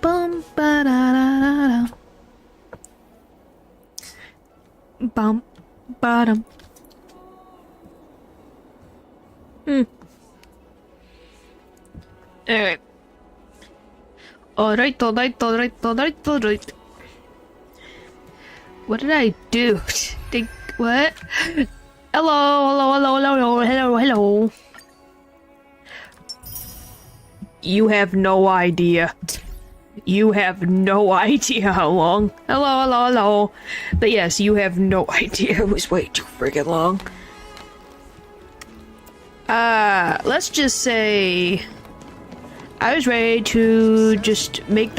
Bum ba da da da. Bum bottom. Alright. Alright. What did I do? Think what? Hello. You have no idea. You have no idea how long. Hello. But yes, you have no idea. It was way too freaking long. Let's just say I was ready to just make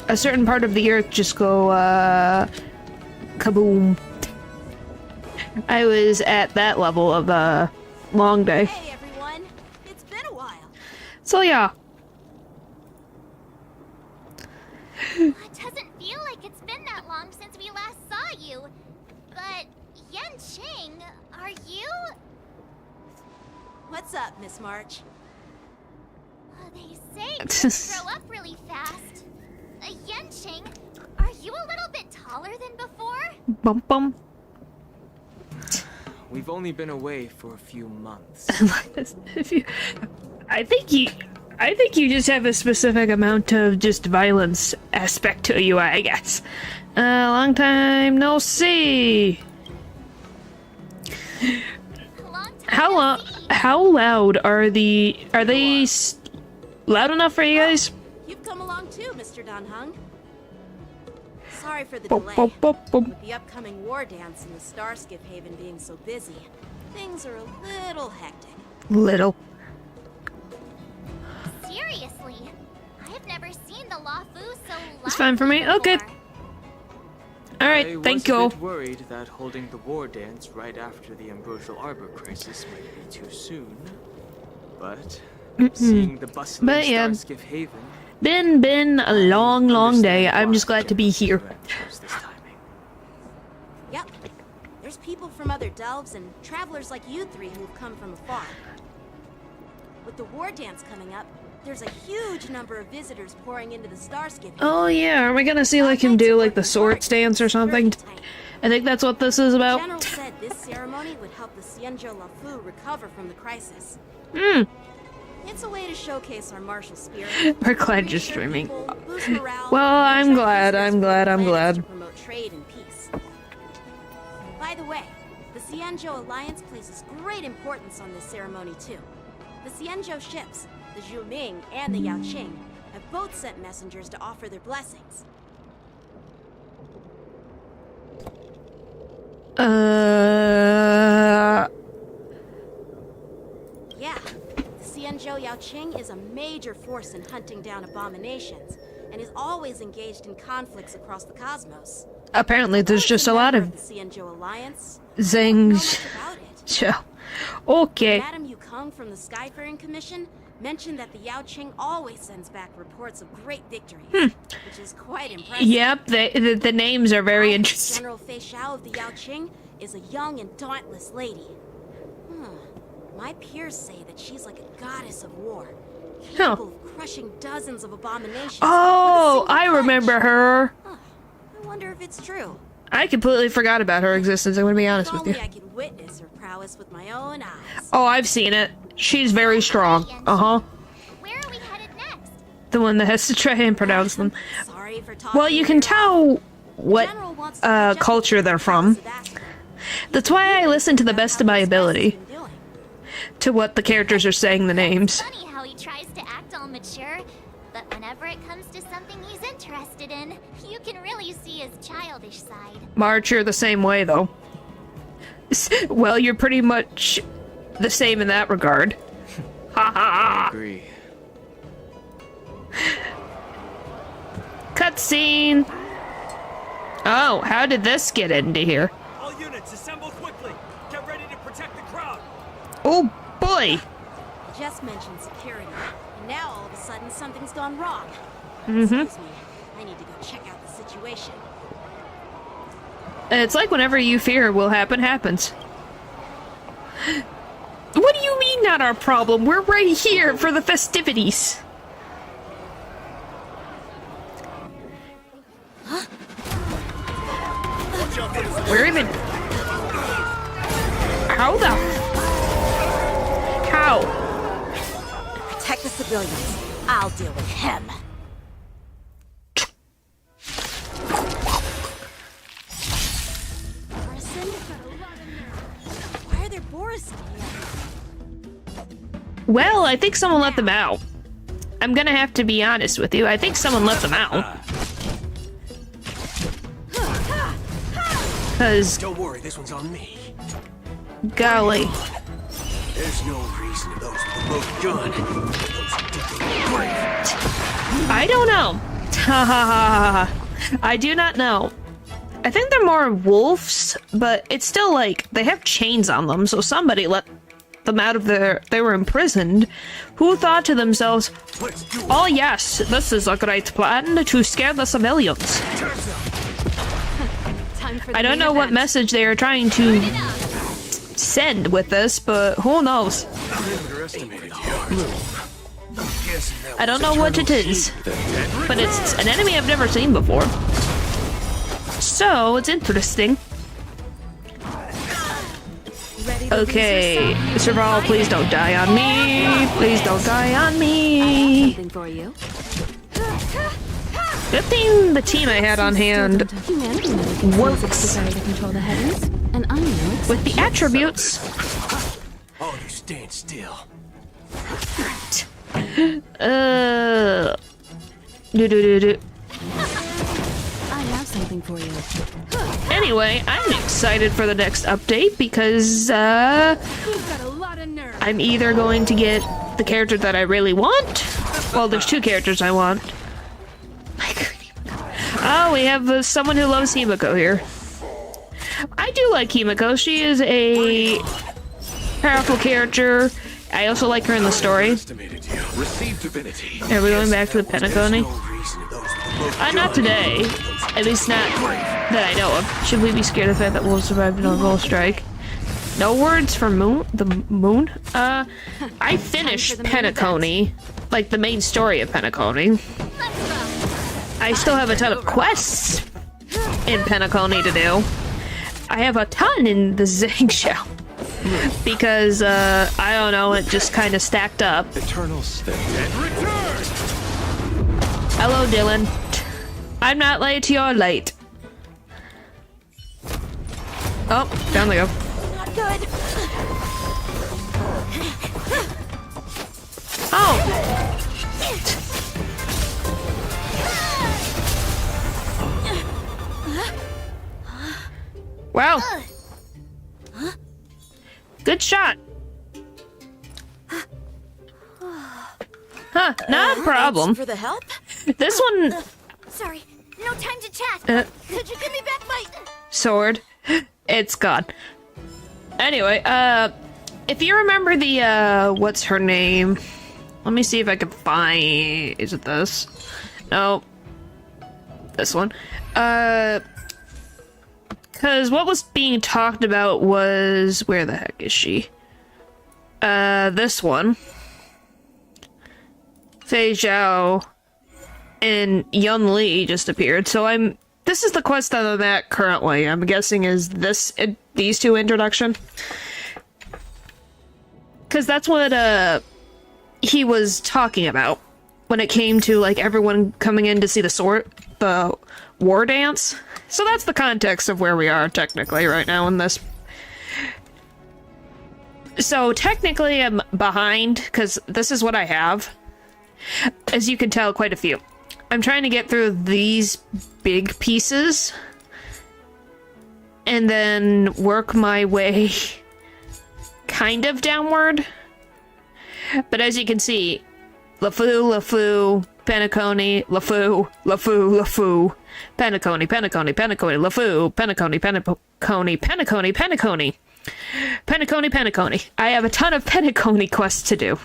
a certain part of the earth just go, kaboom. I was at that level of, long day. Hey everyone, it's been a while. So yeah. It doesn't feel like it's been that long since we last saw you. But, Yen Ching, are you? What's up, Miss March? They say kids grow up really fast. Yen Ching, are you a little bit taller than before? Bum. We've only been away for a few months. I think you just have a specific amount of just violence aspect to you, I guess. Long time no see. How loud are they loud enough for you guys? You've come along too, Mr. Danhung. Sorry for the delay. With the upcoming war dance and the Starskiff Haven being so busy, things are a little hectic. Little. Seriously, I've never seen the Lafu so loud. It's fine for me. Okay. Alright, thank you. I was a bit worried that holding the war dance right after the Ambrosial Arbor crisis might be too soon. But seeing the bustling Starskiff Haven... Been a long day. I'm just glad to be here. Yep. There's people from other delves and travelers like you three who've come from afar. With the war dance coming up, there's a huge number of visitors pouring into the Starskiff. Oh yeah, are we gonna see like him do like the swords dance or something? I think that's what this is about. General said this ceremony would help the Xianzhou Lafu recover from the crisis. It's a way to showcase our martial spirit. We're glad you're streaming. Well, I'm glad. To promote trade and peace. By the way, the Xianzhou Alliance places great importance on this ceremony too. The Xianzhou ships, the Zhuming and the Yaoqing, have both sent messengers to offer their blessings. Yeah. Xianzhou Yaoqing is a major force in hunting down abominations, and is always engaged in conflicts across the cosmos. Apparently, there's just a lot of the Xianzhou Alliance. zings. Okay. Madam Yukong from the Skyfaring Commission mentioned that the Yaoqing always sends back reports of great victories, which is quite impressive. Yep, the names are very interesting. General Fei Xiao of the Yaoqing is a young and dauntless lady. My peers say that she's like a goddess of war, capable of crushing dozens of abominations. Oh, I remember her. I wonder if it's true. I completely forgot about her existence, I'm gonna be honest with you. If only I could witness her prowess with my own eyes. Oh, I've seen it. She's very strong. Where are we headed next? The one that has to try and pronounce them. Sorry for talking. Well, you can tell what culture they're from. That's why I listen to the best of my ability to what the characters are saying the names. Funny how he tries to act all mature, but whenever it comes to something he's interested in, you can really see his childish side. March, you're the same way, though. Well, you're pretty much the same in that regard. Ha ha! I agree. Cutscene! Oh, how did this get into here? All units, assemble quickly! Get ready to protect the crowd! Oh, boy! I just mentioned security, and now all of a sudden something's gone wrong. Mm-hmm. Excuse me, I need to go check out the situation. It's like whenever you fear will happen, happens. What do you mean not our problem? We're right here for the festivities. Where even? How the? How? Protect the civilians. I'll deal with him. Why are there Boris? Well, I think someone let them out. I'm gonna have to be honest with you. I think someone let them out. Cause Don't worry, this one's on me. golly. There's no reason those with the loaded gun. Those ridiculous brave. I don't know. Ha ha ha ha. I do not know. I think they're more wolves, but it's still like they have chains on them, so somebody let them out of their. They were imprisoned. Who thought to themselves, Let's do it. "Oh yes, this is a great plan to scare the civilians." Time's up. I don't know what message they are trying to send with this, but who knows? Underestimated you. I don't know what it is, but it's an enemy I've never seen before. So, it's interesting. Okay, Serval, please don't die on me. Please don't die on me. Something for you. Good thing the team I had on hand works To control the heavens, and I know with the attributes. Oh, you stand still. Do. I have something for you. Anyway, I'm excited for the next update because I'm either going to get the character that I really want. Well, there's two characters I want. Oh, we have someone who loves Himiko here. I do like Himiko. She is a powerful character. I also like her in the story. Underestimated you. Receive divinity. Are we going back to the Pentaconi? No reason those with the loaded Not today. At least not that I know of. Should we be scared of the fact that we'll survive an goal strike? No words for the moon? I finished Pentaconi. Like the main story of Pentaconi. I still have a ton of quests in Pentaconi to do. I have a ton in the Zing Shell. Because, I don't know, it just kind of stacked up. Eternal state. And return! Hello, Dylan. I'm not late, you're late. Oh, down they go. Not good. Oh! Wow. Good shot. Huh, not a problem. For the help? This one, Sorry, no time to chat. Could you give me back my... sword, it's gone. Anyway, if you remember the, what's her name? Let me see if I can find, is it this? No. This one. Cause what was being talked about was, where the heck is she? This one. Fei Zhao and Yun Li just appeared, so this is the quest that I'm at currently. I'm guessing is these two introduction? Cause that's what, he was talking about when it came to, like, everyone coming in to see the war dance. So that's the context of where we are technically right now in this. So technically I'm behind because this is what I have. As you can tell, quite a few. I'm trying to get through these big pieces and then work my way kind of downward. But as you can see, LeFou, Pentaconi, LeFou, Pentaconi, LeFou, Pentaconi. I have a ton of Pentaconi quests to do.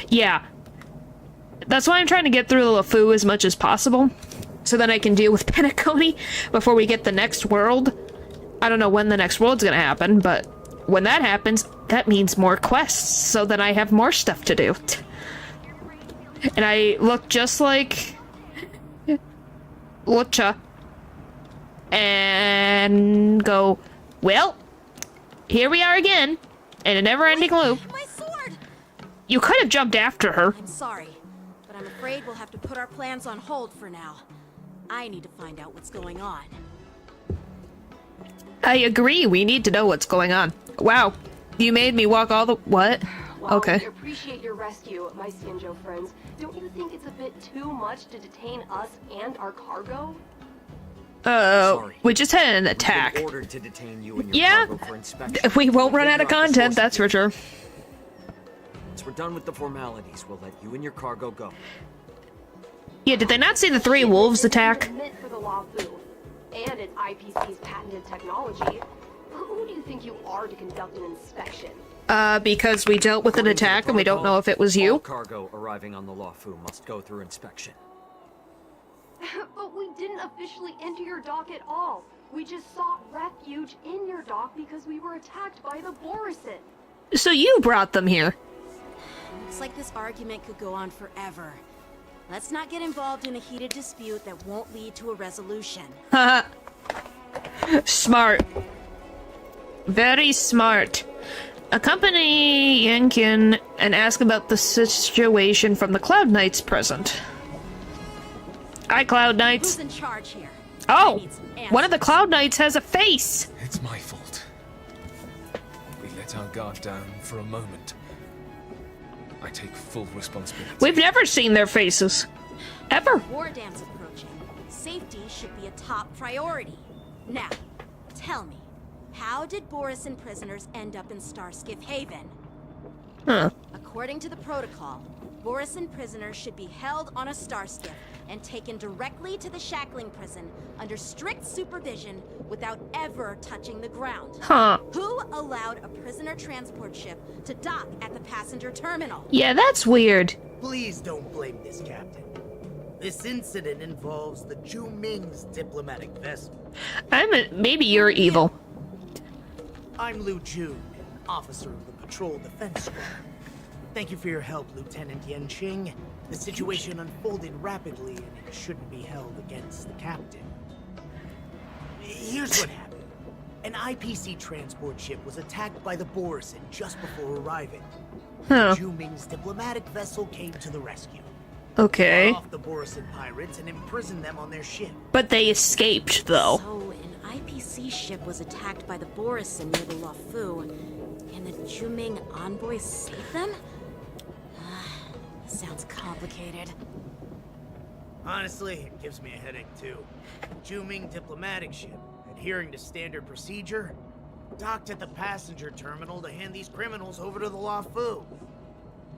Yeah. That's why I'm trying to get through the LeFou as much as possible, so then I can deal with Pentaconi before we get the next world. I don't know when the next world's gonna happen, but when that happens, that means more quests, so then I have more stuff to do. And I look just like Lucha. and go, well, here we are again, in a never-ending loop. My sword! You could have jumped after her. I'm sorry, but I'm afraid we'll have to put our plans on hold for now. I need to find out what's going on. I agree, we need to know what's going on. Wow, you made me walk all the- what? While Okay. we appreciate your rescue, my Skinjo friends, don't you think it's a bit too much to detain us and our cargo? Sorry. We just had an We've attack. been ordered to detain you and your Yeah. cargo for inspection. We won't run They out of brought the content, source that's for sure. Once we're done with the formalities, we'll let you and your cargo go. Yeah, did they not see the three wolves attack? It's meant for the Lawfu, and it's IPC's patented technology. Who do you think you are to conduct an inspection? Because we dealt with an According to the attack and we don't protocol, know if it was all you. cargo arriving on the Lawfu must go through inspection. But we didn't officially enter your dock at all. We just sought refuge in your dock because we were attacked by the Borisin. So you brought them here. Looks like this argument could go on forever. Let's not get involved in a heated dispute that won't lead to a resolution. Haha. Smart. Very smart. Accompany Yankin and ask about the situation from the Cloud Knights present. Hi, Cloud Knights. Who's in charge here? Oh, I need some one of the answers. Cloud Knights has a face. It's my fault. We let our guard down for a moment. I take full responsibility. We've never seen their faces. Ever. War dance approaching. Safety should be a top priority. Now, tell me, how did Borisin prisoners end up in Starskiff Haven? Huh. According to the protocol, Borisin prisoners should be held on a starskiff and taken directly to the shackling prison under strict supervision without ever touching the ground. Huh. Who allowed a prisoner transport ship to dock at the passenger terminal? Yeah, that's weird. Please don't blame this, Captain. This incident involves the Ju Ming's diplomatic vessel. Maybe you're evil. I'm Liu Jun, an officer of the Patrol Defense Squad. Thank you for your help, Lieutenant Yanqing. The situation unfolded rapidly, and it shouldn't be held against the captain. Here's what happened. An IPC transport ship was attacked by the Borisin just before arriving. Huh. Ju Ming's diplomatic vessel came to the rescue. Okay. Fought off the Borisin pirates and imprisoned them on their ship. But they escaped, though. So, an IPC ship was attacked by the Borisin near the Lawfu, and the Juming envoys saved them? Sounds complicated. Honestly, it gives me a headache too. Ju Ming diplomatic ship, adhering to standard procedure, docked at the passenger terminal to hand these criminals over to the Lawfu.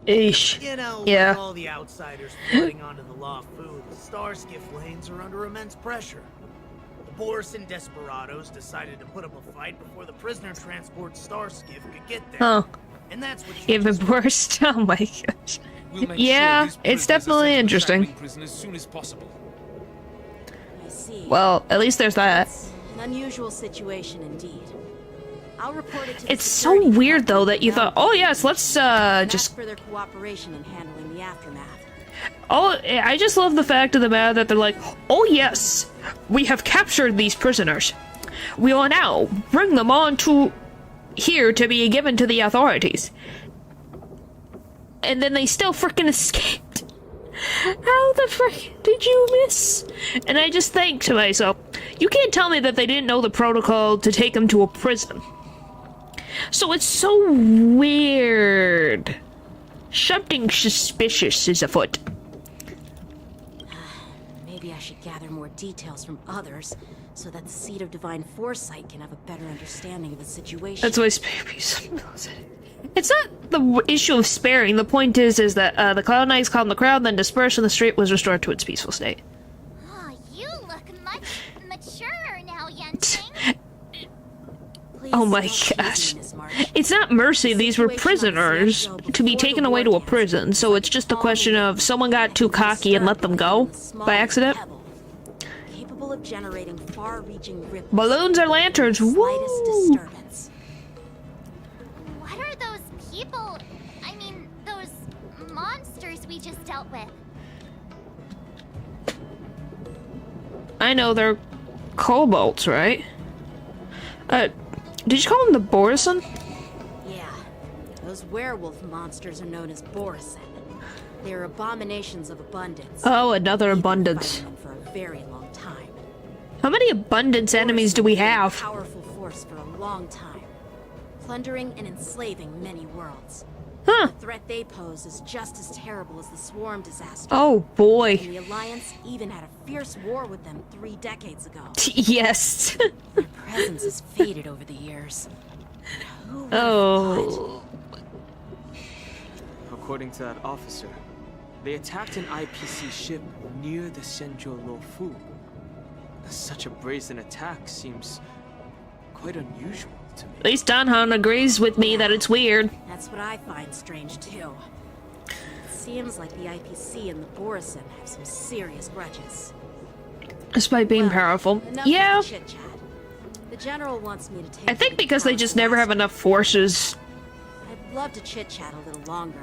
Eesh. You know, Yeah. with all the outsiders flooding onto the Lawfu, the Starskiff lanes are under immense pressure. The Borisin desperados decided to put up a fight before the prisoner transport Starskiff could get there. Huh. And that's what Even worse. Oh my gosh. We'll make Yeah, sure these it's prisoners are definitely sent to the interesting. shackling prison as soon as possible. I see. Well, at least there's that. It's an unusual situation indeed. I'll report it to the It's so security weird, though, that you department thought, oh yes, let's, and ask just... for their cooperation in handling the aftermath. Oh, I just love the fact of the matter that they're like, oh yes, we have captured these prisoners. We will now bring them on to here to be given to the authorities. And then they still frickin' escaped. How the frick did you miss? And I just think to myself, you can't tell me that they didn't know the protocol to take them to a prison. So it's so weird. Something suspicious is afoot. Maybe I should gather more details from others so that the Seed of Divine Foresight can have a better understanding of the situation. That's why it's not the issue of sparing. The point is that the Cloud Knights calmed the crowd, then dispersed, and the street was restored to its peaceful state. Oh, you look much mature now, Yanqing. Please Oh my don't tease me, gosh. Miss March. It's not mercy. These were Situation on prisoners Seattle to be before the taken away to war a dance prison, so it's just a question of someone got too cocky and let them go Small by accident. pebble, capable of generating far-reaching ripples. Balloons or lanterns, Slightest woo! disturbance. What are those people? I mean, those monsters we just dealt with? I know they're kobolds, right? Did you call them the Borison? Yeah, those werewolf monsters are known as Borison. They're abominations of abundance. Oh, another We've been abundance. fighting them for a very long time. How many abundance enemies do we Borison have been have? a powerful force for a long time, plundering and enslaving many worlds. Huh. The threat they pose is just as terrible as the Swarm disaster. Oh boy. And the Alliance even had a fierce war with them 3 decades ago. Yes. Their presence has faded over the years. Who would have Oh. According to that officer, they attacked an IPC ship near the Senjo Lofu. Such a brazen attack seems quite unusual to me. At least Danhan agrees with me that it's weird. That's what I find strange too. It seems like the IPC and the Borison have some serious grudges. Despite being Well, powerful. enough Yeah. of the chit-chat. The general wants me to take I think you to because they Palace just never have Master. enough forces. I'd love to chit-chat a little longer,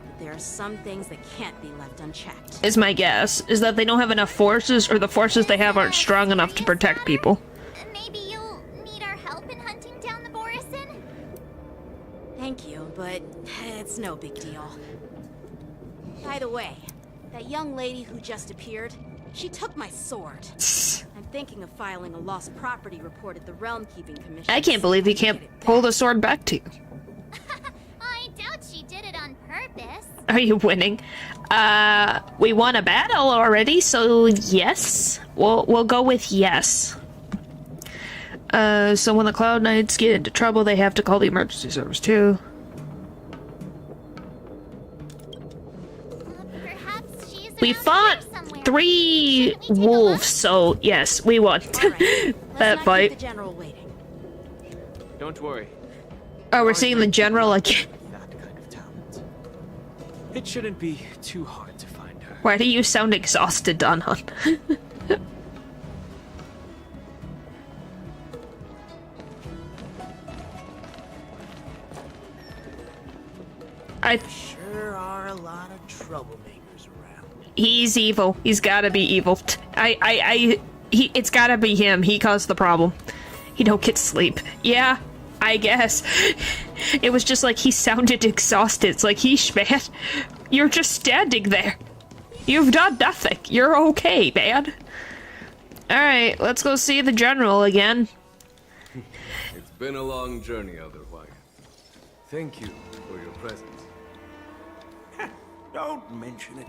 but there are some things that can't be left unchecked. Is my guess. Is that they don't have enough forces, or the forces they have aren't strong enough to protect people. Maybe you'll need our help in hunting down the Borison? Thank you, but it's no big deal. By the way, that young lady who just appeared, she took my sword. I'm thinking of filing a lost property report at the Realm Keeping Commission. I can't believe you can't pull the sword back to you. I doubt she did it on purpose. Are you winning? We won a battle already, so yes. We'll go with yes. So when the Cloud Knights get into trouble, they have to call the emergency service too. Perhaps she's We around fought here somewhere. 3 Shouldn't we take a wolves, look? so yes, we won. All right, let's That not fight. keep the general waiting. Don't worry. Oh, we're seeing the general again. That kind of talent. It shouldn't be too hard to find her. Why do you sound exhausted, Danhan? Sure are a lot of troublemakers around. He's evil. He's gotta be evil. It's gotta be him. He caused the problem. He don't get sleep. Yeah, I guess. It was just like he sounded exhausted. It's like, heesh, man. You're just standing there. You've done nothing. You're okay, man. Alright, let's go see the general again. It's been a long journey, Elder Wyatt. Thank you for your presence. Don't mention it.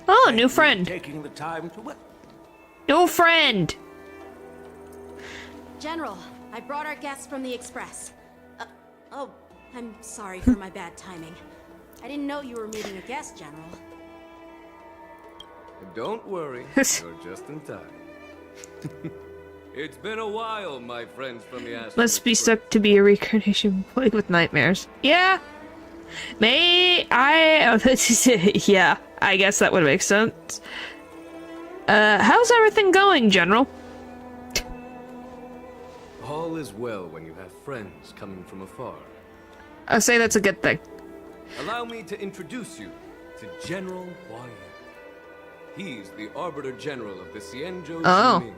Oh, new friend. Taking the time to New friend. General, I brought our guests from the Express. Oh, I'm sorry for my bad timing. I didn't know you were meeting a guest, General. Don't worry, you're just in time. It's been a while, my friends from the Astral Must be Express. stuck to be a reincarnation plagued with nightmares. Yeah. Yeah, I guess that would make sense. How's everything going, General? All is well when you have friends coming from afar. I say that's a good thing. Allow me to introduce you to General Wyatt. He's the Arbiter General of the Cienjo Oh. Jiming,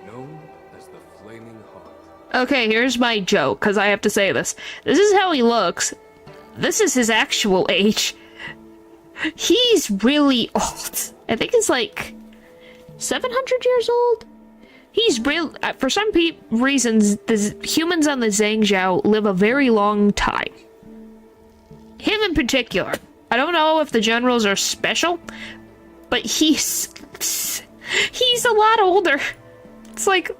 known as the Flaming Heart. Okay, here's my joke, because I have to say this. This is how he looks. This is his actual age. He's really old. I think he's like 700 years old. He's real. For some reasons, the humans on the Zhangjiao live a very long time. Him in particular. I don't know if the generals are special, but he's a lot older. It's like,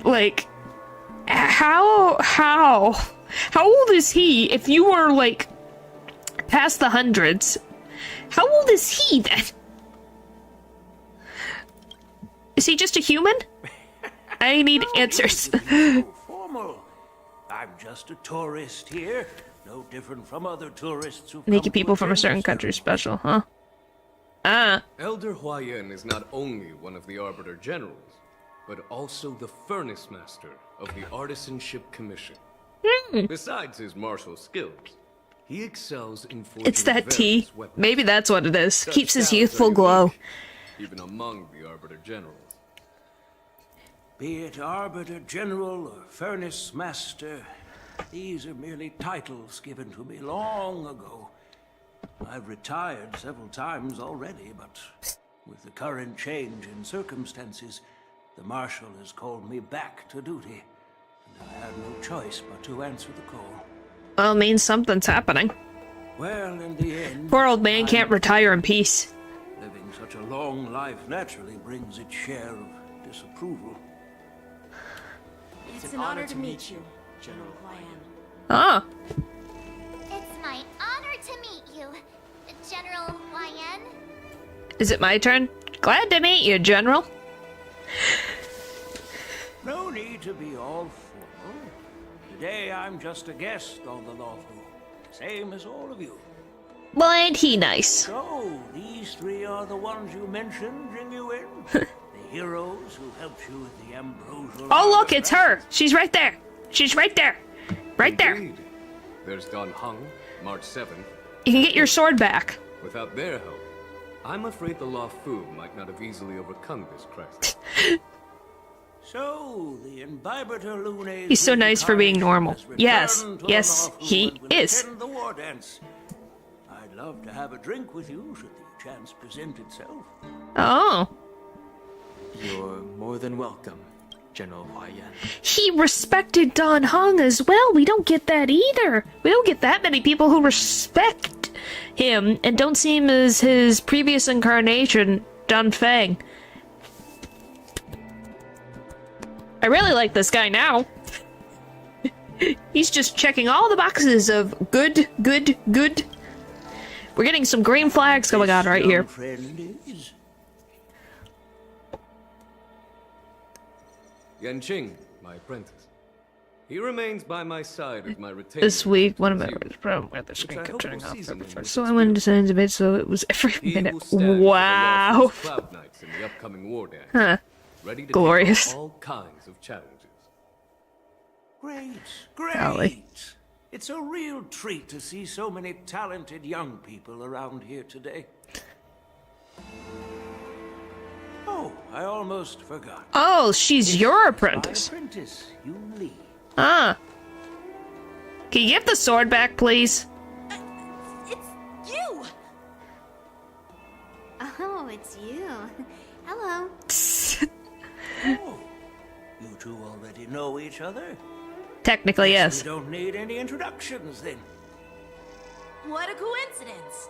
like, how old is he if you were, like, past the hundreds? How old is he, then? Is he just a human? I need answers. formal. I'm just a tourist here. No different from other tourists who Making people from a certain country special, huh? Ah. Elder Huayan is not only one of the Arbiter Generals, but also the Furnace Master of the Artisanship Commission. Besides his martial skills, he excels in forging It's that tea. various weapons. Maybe that's what it is. Such Keeps his talents are youthful glow. unique, even among the Arbiter Generals. Be it Arbiter General or Furnace Master, these are merely titles given to me long ago. I've retired several times already, but with the current change in circumstances, the Marshal has called me back to duty, and I had no choice but to answer the call. Well, it means something's happening. Well, in the end... Poor old man can't retire in peace. Living such a long life naturally brings its share of disapproval. It's an honor to meet you, General Huayan. Ah. It's my honor to meet you, General Huayan. Is it my turn? Glad to meet you, General. No need to be all formal. Today I'm just a guest on the lawful, same as all of you. Well, ain't he nice? So, these three are the ones you mentioned, Jingyuin? The heroes who helped you with the ambrosial... Oh, look, it's her. She's right there. She's right there. Right there. Indeed. There's Don Hung, March 7th. You can get your sword back. Without their help, I'm afraid the Law Fu might not have easily overcome this crisis. So, the Imbibitor Lunes... He's so nice for being normal. Yes, yes, he is. The war dance. I'd love to have a drink with you should the chance present itself. Oh. You're more than welcome, General Huayan. He respected Don Hung as well. We don't get that either. We don't get that many people who respect him and don't see him as his previous incarnation, Dun Feng. I really like this guy now. He's just checking all the boxes of good, good, good. We're getting some green flags going on right here. Yanqing, my apprentice. He remains by my side as my retainer. This week, one of my problem where the screen kept turning off first, so I went into settings a bit, so it was every minute. Wow. Cloud Knights in the upcoming war dance. Huh. Ready to Glorious. take on all kinds of challenges. Great, great. Golly. It's a real treat to see so many talented young people around here today. Oh, I almost forgot. Oh, she's your My apprentice. apprentice, Yun Li. Ah. Can you give the sword back, please? It's you! Oh, it's you. Hello. Oh, you two already know each other? Technically, yes. We don't need any introductions, then. What a coincidence!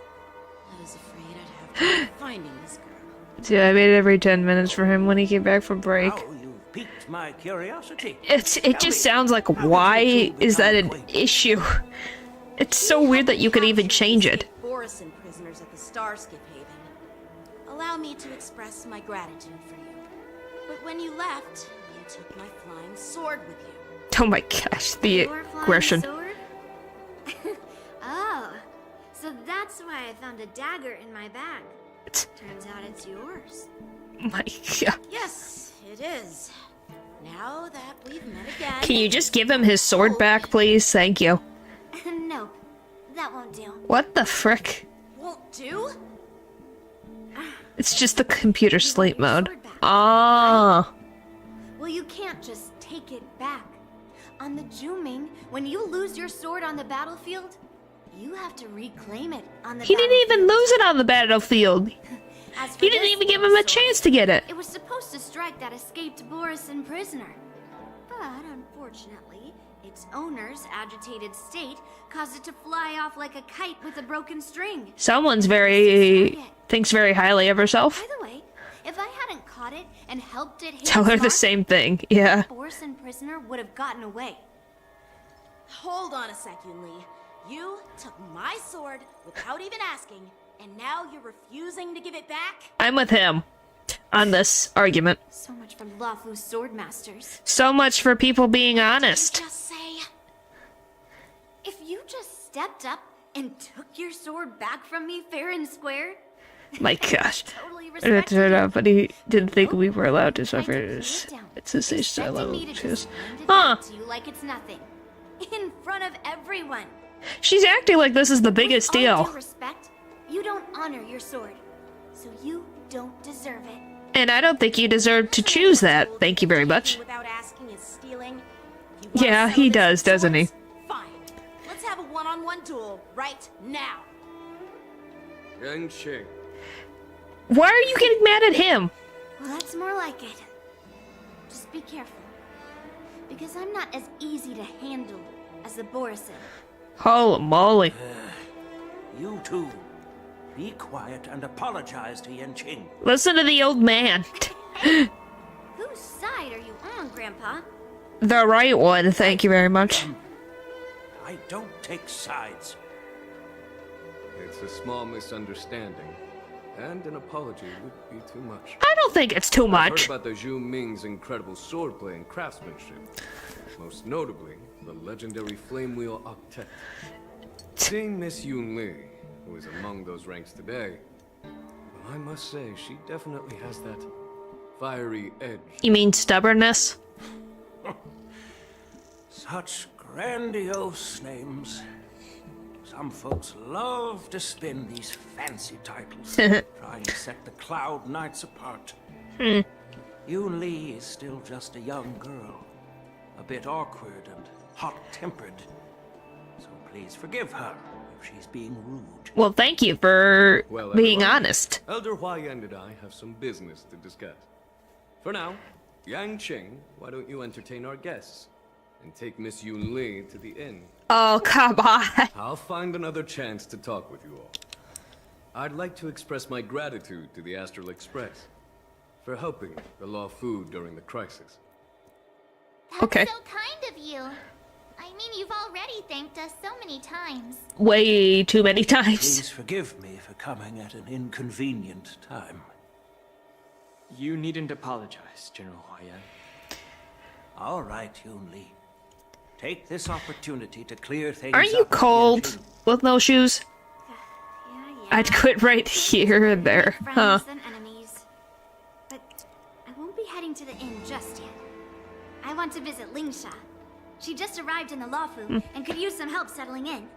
I was afraid I'd have trouble finding this girl. Dude, I waited every 10 minutes for him when he came back from break. Now you've piqued my curiosity. It just sounds like, why is that an issue? It's so weird that you could even change it. Borison prisoners at the Starskip Haven. Allow me to express my gratitude for you. But when you left, you took my flying sword with you. Oh my gosh, the Your flying aggression. sword? Oh, so that's why I found a dagger in my bag. Turns out it's yours. My god. Yes, it is. Now that we've met again... Can you just give him his sword back, please? Thank you. Nope, that won't do. What the frick? Won't do? It's just the computer sleep mode. Ah. Well, you can't just take it back. On the Juming, when you lose your sword on the battlefield, you have to reclaim it on the He didn't even lose it on the battlefield. As for He didn't this even give him a sword, chance to get it. It was supposed to strike that escaped Borison prisoner. But unfortunately, its owner's agitated state caused it to fly off like a kite with a broken string. Someone's thinks very highly of herself. By the way, if I hadn't caught it and helped it hit Tell her its the mark, same thing. Yeah. Borison prisoner would have gotten away. Hold on a sec, Yun Li. You took my sword without even asking, and now you're refusing to give it back? I'm with him on this argument. So much for Lafu's swordmasters. So much for people being honest. Just say... If you just stepped up and took your sword back from me fair and square, My gosh. totally I respect turned you. out, but he didn't think we were allowed to Tried suffer to this. play it down, It's a stage expecting level. me to She was, just hand it huh. back to you like it's nothing. In front of everyone. She's acting like this is the biggest With all deal. due respect, you don't honor your sword. So you don't deserve it. And I don't think you deserve to choose that. Thank you very much. Without asking is stealing. If you wanna Yeah, settle he this does, with doesn't he? swords, fine. Let's have a one-on-one duel right now. Yang Qing. Why are you getting mad at him? Well, that's more like it. Just be careful. Because I'm not as easy to handle as the Borisin. Holy moly. You two, be quiet and apologize to Yanqing. Listen to the old man. Whose side are you on, Grandpa? The right one, thank you very much. I don't take sides. It's a small misunderstanding, and an apology would be too much. I don't think it's too I've much. heard about the Zhu Ming's incredible swordplay and craftsmanship. Most notably, the legendary Flame Wheel Octet. Seeing Miss Yun Li, who is among those ranks today, well, I must say she definitely has that fiery edge. You mean stubbornness? Such grandiose names. Some folks love to spin these fancy titles, trying to set the Cloud Knights apart. Yun Li is still just a young girl, a bit awkward and hot-tempered. So please forgive her if she's being rude. Well, thank you for Well, being everyone, honest. Elder Huayan and I have some business to discuss. For now, Yang Qing, why don't you entertain our guests and take Miss Yun Li to the inn? Oh, come on. I'll find another chance to talk with you all. I'd like to express my gratitude to the Astral Express for helping the Law Fu during the crisis. That's Okay. so kind of you. I mean, you've already thanked us so many times. Way too many times. Please forgive me for coming at an inconvenient time. You needn't apologize, General Huayan. All right, Yun Li. Take this opportunity to clear things Are you up with cold Yanqing. with no shoes? Yeah. I'd quit right here and there. Huh. Friends and enemies. But I won't be heading to the inn just yet. I want to visit Lingsha. She just arrived in the Lawfu and could use some help settling in.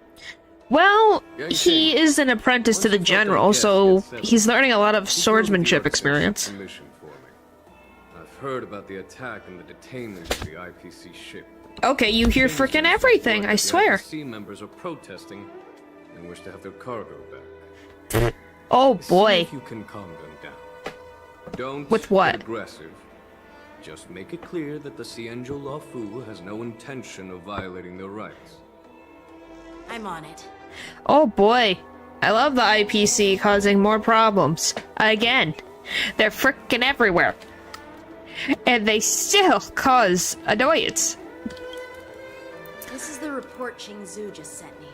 Well, he is an apprentice to the general, so he's learning a lot of swordsmanship experience. Commission for me. I've heard about the attack and the detainment of the IPC ship. Okay, you hear frickin' everything, I swear. The IPC members are protesting and wish to have their cargo back. Oh See boy. if you can calm them down. Don't With what? get aggressive. Just make it clear that the Xianzhou Luofu has no intention of violating their rights. I'm on it. Oh boy. I love the IPC causing more problems. Again. They're frickin' everywhere. And they still cause annoyance. This is the report Qing Zhu just sent me.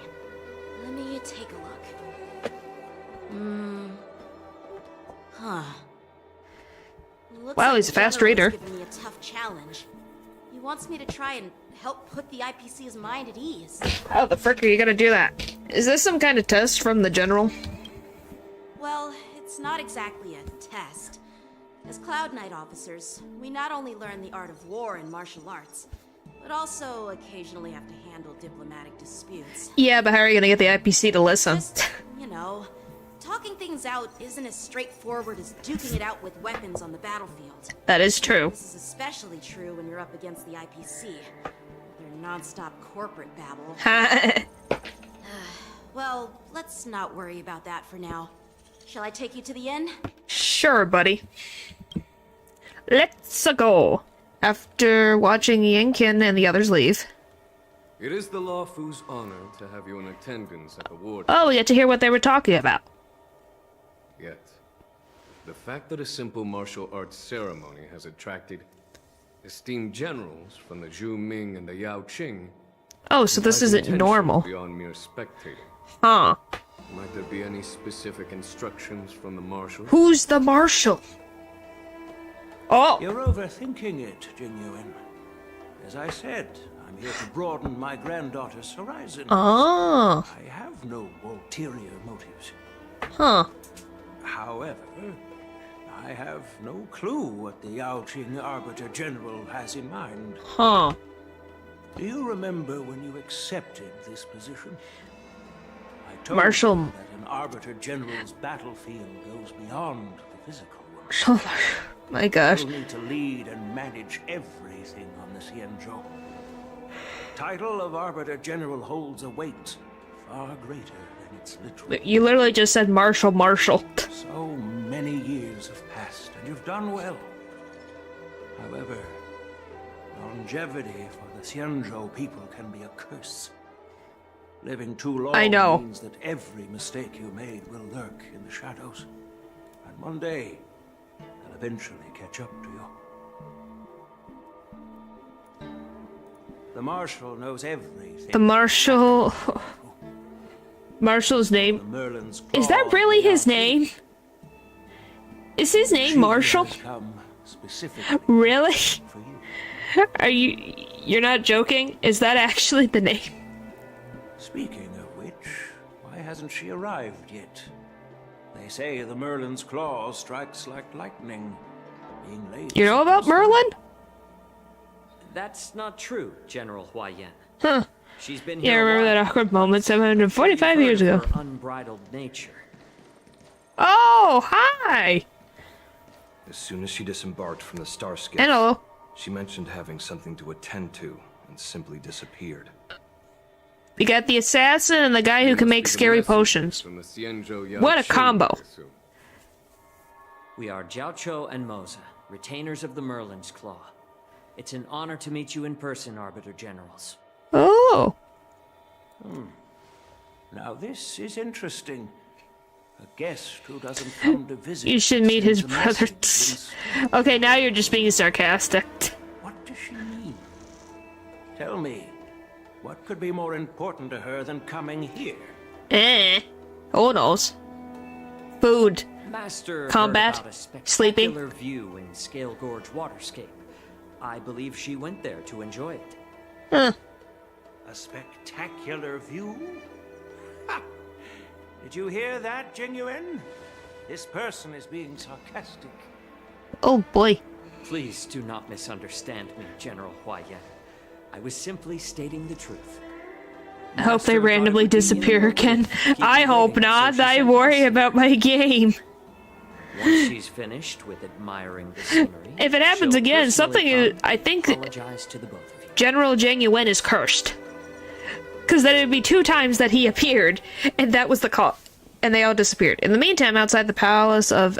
Let me take a look. Huh. Looks Wow, like he's a the fast general reader. is giving me a tough challenge. He wants me to try and help put the IPC's mind at ease. How the frick are you gonna do that? Is this some kind of test from the general? Well, it's not exactly a test. As Cloud Knight officers, we not only learn the art of war and martial arts, but also occasionally have to handle diplomatic disputes. Yeah, but how are you gonna get the IPC to listen? Just, you know, talking things out isn't as straightforward as duking it out with weapons on the battlefield. That is true. This is especially true when you're up against the IPC. Their non-stop corporate babble. Well, let's not worry about that for now. Shall I take you to the inn? Sure, buddy. Let's go. After watching Yinkin and the others leave. It is the Luofu's honor to have you in attendance at the ward. Oh, we get to hear what they were talking about. Yet, the fact that a simple martial arts ceremony has attracted esteemed generals from the Zhu Ming and the Yao Qing. Oh, so this implies isn't intention normal. Beyond mere spectating. Huh. Might there be any specific instructions from the marshal? Who's the marshal? Oh! You're overthinking it, Jinyuan. As I said, I'm here to broaden my granddaughter's horizon. Oh. I have no ulterior motives. Huh. However, I have no clue what the Yaoqing Arbiter General has in mind. Huh. Do you remember when you accepted this position? I told Marshal- you that an Arbiter General's battlefield goes beyond the physical one. Oh my gosh. You'll need to lead and manage everything on the Xianzhou. Title of Arbiter General holds a weight far greater than its literal. You literally just said Marshal. So many years have passed, and you've done well. However, longevity for the Xianzhou people can be a curse. Living too long I know. means that every mistake you made will lurk in the shadows. And one day, they'll eventually catch up to you. The Marshal knows everything. The Marshal... Marshal's The name... Merlin's Is that claw really his beyond name? Is his name She Marshal? has come specifically Really? for you. Are you... You're not joking? Is that actually the name? Speaking of which, why hasn't she arrived yet? They say the Merlin's claw strikes like lightning. Being late. You know about Merlin? That's not true, General Huayan. Huh. She's been Yeah, I here a remember that while. awkward moment 745 years You've ago. heard of her unbridled nature. Oh, hi! As soon as she disembarked from the Starscape, Hello. she mentioned having something to attend to and simply disappeared. We got the assassin and the guy who can make scary potions. From the Xianzhou What a Yaoqing, combo. I assume. We are Jiaoqiu and Moza, retainers of the Merlin's Claw. It's an honor to meet you in person, Arbiter Generals. Oh. Now this is interesting. A guest who doesn't come to visit. You should meet his sends a brother. message instead. Okay, now you're just being sarcastic. What does she mean? Tell me, what could be more important to her than coming here? Who knows? Food. Master Combat, heard about a sleeping. spectacular view in Scale Gorge Waterscape. I believe she went there to enjoy it. Huh. A spectacular view? Ha! Did you hear that, Jingyuan? This person is being sarcastic. Oh boy. Please do not misunderstand me, General Huayan. I was simply stating the truth. I hope they Master randomly thought it would be disappear in the again. way to keep I you hope waiting, not. so she I sent worry us. about my game. Once she's finished with admiring the scenery, If it happens she'll again, personally something come is, and I think apologize to the both of you. General Zhang Yuan is cursed. Because then it'd be 2 times that he appeared, and that was the call. And they all disappeared. In the meantime, outside the palace of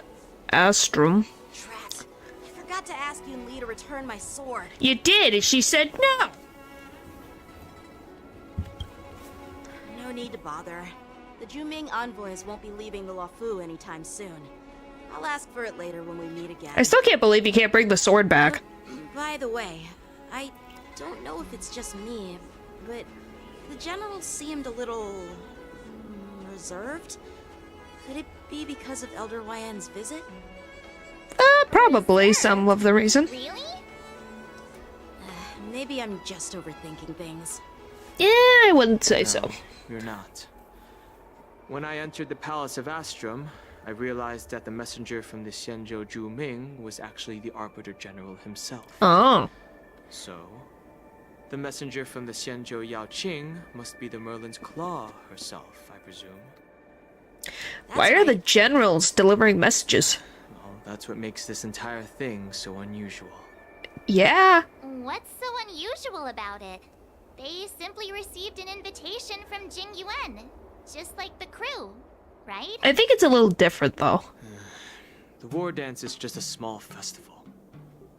Astrum. Drat. I forgot to ask Yun Li to return my sword. You did, and she said no. No need to bother. The Juming envoys won't be leaving the Luofu anytime soon. I'll ask for it later when we meet again. I still can't believe you can't bring the sword back. By the way, I don't know if it's just me, but the general seemed a little reserved. Could it be because of Elder Huayan's visit? Probably some of the reason. Really? Maybe I'm just overthinking things. Yeah, I wouldn't say so. No, you're not. When I entered the Palace of Astrum, I realized that the messenger from the Xianzhou Juming was actually the Arbiter General himself. Oh. So, the messenger from the Xianzhou Yaoqing must be the Merlin's Claw herself, I presume. Why are the generals delivering messages? Well, that's what makes this entire thing so unusual. Yeah. What's so unusual about it? They simply received an invitation from Jing Yuan, just like the crew, right? I think it's a little different, though. The war dance is just a small festival.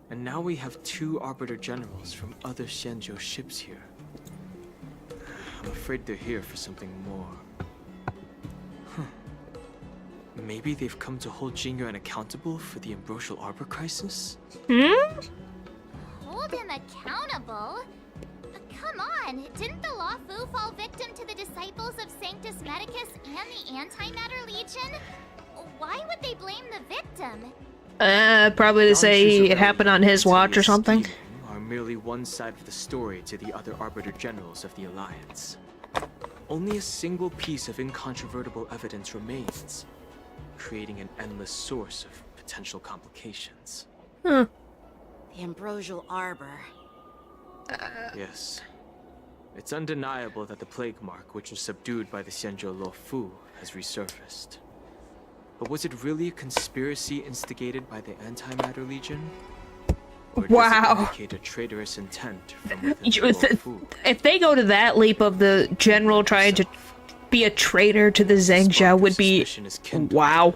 And now we have 2 Arbiter Generals from other Xianzhou ships here. I'm afraid they're here for something more. Maybe they've come to hold Jingyuan accountable for the Ambrosial Arbor crisis? Hold him accountable? Come on, didn't the Luofu fall victim to the disciples of Sanctus Medicus and the Antimatter Legion? Why would they blame the victim? Probably to say it happened on his watch or something. Are merely one side of the story to the other Arbiter Generals of the Alliance. Only a single piece of incontrovertible evidence remains, creating an endless source of potential complications. The Ambrosial Arbor. Yes. It's undeniable that the plague mark, which was subdued by the Xianzhou Luofu, has resurfaced. But was it really a conspiracy instigated by the Antimatter Legion? Or does Wow. it indicate a traitorous intent from within the Lawfu? If they go to that leap of the general trying to be a traitor to the Zhengzhou would be... Suspicion is kindled. Wow.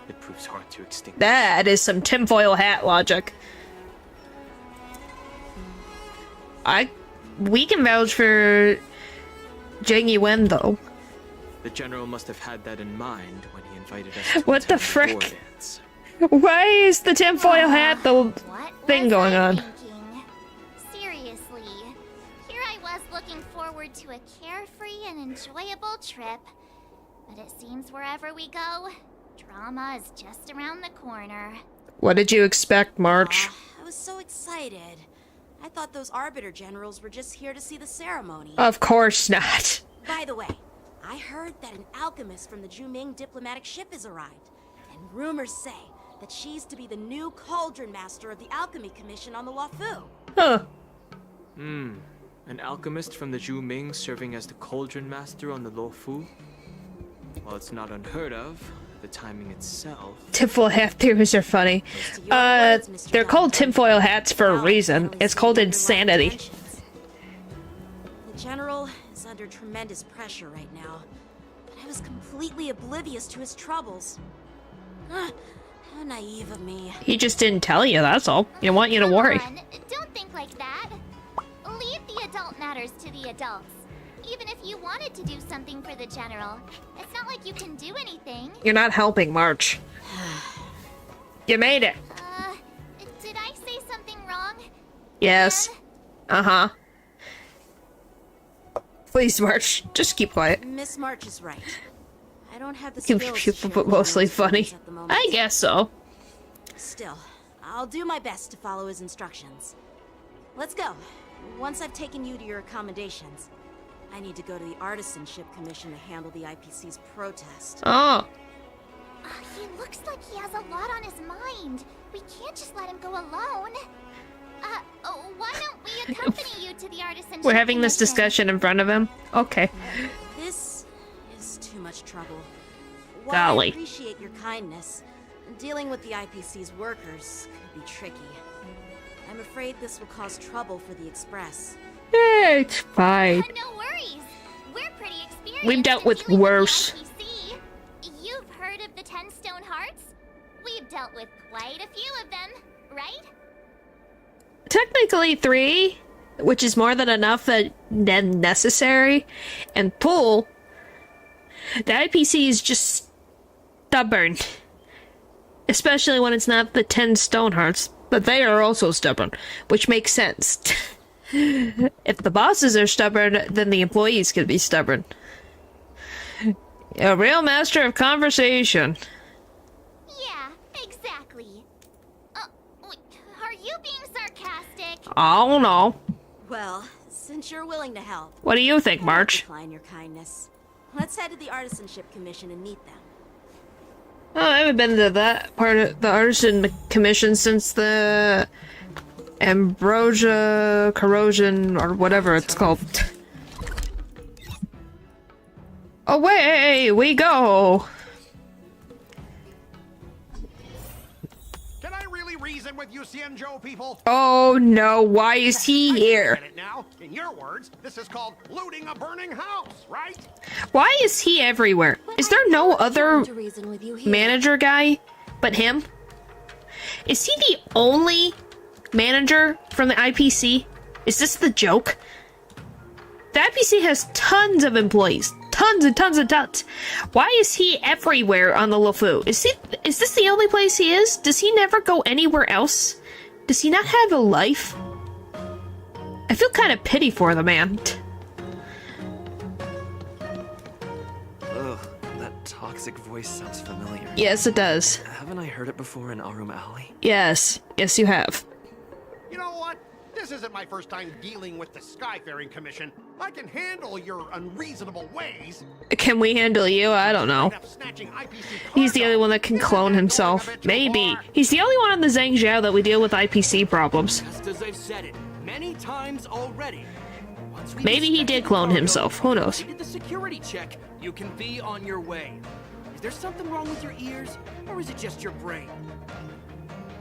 It proves hard to extinguish. That is some tinfoil hat logic. We can vouch for Zheng Yuan, though. The general must have had that in mind when he invited us to What the attend frick? war dance. Why is the tinfoil hat the What thing was going I on? thinking? Seriously, here I was looking forward to a carefree and enjoyable trip. But it seems wherever we go, drama is just around the corner. What did you expect, March? I was so excited. I thought those Arbiter Generals were just here to see the ceremony. Of course not. By the way, I heard that an alchemist from the Juming diplomatic ship has arrived. And rumors say that she's to be the new Cauldron Master of the Alchemy Commission on the Lawfu. Huh. An alchemist from the Zhu Ming serving as the Cauldron Master on the Lawfu? While it's not unheard of, the timing itself... Tinfoil hat theories are funny. They're called tinfoil hats for a reason. It's called insanity. The General is under tremendous pressure right now. But I was completely oblivious to his troubles. How naive of me. He just didn't tell you, that's all. He didn't want you to Come worry. on, don't think like that. Leave the adult matters to the adults. Even if you wanted to do something for the General, it's not like you can do anything. You're not helping, March. You made it. Did I say something wrong? Yes. Uh-huh. Please, March, just keep quiet. Miss March is right. I don't have the Keep skills to share but mostly Lawrence funny. at the moment. I guess so. Still, I'll do my best to follow his instructions. Let's go. Once I've taken you to your accommodations, I need to go to the Artisanship Commission to handle the IPC's protest. Oh. He looks like he has a lot on his mind. We can't just let him go alone. Why don't we accompany you to the Artisanship We're having this Commission? discussion in front of him? Okay. This is too much trouble. While Golly. I appreciate your kindness, dealing with the IPC's workers could be tricky. I'm afraid this will cause trouble for the Express. It's fine. No worries. We're pretty experienced. We've dealt in with dealing worse. the IPC. You've heard of the 10 Stone Hearts? We've dealt with quite a few of them, right? Technically 3, which is more than enough than necessary. And Pool, the IPC is just stubborn. Especially when it's not the 10 Stonehearts, but they are also stubborn, which makes sense. If the bosses are stubborn, then the employees can be stubborn. A real master of conversation. Yeah, exactly. Are you being sarcastic? Oh no. Well, since you're willing to help, What do you think, I won't March? decline your kindness. Let's head to the Artisanship Commission and meet them. Oh, I haven't been to that part of the Artisan Commission since the Ambrosia Corrosion or whatever it's called. Away we go! Can I really reason with you, Xianzhou people? Oh no, why is he here? Get it now. In your words, this is called looting a burning house, right? Why is he everywhere? Is there no other To reason with you here. manager guy but him? Is he the only manager from the IPC? Is this the joke? The IPC has tons of employees. Tons and tons and tons. Why is he everywhere on the Luofu? Is this the only place he is? Does he never go anywhere else? Does he not have a life? I feel kind of pity for the man. Ugh, that toxic voice sounds familiar. Yes, it does. Haven't I heard it before in Arum Alley? Yes. Yes, you have. You know what? This isn't my first time dealing with the Skyfaring Commission. I can handle your unreasonable ways. Can we handle you? I don't know. He's the only one that can clone himself. Maybe. He's the only one on the Zhengzhou that we deal with IPC problems. Just as I've said it many times already. Maybe he did clone himself. Who knows? You did the security check. You can be on your way. Is there something wrong with your ears, or is it just your brain?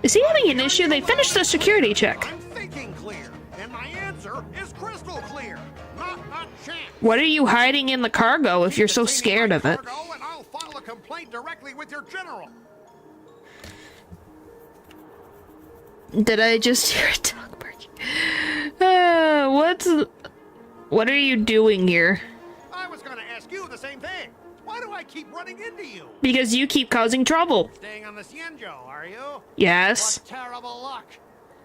Is he having an issue? They finished the security check. I'm thinking clear, and my answer is crystal clear. Not a chance. What are you hiding in the cargo if you're so scared of it? Cargo, and I'll file a complaint directly with your general. Did I just hear a dog barking? What are you doing here? I was gonna ask you the same thing. Why do I keep running into you? Because you keep causing trouble. Staying on the Cienjo, are you? Yes. What terrible luck.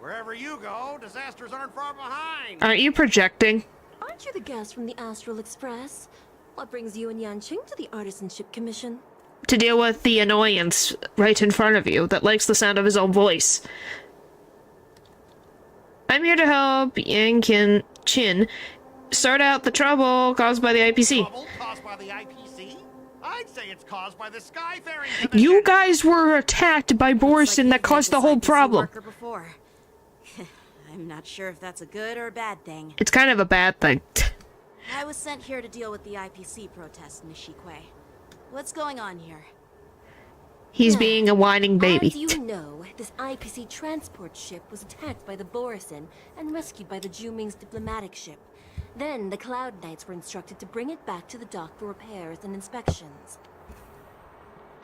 Wherever you go, disasters aren't far behind. Aren't you projecting? Aren't you the guest from the Astral Express? What brings you and Yanqing to the Artisanship Commission? To deal with the annoyance right in front of you that likes the sound of his own voice. I'm here to help Yang Chin sort out the trouble caused by the IPC. Trouble caused by the IPC? I'd say it's caused by the Skyfaring. You guys were attacked by Borson that caused the whole problem. Before. I'm not sure if that's a good or a bad thing. It's kind of a bad thing. I was sent here to deal with the IPC protest, Nishikwe. What's going on here? He's being a whining baby. As you know, this IPC transport ship was attacked by the Borison and rescued by the Juming's diplomatic ship. Then the Cloud Knights were instructed to bring it back to the dock for repairs and inspections.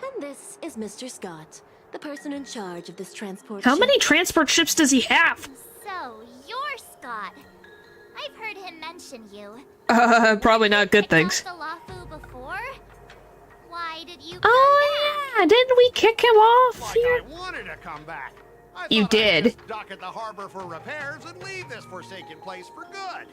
And this is Mr. Scott, the person in charge of this transport How ship. many transport ships does he have? So, you're Scott. I've heard him mention you. Probably not good things. The Lafu before? Why did you come Oh yeah, didn't we kick him off Like here? I wanted to come back. I You thought I'd did. just dock at the harbor for repairs and leave this forsaken place for good.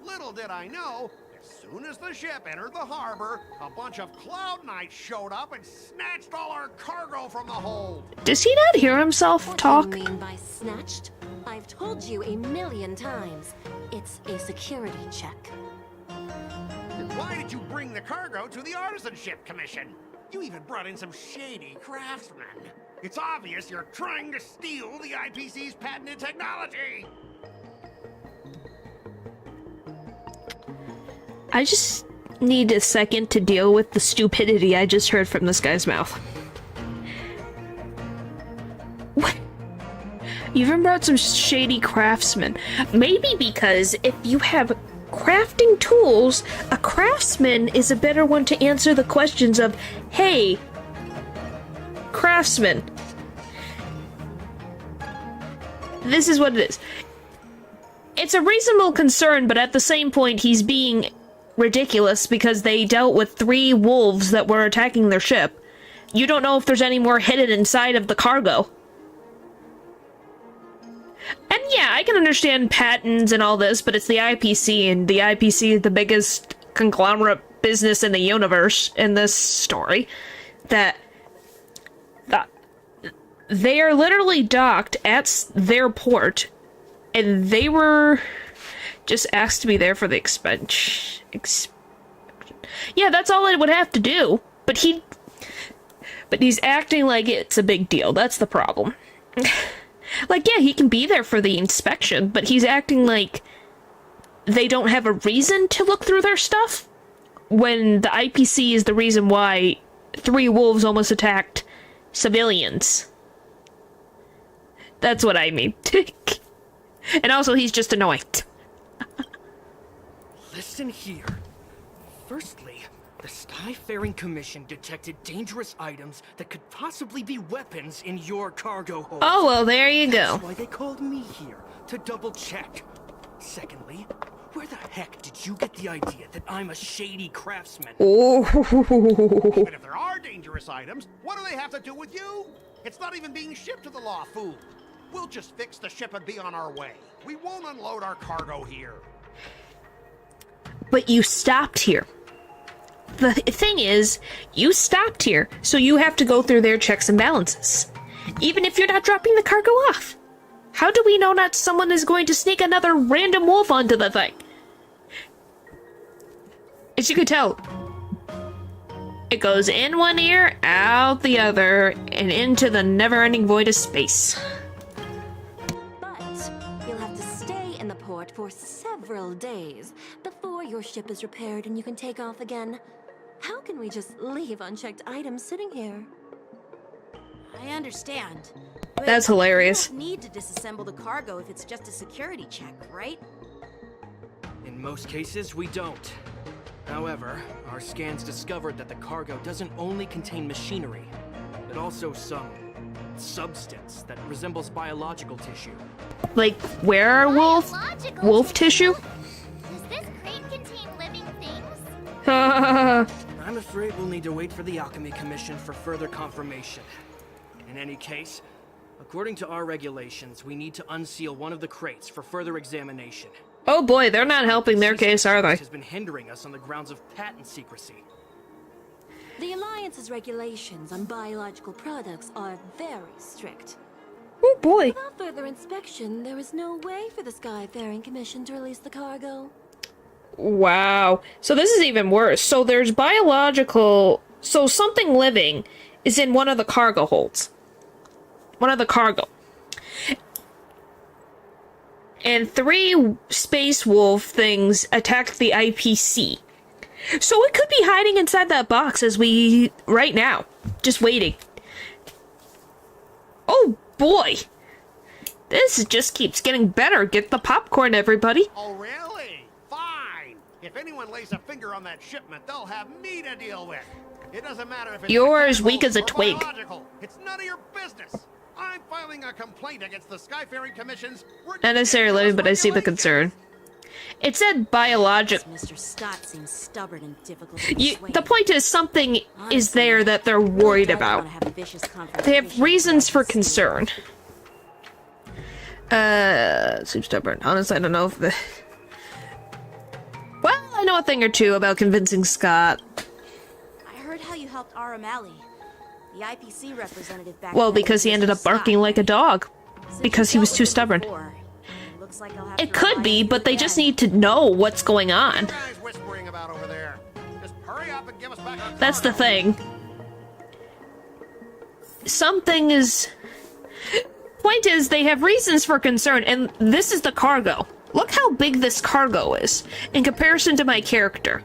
Little did I know, as soon as the ship entered the harbor, a bunch of Cloud Knights showed up and snatched all our cargo from the hold. Does he not hear himself What talk? do you mean by snatched? I've told you 1,000,000 times. It's a security check. Why did you bring the cargo to the Artisanship Commission? You even brought in some shady craftsmen. It's obvious you're trying to steal the IPC's patented technology. I just need a second to deal with the stupidity I just heard from this guy's mouth. What? You even brought some shady craftsmen. Maybe because if you have crafting tools, a craftsman is a better one to answer the questions of, hey, craftsman, this is what it is. It's a reasonable concern, but at the same point, he's being ridiculous because they dealt with 3 wolves that were attacking their ship. You don't know if there's any more hidden inside of the cargo. And yeah, I can understand patents and all this, but it's the IPC, and the IPC is the biggest conglomerate business in the universe in this story. That they are literally docked at their port, and they were just asked to be there for the yeah, that's all it would have to do. But he's acting like it's a big deal. That's the problem. Like, yeah, he can be there for the inspection, but he's acting like they don't have a reason to look through their stuff when the IPC is the reason why 3 wolves almost attacked civilians. That's what I mean. And also, he's just annoyed. Listen here. Firstly, the Skyfaring Commission detected dangerous items that could possibly be weapons in your cargo hold. Oh, well, there you go. That's why they called me here, to double check. Secondly, where the heck did you get the idea that I'm a shady craftsman? Oh. Even if there are dangerous items, what do they have to do with you? It's not even being shipped to the Lafu. We'll just fix the ship and be on our way. We won't unload our cargo here. But you stopped here. The thing is, you stopped here, so you have to go through their checks and balances. Even if you're not dropping the cargo off. How do we know not someone is going to sneak another random wolf onto the thing? As you can tell, it goes in one ear, out the other, and into the never-ending void of space. But you'll have to stay in the port for several days before your ship is repaired and you can take off again. How can we just leave unchecked items sitting here? I understand. But That's hilarious. You don't need to disassemble the cargo if it's just a security check, right? In most cases, we don't. However, our scans discovered that the cargo doesn't only contain machinery, but also some substance that resembles biological tissue. Like werewolf? Biological Wolf tissue? Does this crate contain living things? I'm afraid we'll need to wait for the Alchemy Commission for further confirmation. In any case, according to our regulations, we need to unseal one of the crates for further examination. Oh boy, they're not helping their case, are they? Has been hindering us on the grounds of patent secrecy. The Alliance's regulations on biological products are very strict. Oh boy. Without further inspection, there is no way for the Skyfaring Commission to release the cargo. Wow. So this is even worse. So there's biological... So something living is in one of the cargo holds. One of the cargo. And 3 space wolf things attacked the IPC. So it could be hiding inside that box as we... right now. Just waiting. Oh boy. This just keeps getting better. Get the popcorn, everybody. Oh, really? Fine. If anyone lays a finger on that shipment, they'll have me to deal with. It doesn't matter if it's You're as mechanical weak as a or twig. biological. It's none of your business. I'm filing a complaint against the Skyfaring Commission's... Not necessarily, but I see the concern. It said biological. Mr. Scott seems stubborn and difficult to The persuade. point is, something is there that they're worried about. They have reasons for concern. Seems stubborn. Honestly, I don't know if the... Well, I know a thing or two about convincing Scott. I heard how you helped R. O'Malley, the IPC representative back Well, then because he with ended up Mr. barking Scott. like a dog. Since Because you he was dealt too with him stubborn. before, looks like I'll have It to could rely be, on you but they just again. need to know what's going on. What are you guys whispering about over there? Just hurry up and give us back our That's the cargo. thing. Something is... Point is, they have reasons for concern, and this is the cargo. Look how big this cargo is, in comparison to my character.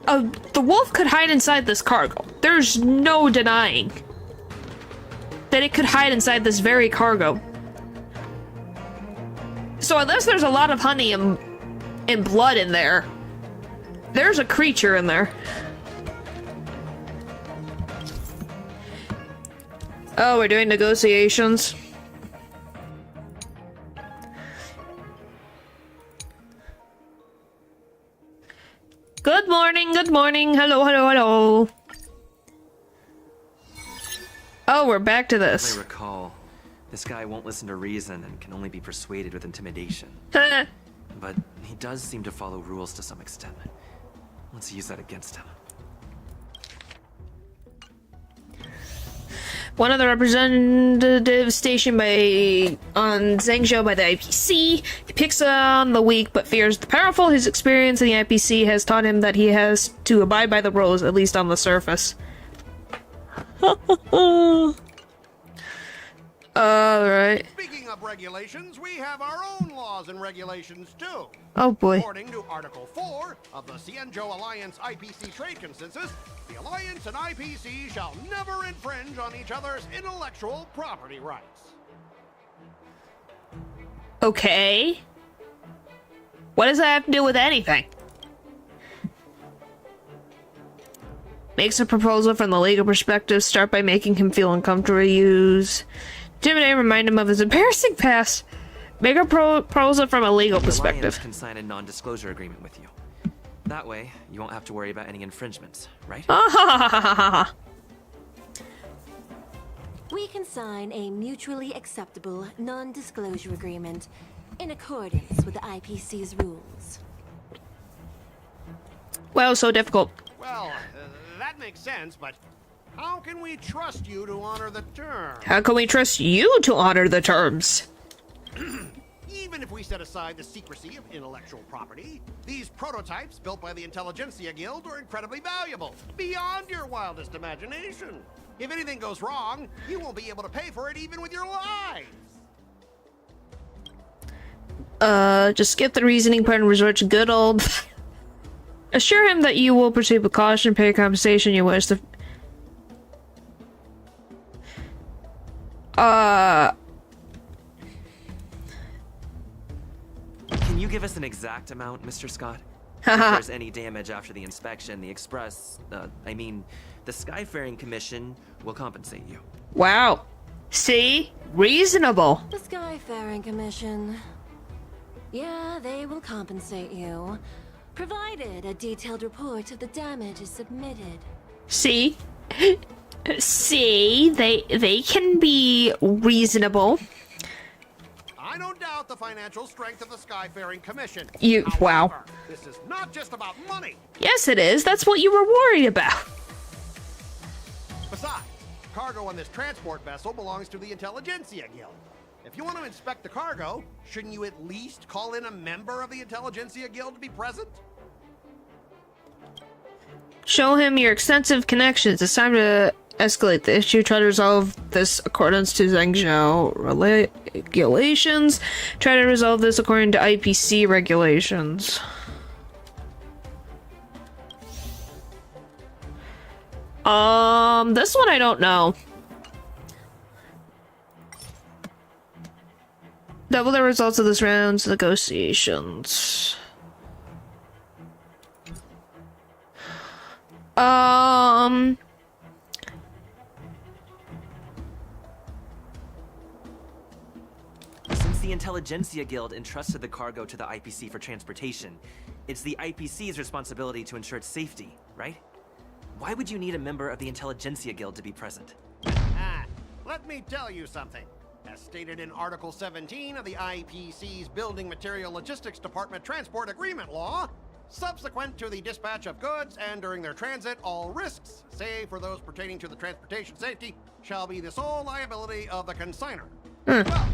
The wolf could hide inside this cargo. There's no denying that it could hide inside this very cargo. So unless there's a lot of honey and blood in there, there's a creature in there. Oh, we're doing negotiations. Good morning, good morning. Hello, hello, hello. Oh, we're back to As this. I recall, this guy won't listen to reason and can only be persuaded with intimidation. But he does seem to follow rules to some extent. Let's use that against him. One of the representatives stationed on Zhengzhou by the IPC. He picks on the weak but fears the powerful. His experience in the IPC has taught him that he has to abide by the rules, at least on the surface. Alright. Speaking of regulations, we have our own laws and regulations too. Oh boy. According to Article 4 of the Xianzhou Alliance IPC Trade Consensus, the Alliance and IPC shall never infringe on each other's intellectual property rights. Okay. What does that have to do with anything? Makes a proposal from the legal perspective. Start by making him feel uncomfortable. Use... Intimidate, remind him of his embarrassing past. Make a proposal from a legal The perspective. Alliance can sign a non-disclosure agreement with you. That way, you won't have to worry about any infringements, right? We can sign a mutually acceptable non-disclosure agreement in accordance with the IPC's rules. Well, so difficult. Well, that makes sense, but how can we trust you to honor the terms? How can we trust you to honor the terms? Even if we set aside the secrecy of intellectual property, these prototypes built by the Intelligentsia Guild are incredibly valuable, beyond your wildest imagination. If anything goes wrong, you won't be able to pay for it even with your lives. Just skip the reasoning part and resort to good old... Assure him that you will proceed with caution, pay compensation you wish. Can you give us an exact amount, Mr. Scott? If there's any damage after the inspection, the the Skyfaring Commission will compensate you. Wow. See? Reasonable. The Skyfaring Commission. Yeah, they will compensate you, provided a detailed report of the damage is submitted. See? See? They can be reasonable. I don't doubt the financial strength of the Skyfaring Commission. Wow. However, this is not just about money. Yes, it is. That's what you were worried about. Besides, cargo on this transport vessel belongs to the Intelligentsia Guild. If you want to inspect the cargo, shouldn't you at least call in a member of the Intelligentsia Guild to be present? Show him your extensive connections. It's time to escalate the issue. Try to resolve this accordance to Zhengzhou regulations. Try to resolve this according to IPC regulations. This one I don't know. Double the results of this round's negotiations. Since the Intelligentsia Guild entrusted the cargo to the IPC for transportation, it's the IPC's responsibility to ensure its safety, right? Why would you need a member of the Intelligentsia Guild to be present? Let me tell you something. As stated in Article 17 of the IPC's Building Material Logistics Department Transport Agreement Law, subsequent to the dispatch of goods and during their transit, all risks, save for those pertaining to the transportation safety, shall be the sole liability of the consignor. Well,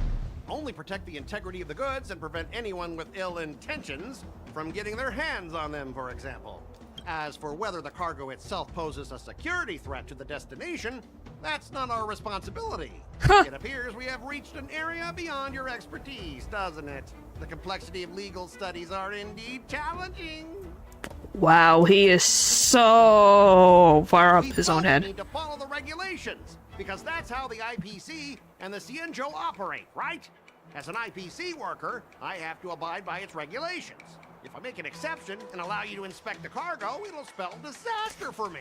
only protect the integrity of the goods and prevent anyone with ill intentions from getting their hands on them, for example. As for whether the cargo itself poses a security threat to the destination, that's not our responsibility. It appears we have reached an area beyond your expertise, doesn't it? The complexity of legal studies are indeed challenging. Wow, he is so far up his own head. We need to follow the regulations, because that's how the IPC and the Cienjo operate, right? As an IPC worker, I have to abide by its regulations. If I make an exception and allow you to inspect the cargo, it'll spell disaster for me.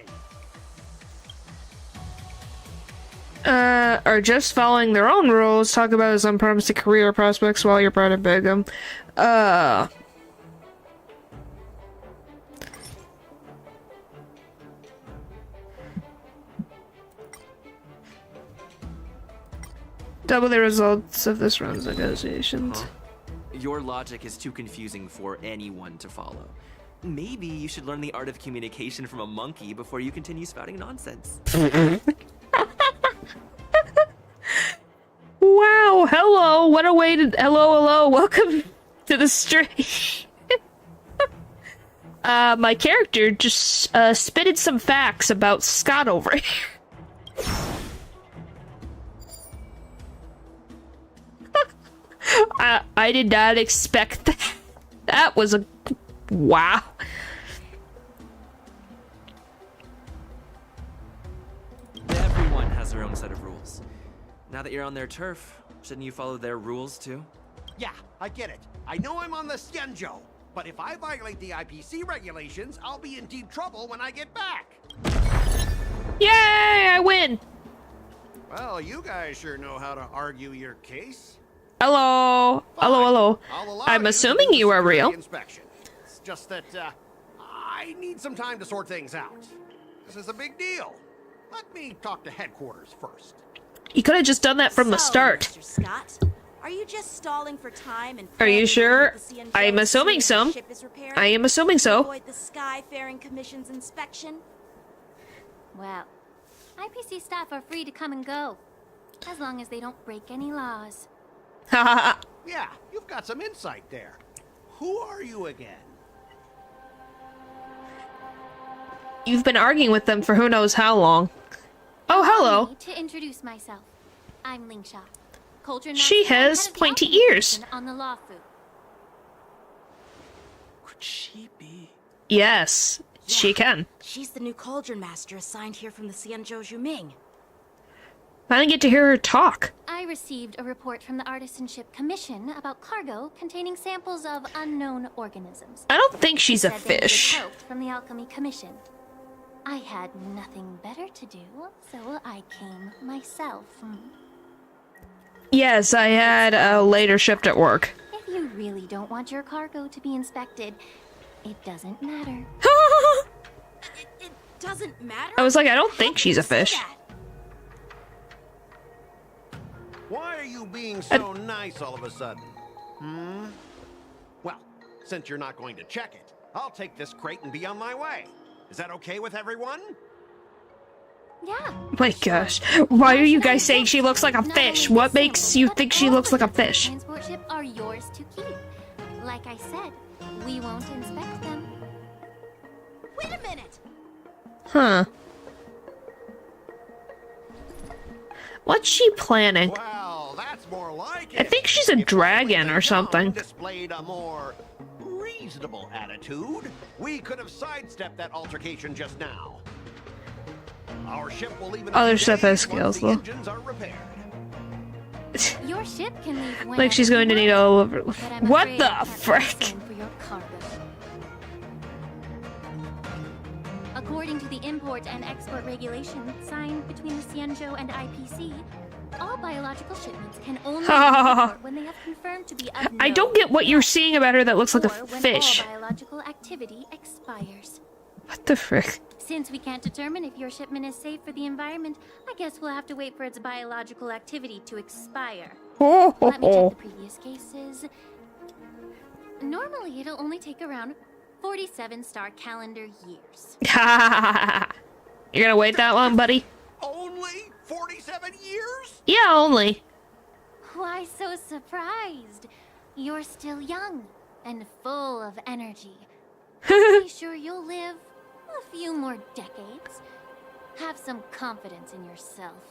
Are just following their own rules. Talk about his unpromising career prospects while you're part of Begum. Double the results of this round's negotiations. Huh? Your logic is too confusing for anyone to follow. Maybe you should learn the art of communication from a monkey before you continue spouting nonsense. Wow, hello, what a way to- hello, welcome to the stream. My character just, spitted some facts about Scott over here. I did not expect that. That was a- wow. Everyone has their own set of rules. Now that you're on their turf, shouldn't you follow their rules too? Yeah, I get it. I know I'm on the Cienjo, but if I violate the IPC regulations, I'll be in deep trouble when I get back. Yay, I win. Well, you guys sure know how to argue your case. Hello. Fine. Hello. I'll allow I'm you assuming to do you are security real. Inspection. It's just that, I need some time to sort things out. This is a big deal. Let me talk to headquarters first. You could have just done that from the start. Mr. Scott, are you just stalling for time and Are you sure? planning I am the assuming so. ship is repaired I am assuming to so. avoid the Skyfaring Commission's inspection? Well, IPC staff are free to come and go, as long as they don't break any laws. Yeah, you've got some insight there. Who are you again? You've been arguing with them for who knows how long. Oh, hello. Allow me to introduce myself. I'm Lingsha. Culture She Master and has head of the pointy Alchemy ears. Division on the Law Fu. Could she be? Yes, she can. She's the new cauldron master assigned here from the Xianzhou Zhuming. I didn't get to hear her talk. I received a report from the Artisanship Commission about cargo containing samples of unknown organisms. I don't think she's a Said they needed fish. help from the Alchemy Commission. I had nothing better to do, so I came myself. Yes, I had a later shift at work. If you really don't want your cargo to be inspected, it doesn't matter. It doesn't matter? I was like, I don't think she's a fish. Why are you being so nice all of a sudden? Well, since you're not going to check it, I'll take this crate and be on my way. Is that okay with everyone? Yeah. My gosh. Why are you guys saying she looks like a fish? What makes you think she looks like a fish? Transport ship are yours to keep. Like I said, we won't inspect them. Wait a minute! Huh. What's she planning? Well, that's more like I think she's a dragon or something. Displayed a more reasonable attitude, we could have sidestepped that altercation just now. Our ship will leave in a Other few stuff has days scales, once the though. engines are repaired. Your ship can leave Like she's going to need all over. What the frick? For your cargo. According to the import and export regulations signed between the Xianzhou and IPC, all biological shipments can only leave the port when they have confirmed to be of I no don't get what you're seeing about her that looks like a or when fish. all biological activity expires. What the frick? Since we can't determine if your shipment is safe for the environment, I guess we'll have to wait for its biological activity to expire. Let me check the previous cases. Normally, it'll only take around 47 star calendar years. You're gonna wait that long, buddy? Only 47 years? Yeah, only. Why so surprised? You're still young and full of energy. Be sure you'll live a few more decades. Have some confidence in yourself.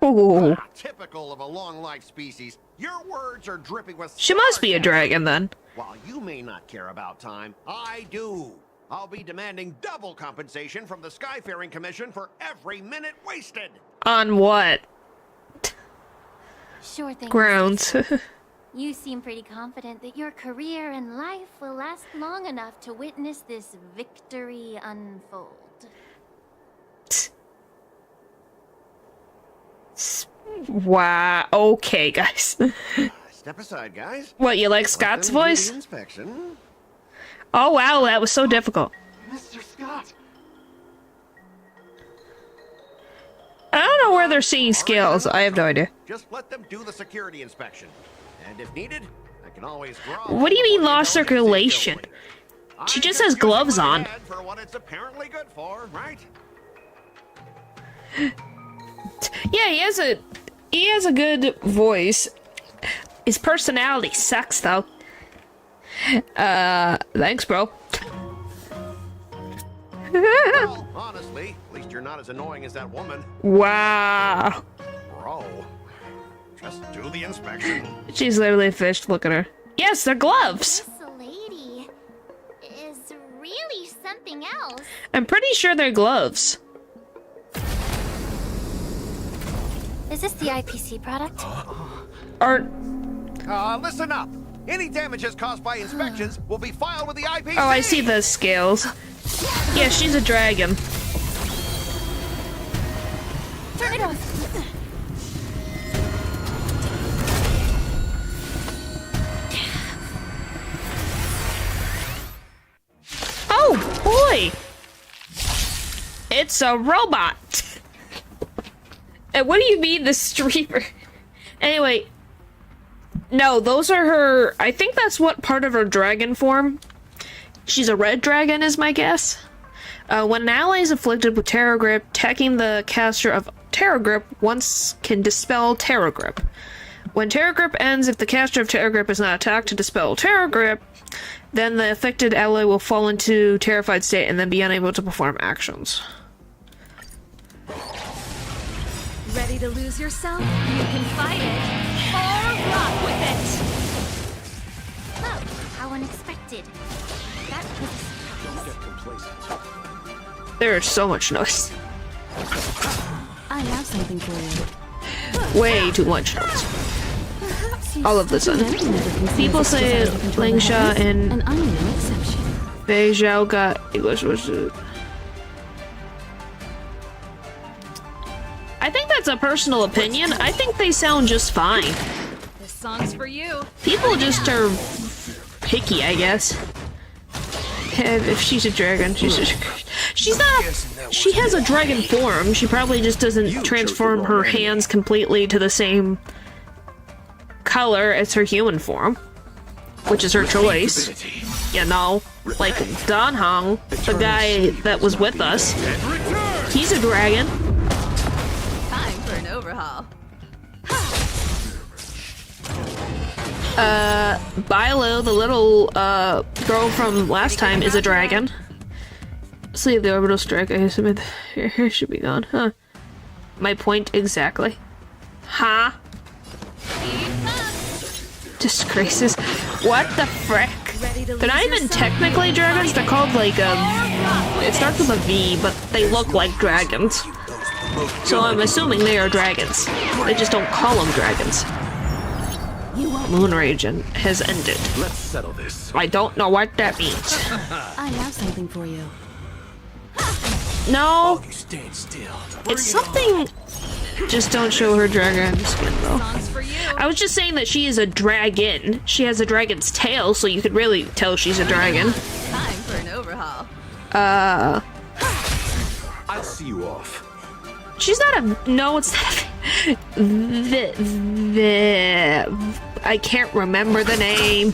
Ooh. Typical of a long-life species. Your words are dripping with She must be a dragon then. While you may not care about time, I do. I'll be demanding double compensation from the Skyfaring Commission for every minute wasted. On what? Sure thing. Grounds. You seem pretty confident that your career and life will last long enough to witness this victory unfold. Wow. Okay, guys. Step aside, guys. What, you like Scott's voice? Inspection. Oh, wow, that was so difficult. Mr. Scott. I don't know where they're seeing scales. I have no idea. Just let them do the security inspection. And if needed, I can always draw. What do you mean lost circulation? She just has gloves on. For what it's apparently good for, right? Yeah, he has a good voice. His personality sucks though. Thanks, bro. Well, honestly, at least you're not as annoying as that woman. Wow. Bro, just do the inspection. She's literally a fish. Look at her. Yes, they're gloves. This lady is really something else. I'm pretty sure they're gloves. Is this the IPC product? Or... Listen up. Any damages caused by inspections will be filed with the IPC. Oh, I see the scales. Yeah, she's a dragon. Turn it on. Oh, boy! It's a robot! And what do you mean, the streamer? Anyway, no, those are her... I think that's what part of her dragon form. She's a red dragon, is my guess. When an ally is afflicted with Terror Grip, attacking the caster of Terror Grip once can dispel Terror Grip. When Terror Grip ends, if the caster of Terror Grip is not attacked to dispel Terror Grip, then the affected ally will fall into terrified state and then be unable to perform actions. Ready to lose yourself? You can fight it, or rock with it! Oh, how unexpected. That was There's so much noise. I have something for you. Way too much noise. All of a sudden. People say Lingsha and Bei Zhao got English was. I think that's a personal opinion. I think they sound just fine. This song's for you. People just are picky, I guess. If she's a dragon, she's not. She has a dragon form. She probably just doesn't transform her hands completely to the same color as her human form, which is her choice. You know, like Dan Hong, the guy that was with us. He's a dragon. Time for an overhaul. Bilo, the little girl from last time, is a dragon. Sleeve the orbital strike. I submit. Here should be gone, huh? My point exactly. Huh? Disgraces. What the frick? They're not even technically dragons. They're called like it starts with a V, but they look like dragons. So I'm assuming they are dragons. They just don't call them dragons. Moon Rage has ended. Let's settle this. I don't know what that means. I have something for you. No. You stand still. It's something. Just don't show her dragon skin though. Song's for you. I was just saying that she is a dragon. She has a dragon's tail, so you could really tell she's a dragon. Time for an overhaul. I'll see you off. She's not a. No, it's not. I can't remember the name.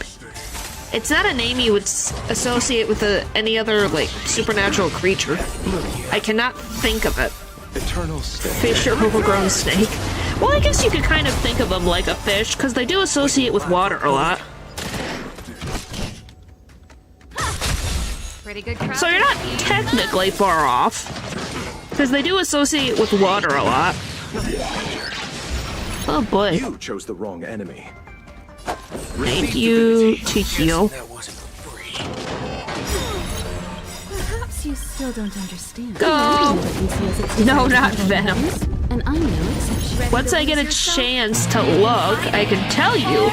It's not a name you would associate with any other like supernatural creature. I cannot think of it. Eternal snake. Fish or overgrown snake. Well, I guess you could kind of think of them like a fish, because they do associate with water a lot. Pretty good crowd. So you're not technically far off, because they do associate with water a lot. Oh boy. You chose the wrong enemy. Thank you to heal. Perhaps you still don't understand. Go! No, not Venom. And I'm no exception. Once I get a chance to look, I can tell you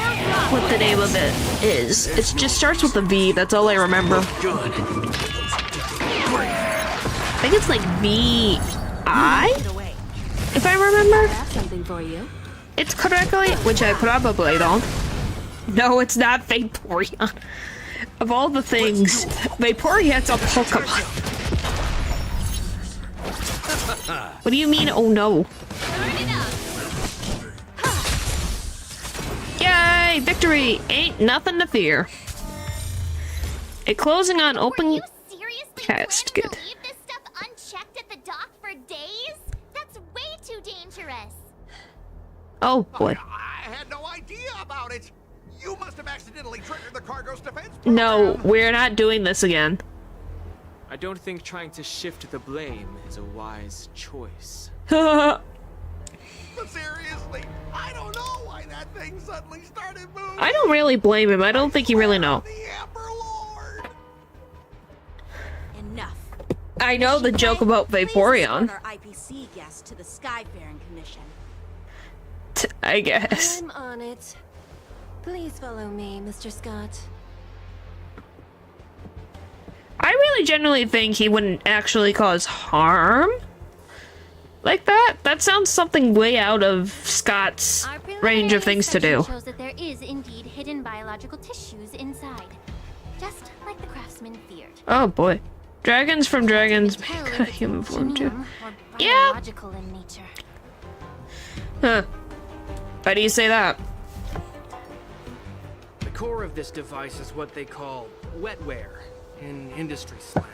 what the name of it is. It just starts with a V, that's all I remember. I think it's like V-I? If I remember. I have something for you. It's correctly, which I probably don't. No, it's not Vaporeon. Of all the things, Vaporeon's a Pokemon. What do you mean, oh no? Yay, victory! Ain't nothing to fear. A closing on open casket. Leave this stuff unchecked at the dock for days? That's way too dangerous. Oh boy. I had no idea about it. You must have accidentally triggered the cargo's defense. No, we're not doing this again. I don't think trying to shift the blame is a wise choice. But seriously, I don't know why that thing suddenly started moving. I don't really blame him. I don't think he really knows. Enough. I know the joke about Vaporeon. Our IPC guest to the Skyfaring Commission. I guess. I'm on it. Please follow me, Mr. Scott. I really genuinely think he wouldn't actually cause harm like that. That sounds something way out of Scott's range of things to do. Shows that there is indeed hidden biological tissues inside, just like the craftsman feared. Oh boy. Dragons from dragons make a human form too. Yeah. Biological in nature. Huh. Why do you say that? The core of this device is what they call wetware in industry slang.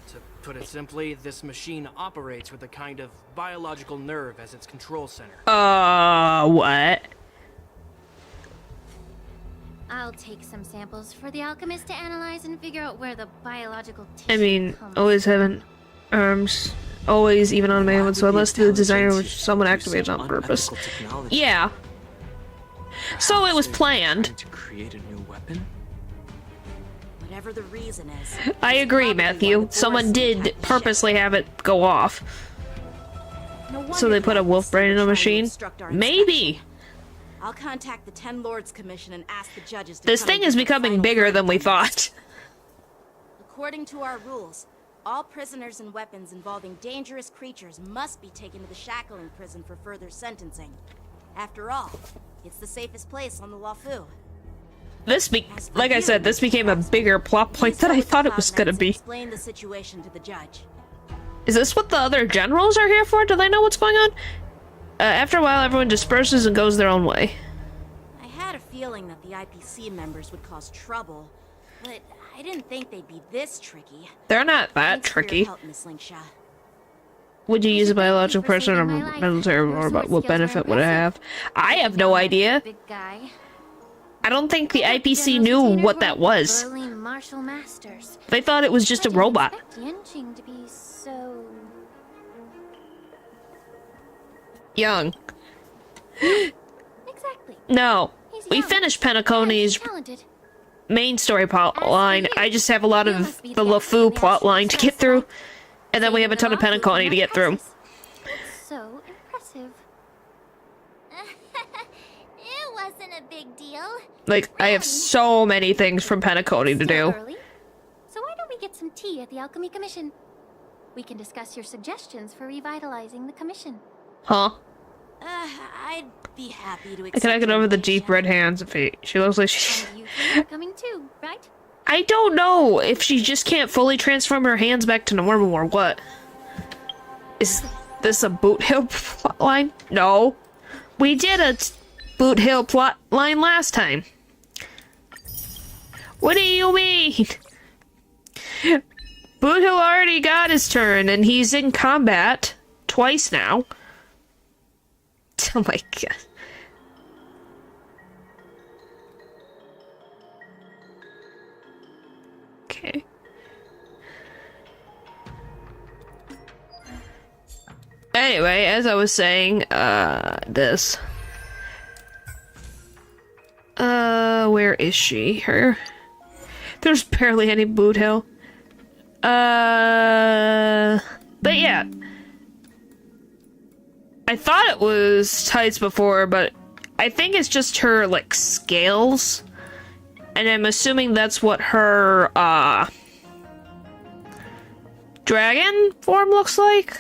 To put it simply, this machine operates with a kind of biological nerve as its control center. What? I'll take some samples for the alchemist to analyze and figure out where the biological I mean, always having arms, always even on man, so unless the designer was someone activated on purpose. Yeah. So it was planned. To create a new weapon? Whatever the reason is. I agree, Matthew. Someone did purposely have it go off. So they put a wolf brain in a machine? Maybe. I'll contact the Ten Lords Commission and ask the judges to This come thing and is give a becoming final bigger than we verdict on this. thought. According to our rules, all prisoners and weapons involving dangerous creatures must be taken to the shackling prison for further sentencing. After all, it's the safest place on the Lafu. Like I said, this became a bigger plot point than I thought it was gonna be. Explain the situation to the judge. Is this what the other generals are here for? Do they know what's going on? After a while, everyone disperses and goes their own way. I had a feeling that the IPC members would cause trouble, but I didn't think they'd be this tricky. They're not that Thanks for your tricky. help, Miss Lingsha. Would you use a biological person or military, or about what benefit would it have? I have no idea. Big guy. I don't think the IPC knew what that was. Burly martial masters. They thought it was just a robot. Yanqing to be so Young. exactly. No. He's We young, finished Penacony's talented. main story plot line. I just have a lot of the LeFou plot line to get through. And then we have a ton of Penacony to get through. So impressive. It wasn't a big deal. Like, I have so many things from Penacony to do. Early. So why don't we get some tea at the Alchemy Commission? We can discuss your suggestions for revitalizing the commission. Huh? I'd be happy to I can get over the deep red hands if she looks like she... You three are coming too, right? I don't know if she just can't fully transform her hands back to normal or what. Is this a Boot Hill plot line? No. We did a Boot Hill plot line last time. What do you mean? Boot Hill already got his turn and he's in combat twice now. Oh my god. Okay. Anyway, as I was saying, this. Where is she? Her? There's barely any Boot Hill. But yeah. I thought it was tights before, but I think it's just her, like, scales. And I'm assuming that's what her, dragon form looks like?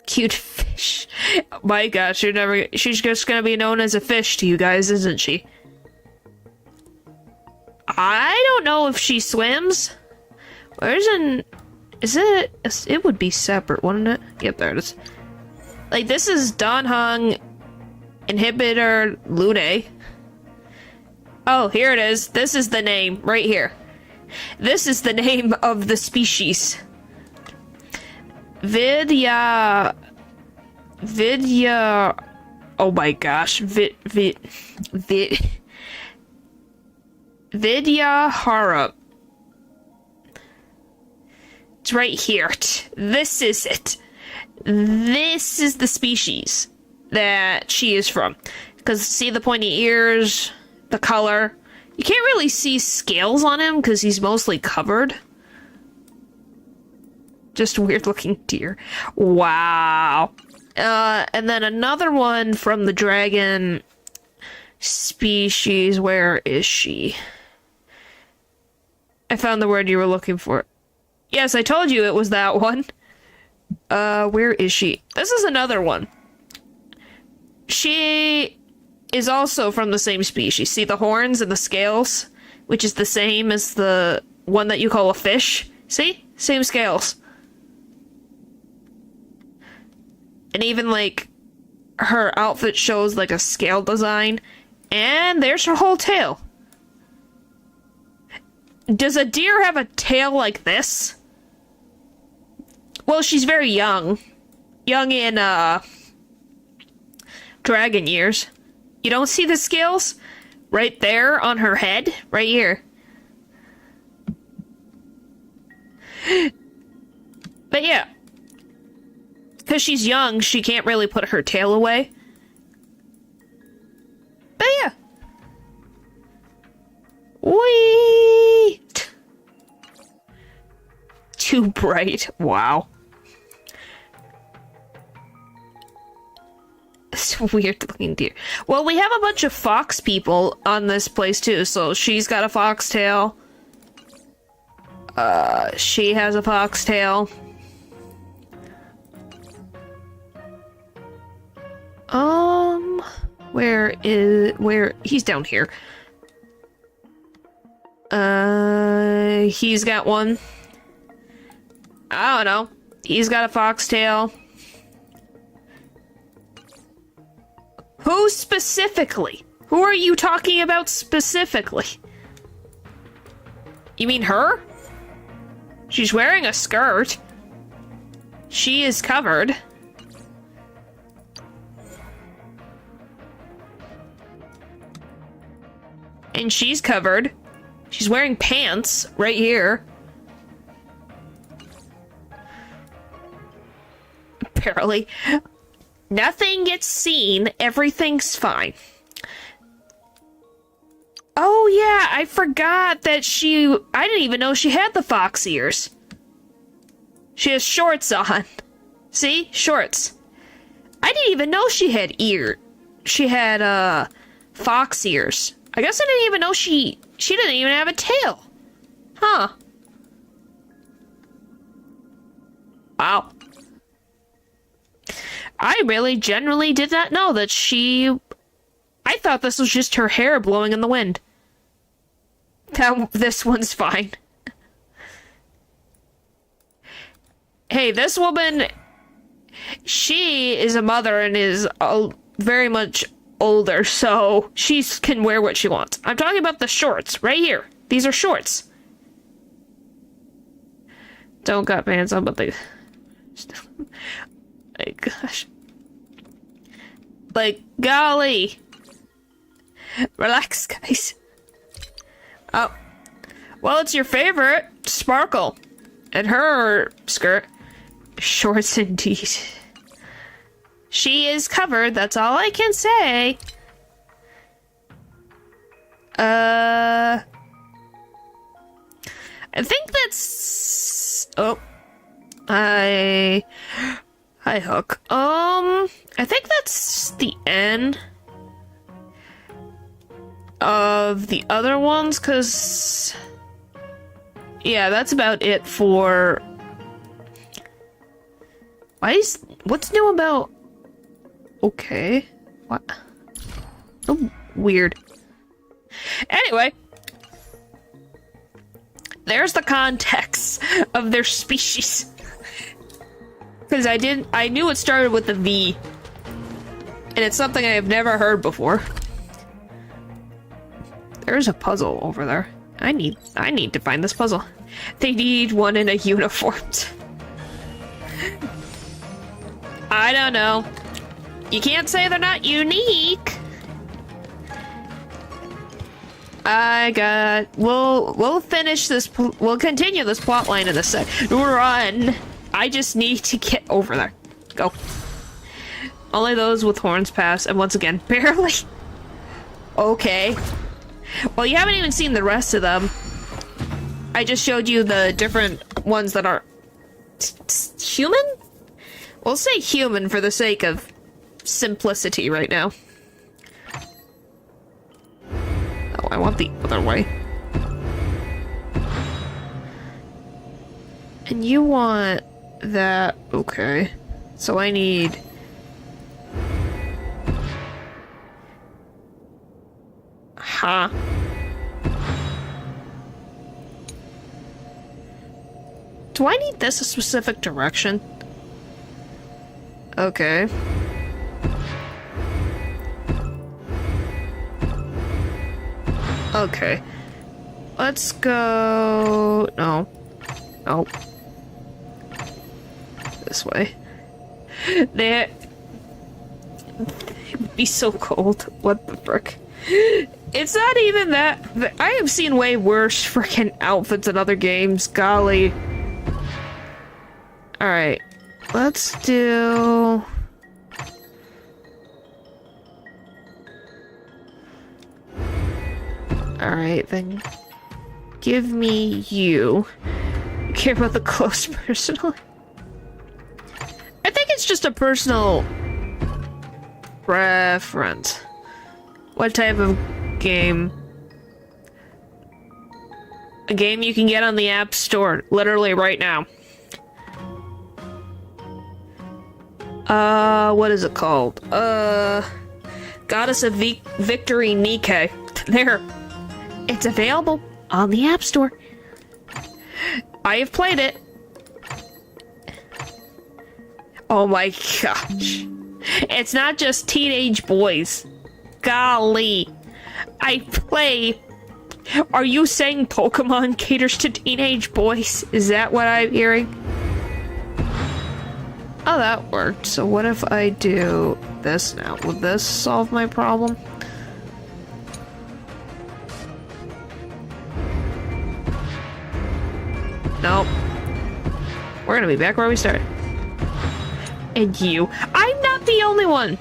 Cute fish. My gosh, she's just gonna be known as a fish to you guys, isn't she? I don't know if she swims. It would be separate, wouldn't it? Yep, there it is. Like, this is Danhong Inhibitor Lune. Oh, here it is. This is the name, right here. This is the name of the species. Vidya... Oh my gosh. Vidyahara. It's right here. This is it. This is the species that she is from. Because see the pointy ears, the color. You can't really see scales on him because he's mostly covered. Just weird looking deer. Wow. And then another one from the dragon species. Where is she? I found the word you were looking for. Yes, I told you it was that one. Where is she? This is another one. She is also from the same species. See the horns and the scales? Which is the same as the one that you call a fish? See? Same scales. And even, like, her outfit shows, like, a scale design. And there's her whole tail. Does a deer have a tail like this? Well, she's very young. Young in, dragon years. You don't see the scales? Right there on her head? Right here. But yeah. Because she's young, she can't really put her tail away. But yeah. Whee! Too bright. Wow. It's a weird looking deer. Well, we have a bunch of fox people on this place too, so she's got a foxtail. She has a foxtail. Where he's down here. He's got one. I don't know. He's got a foxtail. Who specifically? Who are you talking about specifically? You mean her? She's wearing a skirt. She is covered. And she's covered. She's wearing pants right here. Apparently. Nothing gets seen. Everything's fine. Oh yeah, I forgot that I didn't even know she had the fox ears. She has shorts on. See? Shorts. I didn't even know she had She had, fox ears. I guess I didn't even know she didn't even have a tail. Huh. Wow. I really genuinely did not know that I thought this was just her hair blowing in the wind. This one's fine. Hey, this woman, she is a mother and is very much older, so she can wear what she wants. I'm talking about the shorts, right here. These are shorts. Don't got pants on, but they... My gosh. Like, golly. Relax, guys. Oh. Well, it's your favorite, Sparkle. And her skirt. Shorts indeed. She is covered, that's all I can say. I think that's... Oh. Hi, Hook. I think that's the end of the other ones, because... Yeah, that's about it for... What's new about... Okay. What? Oh, weird. Anyway. There's the context of their species. Because I knew it started with a V. And it's something I have never heard before. There's a puzzle over there. I need to find this puzzle. They need one in a uniform. I don't know. You can't say they're not unique. We'll finish this, we'll continue this plot line in a sec. Run! I just need to get over there. Go. Only those with horns pass, and once again, barely. Okay. Well, you haven't even seen the rest of them. I just showed you the different ones that are... human? We'll say human for the sake of simplicity right now. Oh, I want the other way. And you want that... Okay. So I need... Huh. Do I need this a specific direction? Okay. Okay. Let's go... No. Nope. This way. There... It would be so cold. What the frick? It's not even that... I have seen way worse freaking outfits in other games. Golly. Alright. Let's do... Alright, then give me you. I care about the close personally. I think it's just a personal preference. What type of game? A game you can get on the App Store, literally right now. What is it called? Goddess of Victory Nikkei. There. It's available on the App Store. I have played it. Oh my gosh. It's not just teenage boys. Golly. I play... Are you saying Pokemon caters to teenage boys? Is that what I'm hearing? Oh, that worked. So what if I do this now? Would this solve my problem? Nope. We're gonna be back where we started. And you. I'm not the only one!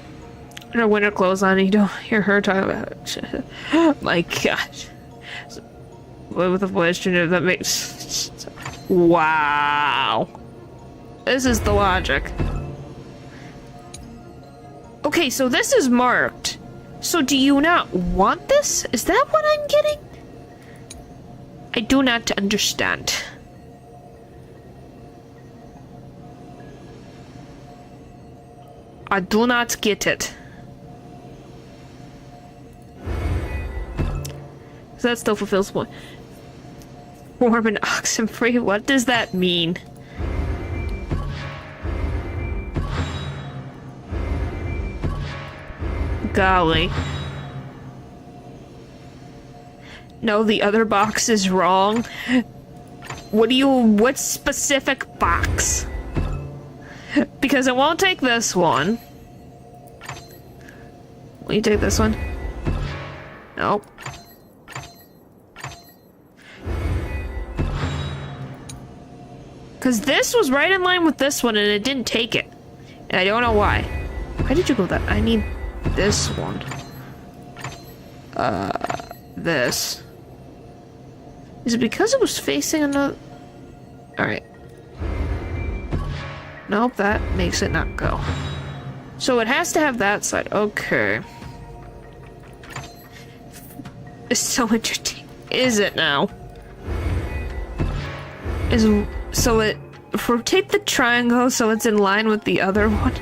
In her winter clothes on, you don't hear her talk about it. My gosh. With a voice that makes... Wow. This is the logic. Okay, so this is marked. So do you not want this? Is that what I'm getting? I do not understand. I do not get it. So that still fulfills one. Warm and oxen free? What does that mean? Golly. No, the other box is wrong. What specific box? Because I won't take this one. Will you take this one? Nope. Because this was right in line with this one and it didn't take it. And I don't know why. Why did you go that? I need this one. This. Is it because it was facing another... Alright. Nope, that makes it not go. So it has to have that side. Okay. It's so interesting. Is it now? So it... rotate the triangle so it's in line with the other one.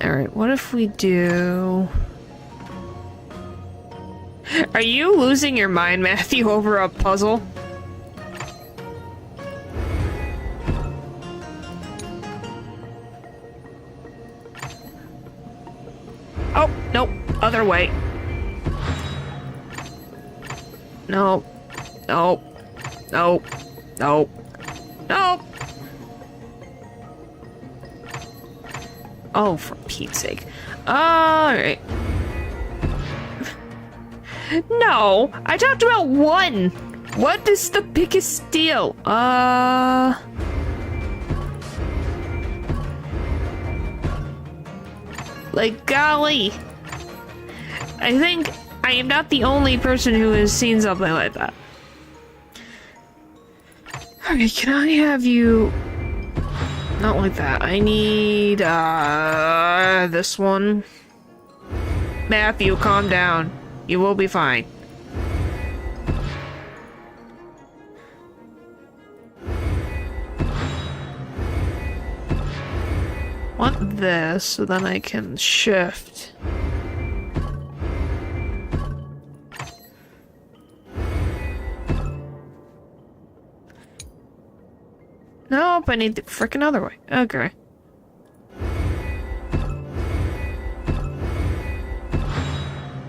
Alright, what if we do... Are you losing your mind, Matthew, over a puzzle? Oh, nope. Other way. Nope. Nope. Nope. Nope. Nope. Oh, for Pete's sake. Alright. No, I talked about one. What is the biggest deal? Like, golly. I think I am not the only person who has seen something like that. Okay, can I have you... Not like that. I need, this one. Matthew, calm down. You will be fine. Want this, so then I can shift. Nope, I need the frickin' other way. Okay.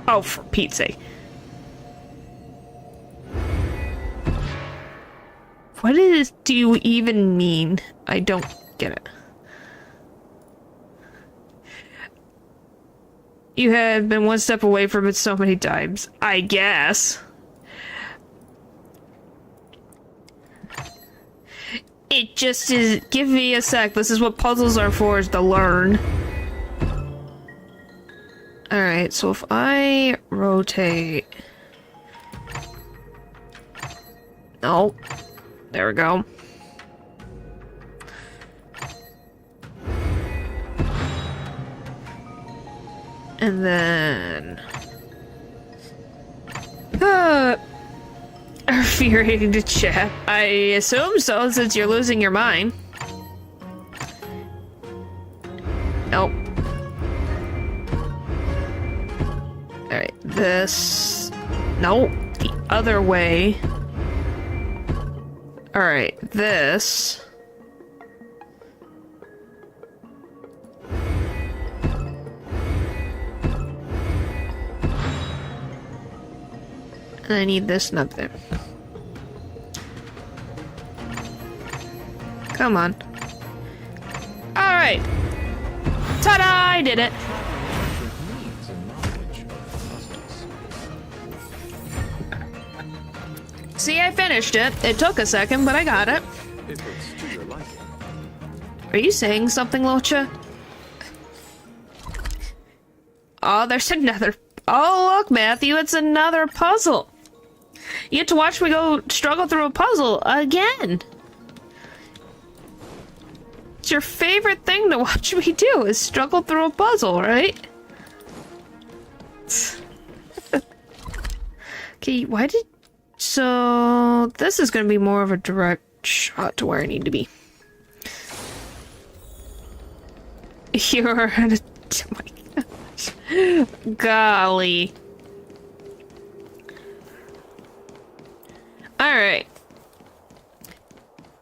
Oh, for Pete's sake. What do you even mean? I don't get it. You had been one step away from it so many times. I guess. It just is... Give me a sec. This is what puzzles are for, is to learn. Alright, so if I rotate... No. There we go. And then... Are you ready to chat? I assume so, since you're losing your mind. Nope. Alright, this... Nope, the other way. Alright, this... And I need this nut there. Come on. Alright! Ta-da! I did it! See, I finished it. It took a second, but I got it. Are you saying something, Locha? Oh, there's another... Oh, look, Matthew, it's another puzzle. You get to watch me go struggle through a puzzle again. It's your favorite thing to watch me do, is struggle through a puzzle, right? Okay, why did... So, this is gonna be more of a direct shot to where I need to be. You're... Oh my gosh. Golly. Alright.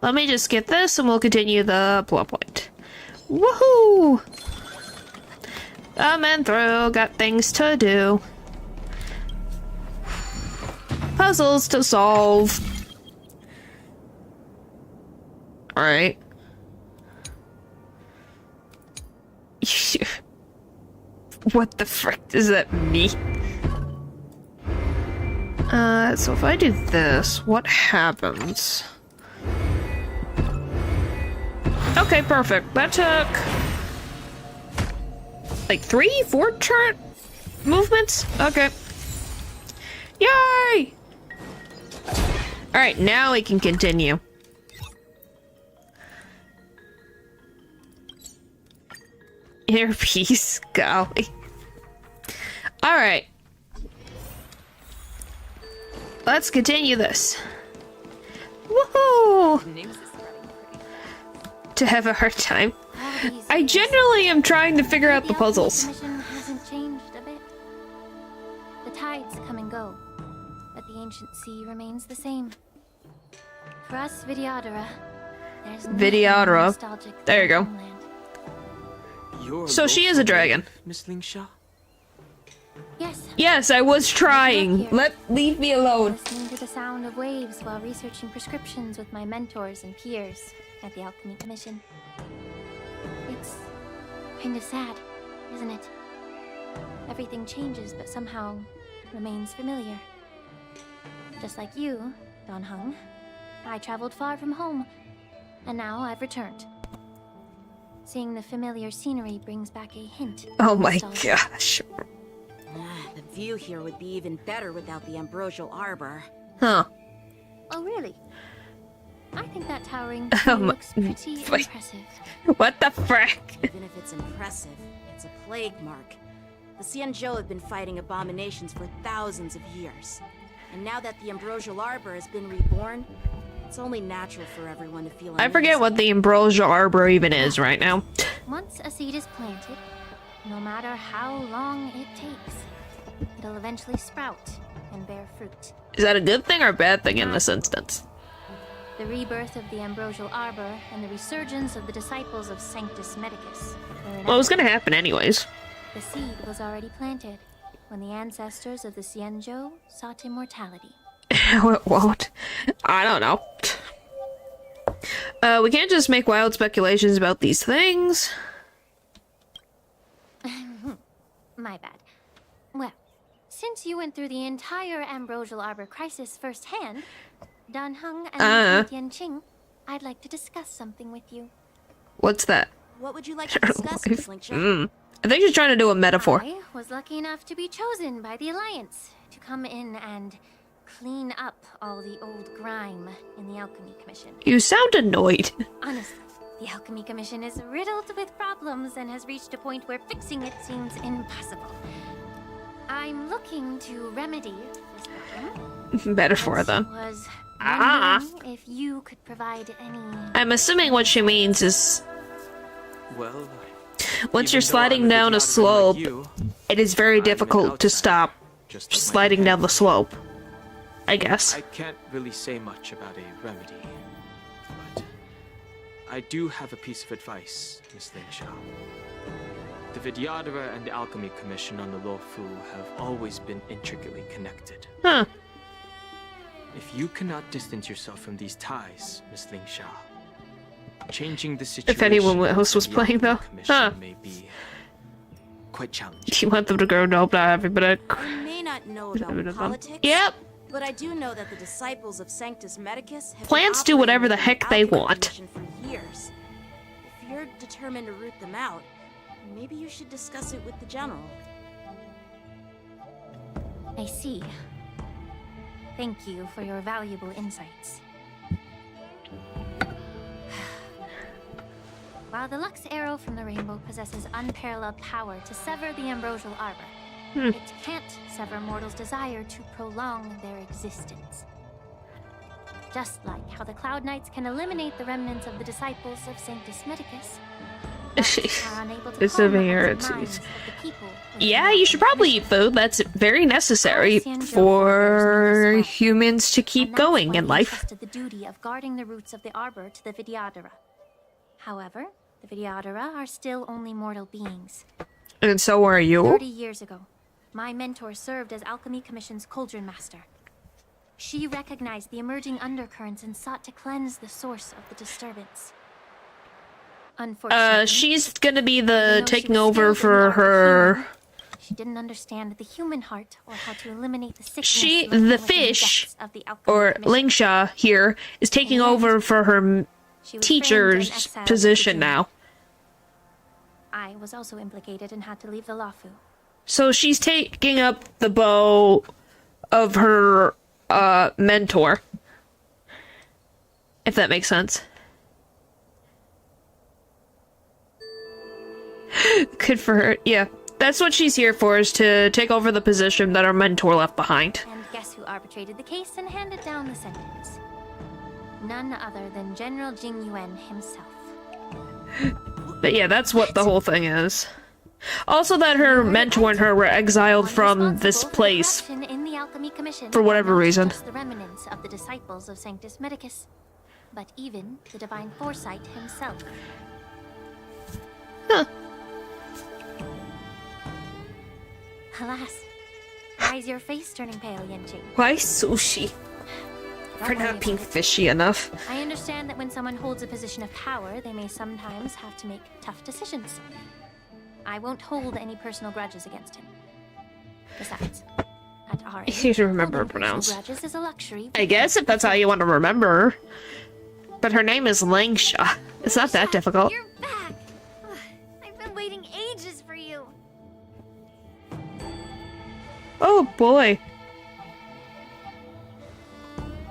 Let me just get this and we'll continue the plot point. Woohoo! Coming through, got things to do. Puzzles to solve. Alright. What the frick does that mean? So if I do this, what happens? Okay, perfect. That took... like 4 chart movements? Okay. Yay! Alright, now we can continue. Inner peace, golly. Alright. Let's continue this. Woohoo! To have a hard time. I generally am trying to figure out the puzzles. The mission hasn't changed a bit. The tides come and go, but the ancient sea remains the same. For us, Vidyadhara, there's Vidyadhara. nostalgic There you go. You're So she is a dragon. Miss Lingsha? Yes. Yes, I was trying. Leave me alone. Listening to the sound of waves while researching prescriptions with my mentors and peers at the Alchemy Commission. It's kind of sad, isn't it? Everything changes, but somehow remains familiar. Just like you, Don Hung, I traveled far from home, and now I've returned. Seeing the familiar scenery brings back a hint. Oh my gosh. The view here would be even better without the ambrosial arbor. Huh. Oh, really? I think that towering tree looks pretty impressive. What the frick? Even if it's impressive, it's a plague mark. The Xianzhou have been fighting abominations for thousands of years. And now that the ambrosial arbor has been reborn, it's only natural for everyone to feel I forget what the ambrosial arbor even is right now. Once a seed is planted, no matter how long it takes, it'll eventually sprout and bear fruit. Is that a good thing or a bad thing in this instance? The rebirth of the ambrosial arbor and the resurgence of the disciples of Sanctus Medicus. Well, it was gonna happen anyways. The seed was already planted when the ancestors of the Xianzhou sought immortality. No, it won't. I don't know. We can't just make wild speculations about these things. My bad. Well, since you went through the entire ambrosial arbor crisis firsthand, Dan Heng and Lieutenant Qing, I'd like to discuss something with you. What's that? What would you like to discuss, Miss Lingsha? I think she's trying to do a metaphor. I was lucky enough to be chosen by the Alliance to come in and clean up all the old grime in the Alchemy Commission. You sound annoyed. Honestly, the Alchemy Commission is riddled with problems and has reached a point where fixing it seems impossible. I'm looking to remedy this problem. Metaphor, then. Was wondering if you could provide any... I'm assuming what she means is... Well, once you're sliding down a slope, it is very difficult to stop sliding down the slope. I guess. I can't really say much about a remedy, but I do have a piece of advice, Miss Lingshaw. The Vidyadhara and the Alchemy Commission on the Luofu have always been intricately connected. Huh. If you cannot distance yourself from these ties, Miss Lingshaw, changing the situation... If anyone else was playing, though. Huh. ...may be quite challenging. You want them to go, nope, not having, but I may not know about politics. Yep. But I do know that the disciples of Sanctus Medicus have Plants do whatever the heck they want. For years. If you're determined to root them out, maybe you should discuss it with the general. I see. Thank you for your valuable insights. While the Lux Arrow from the Rainbow possesses unparalleled power to sever the ambrosial arbor, it can't sever mortals' desire to prolong their existence. Just like how the Cloud Knights can eliminate the remnants of the disciples of Sanctus Medicus, are unable to calm the minds of the people. Yeah, you should probably eat food. That's very necessary for humans to keep going in life. Entrusted the duty of guarding the roots of the arbor to the Vidyadhara. However, the Vidyadhara are still only mortal beings. And so are you. 30 years ago, my mentor served as Alchemy Commission's Cauldron Master. She recognized the emerging undercurrents and sought to cleanse the source of the disturbance. Unfortunately, she's gonna be the taking over for her. She didn't understand the human heart or how to eliminate the sickness. The fish, or Lingshaw here, is taking over for her teacher's position now. I was also implicated and had to leave the Luofu. So she's taking up the bow of her mentor. If that makes sense. Good for her. Yeah. That's what she's here for, is to take over the position that her mentor left behind. And guess who arbitrated the case and handed down the sentence? None other than General Jing Yuan himself. But yeah, that's what the whole thing is. Also that her mentor and her were exiled from this place for whatever reason. Just the remnants of the disciples of Sanctus Medicus, but even the Divine Foresight himself. Huh. Alas, why is your face turning pale, Yanqing? Why sushi? For not being fishy enough. I understand that when someone holds a position of power, they may sometimes have to make tough decisions. I won't hold any personal grudges against him. Besides, at our age, You should remember her pronounce. grudges is a luxury. I guess if that's how you want to remember her. But her name is Lingshaw. It's not that difficult. You're back! I've been waiting ages for you. Oh boy.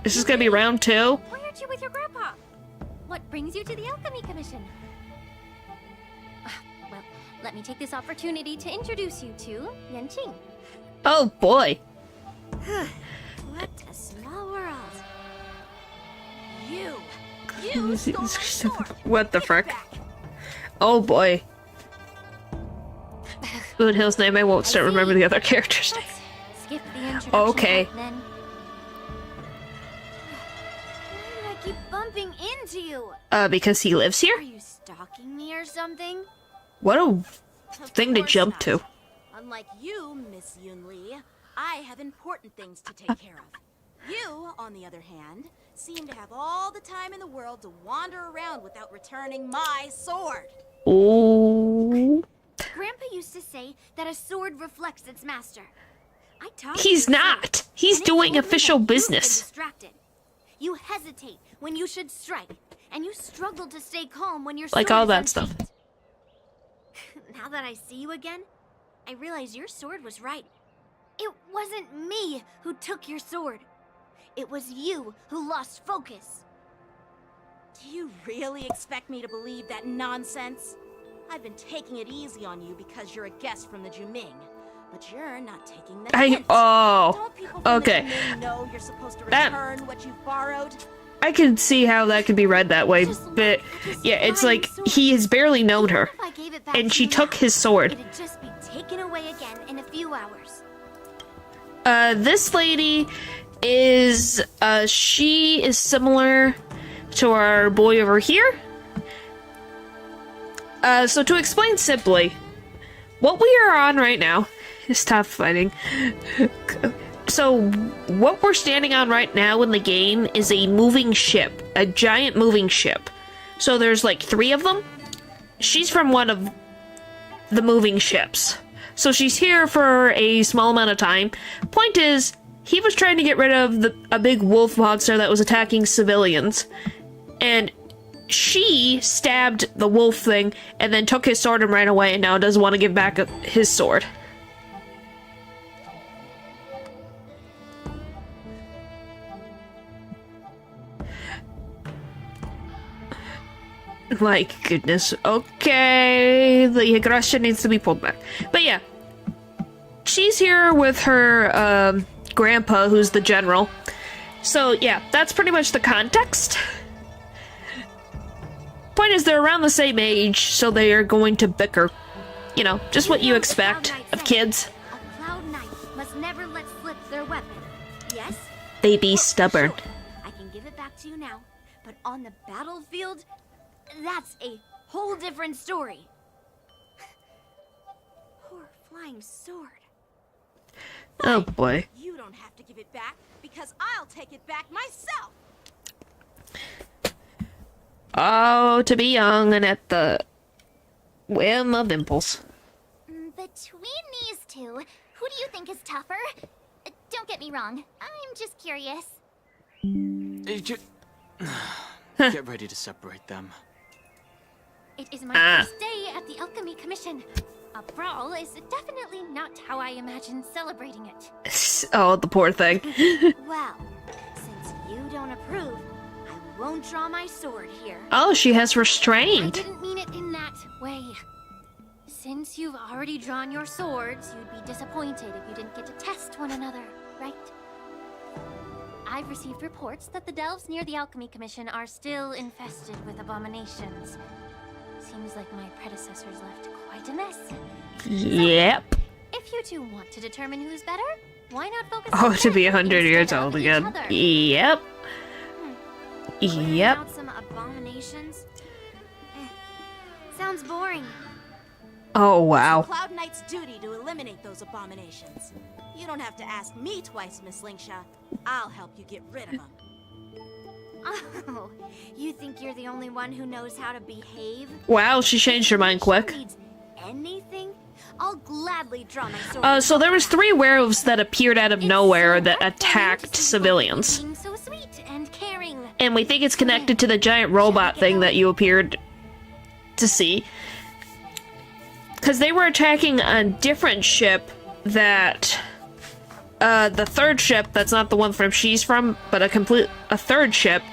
This is gonna be round 2. Why aren't you with your grandpa? What brings you to the Alchemy Commission? Well, let me take this opportunity to introduce you to Yanqing. Oh boy. What a small world. You stole my sword. What the frick? Oh boy. Moon Hill's name, I won't start remembering the other characters' names. Skip the introduction Okay. part, then. Why did I keep bumping into you? Because he lives here? Are you stalking me or something? What a thing to jump to. Unlike you, Miss Yunli, I have important things to take care of. You, on the other hand, seem to have all the time in the world to wander around without returning my sword. Oh. Grandpa used to say that a sword reflects its master. I taught He's you not. He's doing official business. distracted. You hesitate when you should strike, and you struggle to stay calm when you're Like all that stuff. Now Now that I see you again, I realize your sword was right. It wasn't me who took your sword. It was you who lost focus. Do you really expect me to believe that nonsense? I've been taking it easy on you because you're a guest from the Juming, but you're not taking the hint. Don't people from okay. the Juming know you're supposed to That- return what you've borrowed? I can see how that could be read that way, but yeah, it's like he has barely known her, If I gave it back and to she you took now, his sword. It'd just be taken away again in a few hours. This lady is, she is similar to our boy over here. So to explain simply, what we are on right now is tough fighting. So what we're standing on right now in the game is a moving ship, a giant moving ship. So there's like 3 of them. She's from one of the moving ships. So she's here for a small amount of time. Point is, he was trying to get rid of a big wolf monster that was attacking civilians. And she stabbed the wolf thing and then took his sword and ran away, and now doesn't want to give back his sword. My goodness. Okay, the aggression needs to be pulled back. But yeah, she's here with her grandpa, who's the general. So yeah, that's pretty much the context. Point is, they're around the same age, so they are going to bicker. You know, just what you expect of kids. A Cloud Knight must never let slip their weapon. Yes? They be stubborn. I can give it back to you now, but on the battlefield, that's a whole different story. Poor flying sword. Oh boy. You don't have to give it back, because I'll take it back myself. Oh, to be young and at the whim of impulse. Between these two, who do you think is tougher? Don't get me wrong, I'm just curious. Get ready to separate them. It is my first day at the Alchemy Commission. A brawl is definitely not how I imagine celebrating it. Oh, the poor thing. Well, since you don't approve, I won't draw my sword here. Oh, she has I restrained. didn't mean it in that way. Since you've already drawn your swords, you'd be disappointed if you didn't get to test one another, right? I've received reports that the delves near the Alchemy Commission are still infested with abominations. Seems like my predecessors left quite a mess. Yep. If you two want to determine who's better, why not focus Oh, on to be them 100 years instead of old each again. other? Yep. Yep. Out some abominations. Sounds boring. Oh, wow. Cloud Knight's duty to eliminate those abominations. You don't have to ask me twice, Miss Lingsha. I'll help you get rid of them. Oh, you think you're the only one who knows how to behave? Wow, she changed her mind quick. Needs anything? I'll gladly draw my sword. So there was 3 werewolves that appeared out of nowhere that attacked civilians. Being so sweet and caring. And we think it's connected to the giant robot thing that you appeared to see. Because they were attacking a different ship that... the third ship, that's not the one from she's from, but a third ship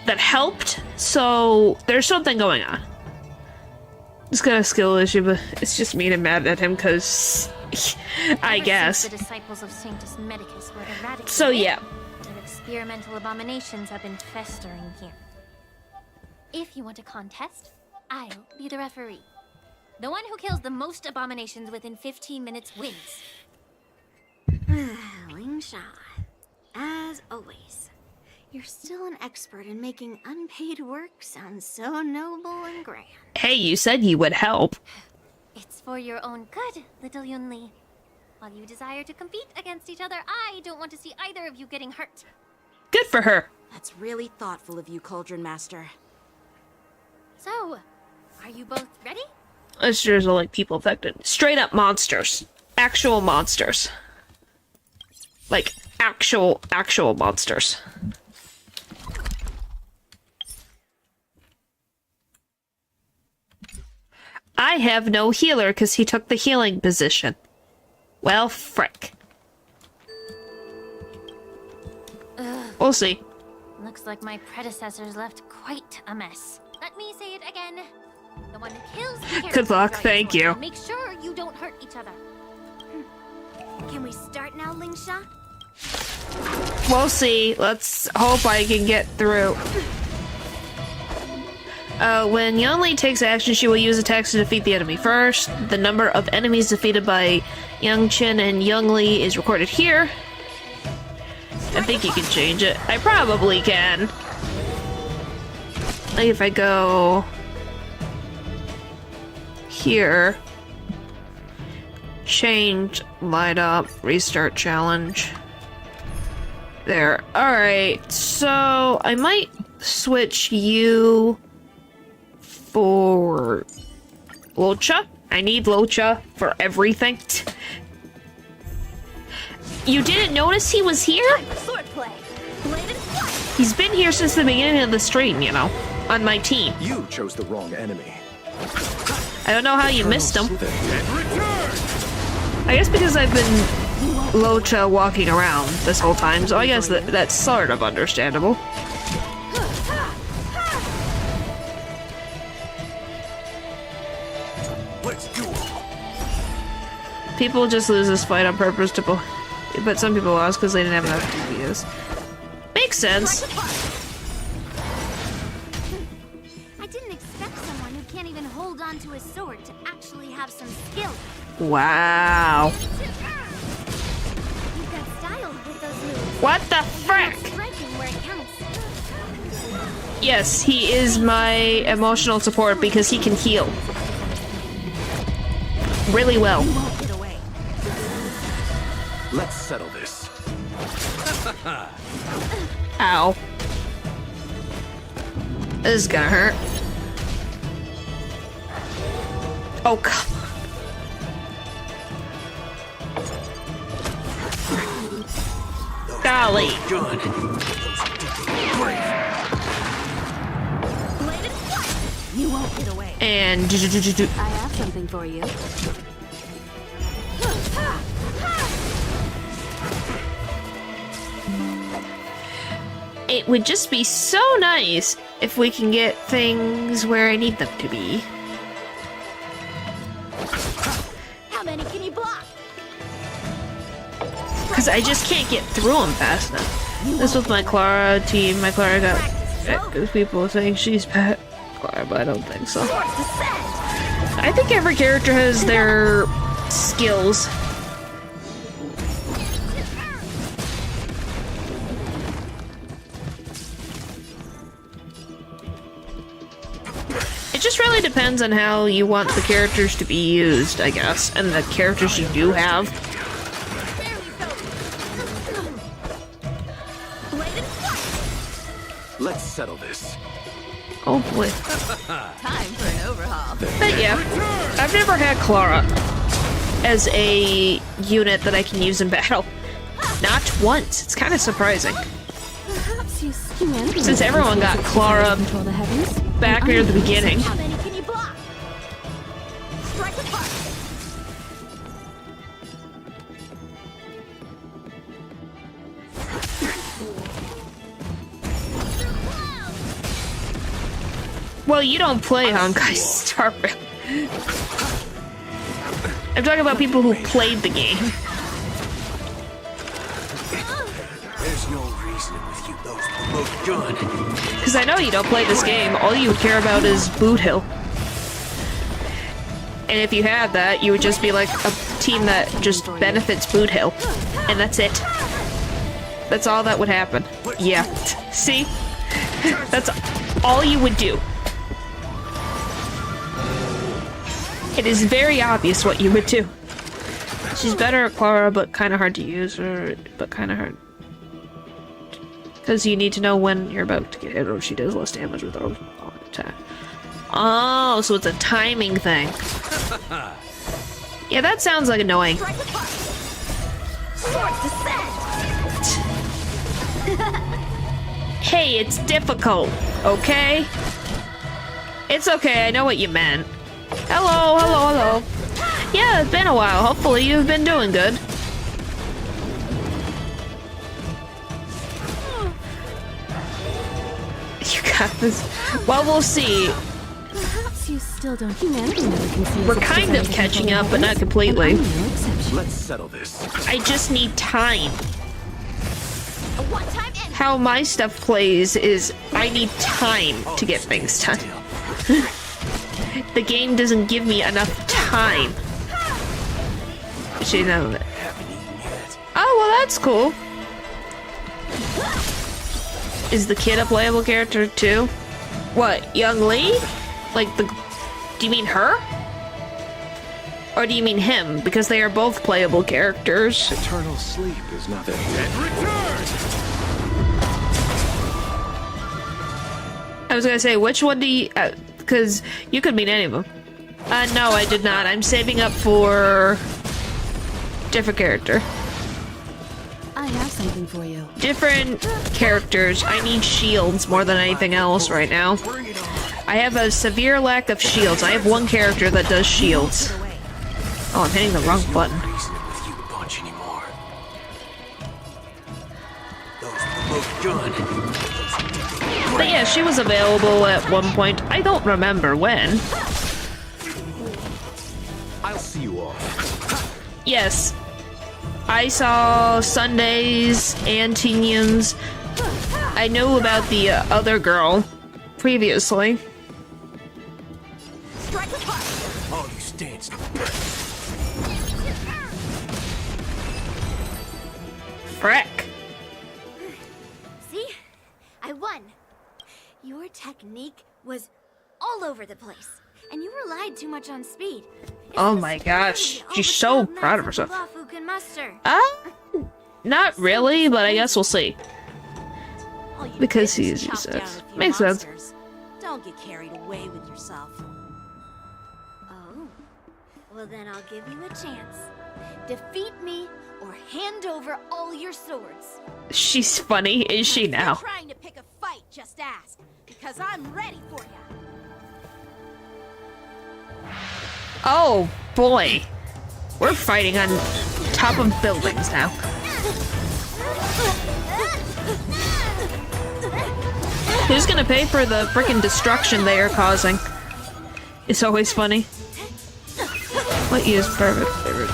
that helped. So there's something going on. It's got a skill issue, but it's just me and mad at him because I guess. Since the disciples of Sanctus Medicus were eradicated, So yeah. their experimental abominations have been festering here. If you want a contest, I'll be the referee. The one who kills the most abominations within 15 minutes wins. Lingsha, as always, you're still an expert in making unpaid work sound so noble and grand. Hey, you said you would help. It's for your own good, little Yunli. While you desire to compete against each other, I don't want to see either of you getting hurt. Good for her. That's really thoughtful of you, Cauldron Master. So, are you both ready? It's just like people affected. Straight up monsters. Actual monsters. Like, actual monsters. I have no healer because he took the healing position. Well, frick. We'll see. Looks like my predecessors left quite a mess. Let me say it again. The one who kills the characters Good luck, with thank dragon you. sword. Make sure you don't hurt each other. Can we start now, Lingsha? We'll see. Let's hope I can get through. When Yongli takes action, she will use attacks to defeat the enemy first. The number of enemies defeated by Yangchen and Yongli is recorded here. I think you can change it. I probably can. Like if I go here, change, light up, restart challenge. There. Alright, so I might switch you for Locha. I need Locha for everything. You didn't notice he was here? Swordplay. He's been here since the beginning of the stream, you know, on my team. You chose the wrong enemy. I don't know how you missed him. I guess because I've been Locha walking around this whole time, so I guess that's sort of understandable. Let's do it. People just lose this fight on purpose to but some people lost because they didn't have enough DPS. Makes sense. I didn't expect someone who can't even hold on to his sword to actually have some skill. Wow. You've got style with those moves. What the frick? Striking where it counts. Yes, he is my emotional support because he can heal. Really well. Let's settle this. Ow. This is gonna hurt. Oh, come on. Golly. Good. You won't get away. And I have something for you. it would just be so nice if we can get things where I need them to be. How many can you block? Because I just can't get through them fast enough. This was my Clara team. My Clara got people saying she's pet Clara, but I don't think so. I think every character has their skills. It just really depends on how you want the characters to be used, I guess, and the characters you do have. Let's settle this. Oh boy. Time for an overhaul. But yeah, I've never had Clara as a unit that I can use in battle. Not once. It's kind of surprising. Perhaps you Since everyone got Clara back near the beginning. How many can you block? Strike apart. Well, you don't play Honkai StarRail. I'm talking about people who played the game. There's no reason with you those look good. Because I know you don't play this game. All you care about is Boot Hill. And if you had that, you would just be like a team that just benefits Boot Hill. And that's it. That's all that would happen. Yeah. See? That's all you would do. It is very obvious what you would do. She's better at Clara, but kind of hard to use, but kind of hard. Because you need to know when you're about to get hit, or she does less damage with her attack. Oh, so it's a timing thing. Yeah, that sounds like annoying. Hey, it's difficult, okay? It's okay, I know what you meant. Hello, hello, hello. Yeah, it's been a while. Hopefully you've been doing good. You got this. Well, we'll see. Perhaps you still don't. Humanity never can see us We're as kind of representative catching up, of but not others, completely. and I'm no exception. Let's settle this. I just need time. A one-time end. How my stuff plays is I need time to get things done. The game doesn't give me enough time. Actually, none of it. Oh, well, that's cool. Is the kid a playable character too? What, Young Lee? Like the... Do you mean her? Or do you mean him? Because they are both playable characters. Eternal sleep is nothing. I was gonna say, which one do you... because you could mean any of them. No, I did not. I'm saving up for... different character. I have something for you. Different characters. I need shields more than anything else right now. I have a severe lack of shields. I have one character that does shields. Oh, I'm hitting the wrong button. But yeah, she was available at one point. I don't remember when. I'll see you off. Yes. I saw Sundays and Tinians. I knew about the other girl previously. Strike apart. All you stands. Frick. See? I won. Your technique was all over the place, and you relied too much on speed. Oh my gosh, she's so proud of herself. Lafu can muster. Not really, but I guess we'll see. All you Because did he was is chop down useless. a few Makes sense. monsters. Don't get carried away with yourself. Oh. Well, then I'll give you a chance. Defeat me or hand over all your swords. She's funny, is she If you're now? trying to pick a fight, just ask, because I'm ready for you. Oh boy. We're fighting on top of buildings now. Who's gonna pay for the frickin' destruction they are causing? It's always funny. What is perfect favorite?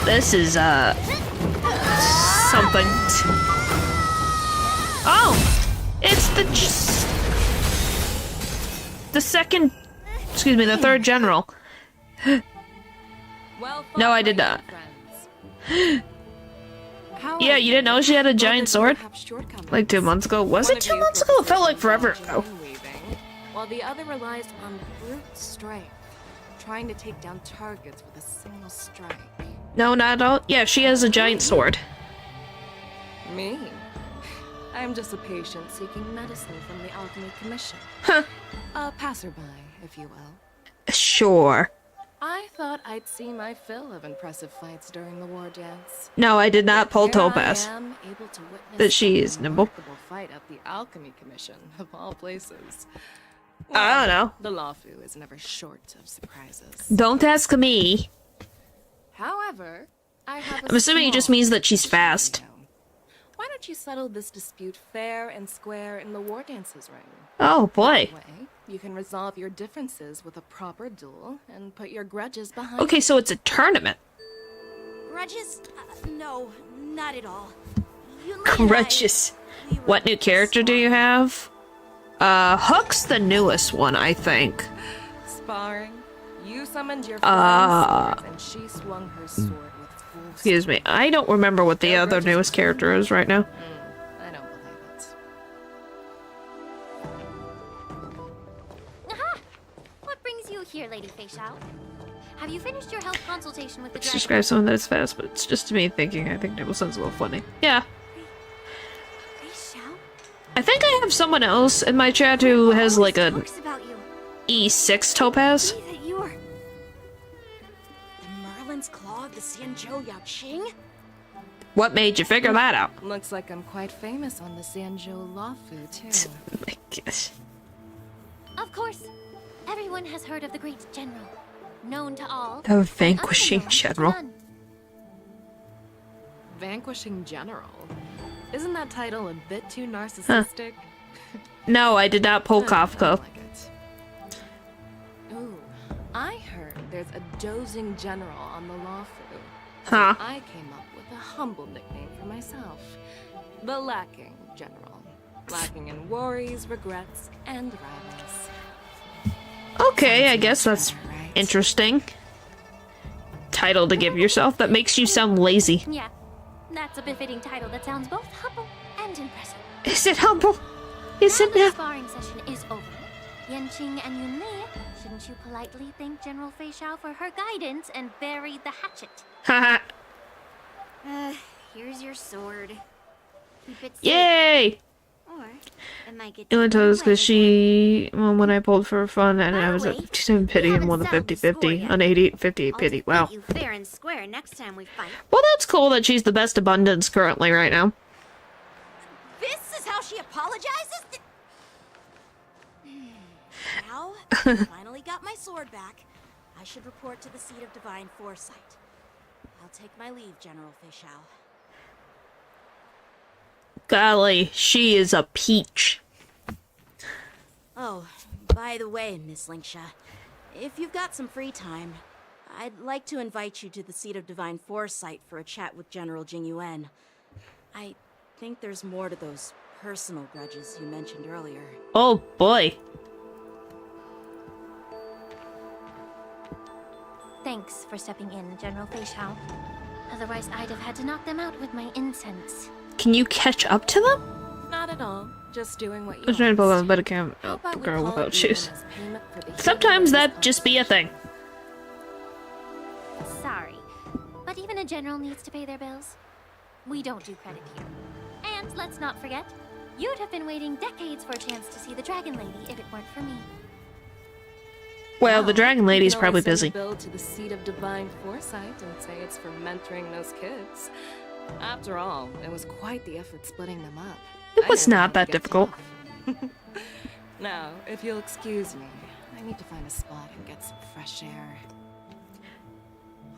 This is, something. Oh! It's the second... Excuse me, the third general. No, I did not. Yeah, you didn't know she had a giant sword? Like 2 months ago? Was it 2 months ago? It felt like forever ago. While the other relies on brute strength, trying to take down targets with a single strike. No, not at all. Yeah, she has a giant sword. Me? I'm just a patient seeking medicine from the Alchemy Commission. Huh. A passerby, if you will. Sure. I thought I'd see my fill of impressive fights during the war dance. No, I did not pull Here Topaz. I am, able to witness But she some is nimble. remarkable fight at the Alchemy Commission, of all places. I don't know. The Lafu is never short of surprises. Don't ask me. However, I have a I'm assuming it just small means that she's fast. Why don't you settle this dispute fair and square in the war dances ring? Oh boy. That way, you can resolve your differences with a proper duel and put your grudges behind Okay, so it's a tournament. Grudges? No, not at all. You and I- Grudges. What new character do you have? Hook's the newest one, I think. Sparring. You summoned your flying swords and she swung her sword with full Excuse me. I don't remember what the other newest character is right now. I don't believe it. Aha! What brings you here, Lady Feixiao? Have you finished your health consultation with the It's dragon? describes someone that's fast, but it's just me thinking. I think Nibble sounds a little funny. Yeah. Feixiao? I think I have someone else in my chat who has like a Talks about you. E6 topaz. That you are... The claw of the Xianzhou Yaoqing? What made you figure that out? Looks like I'm quite famous on the Xianzhou Lawfu, too. I guess. Of course, everyone has heard of the great general, known to all. The vanquishing general. Vanquishing general? Isn't that title a bit too narcissistic? No, I did not pull Kafka. Ooh, I heard there's a dozing general on the Lawfu. Huh. So I came up with a humble nickname for myself. The Lacking General. Lacking in worries, regrets, and rivals. Okay, I guess that's interesting. Title to give yourself that makes you sound lazy. Yeah, that's a befitting title that sounds both humble and impressive. Is it humble? Is it The now? sparring session is over. Yanqing and Yunli, shouldn't you politely thank General Fei Xiao for her guidance and bury the hatchet? Haha. Here's your sword. Keep it safe. Yay! Or it might get It went to us because she, well, when I pulled for fun, and I was at 57 pity and won the 50-50 on 58 pity. Wow. You fair and square next time we fight. Well, that's cool that she's the best abundance currently right now. This is how she apologizes? Now, I finally got my sword back. I should report to the seat of divine foresight. I'll take my leave, General Fei Xiao. Golly, she is a peach. Oh, by the way, Miss Linksha, if you've got some free time, I'd like to invite you to the seat of divine foresight for a chat with General Jing Yuan. I think there's more to those personal grudges you mentioned earlier. Oh boy. Thanks for stepping in, General Fei Xiao. Otherwise, I'd have had to knock them out with my incense. Can you catch up to them? Not at all. Just doing what you I was trying to pull want. on, but I can't. Oh, the girl without shoes. Sometimes that just be a thing. Sorry, but even a general needs to pay their bills. We don't do credit here. And let's not forget, you'd have been waiting decades for a chance to see the Dragon Lady if it weren't for me. Well, the Dragon Lady's You can probably always busy. send a bill to the seat of divine foresight and say it's for mentoring those kids. After all, it was quite the effort splitting them up. It was not that difficult. Now, if you'll excuse me, I need to find a spot and get some fresh air.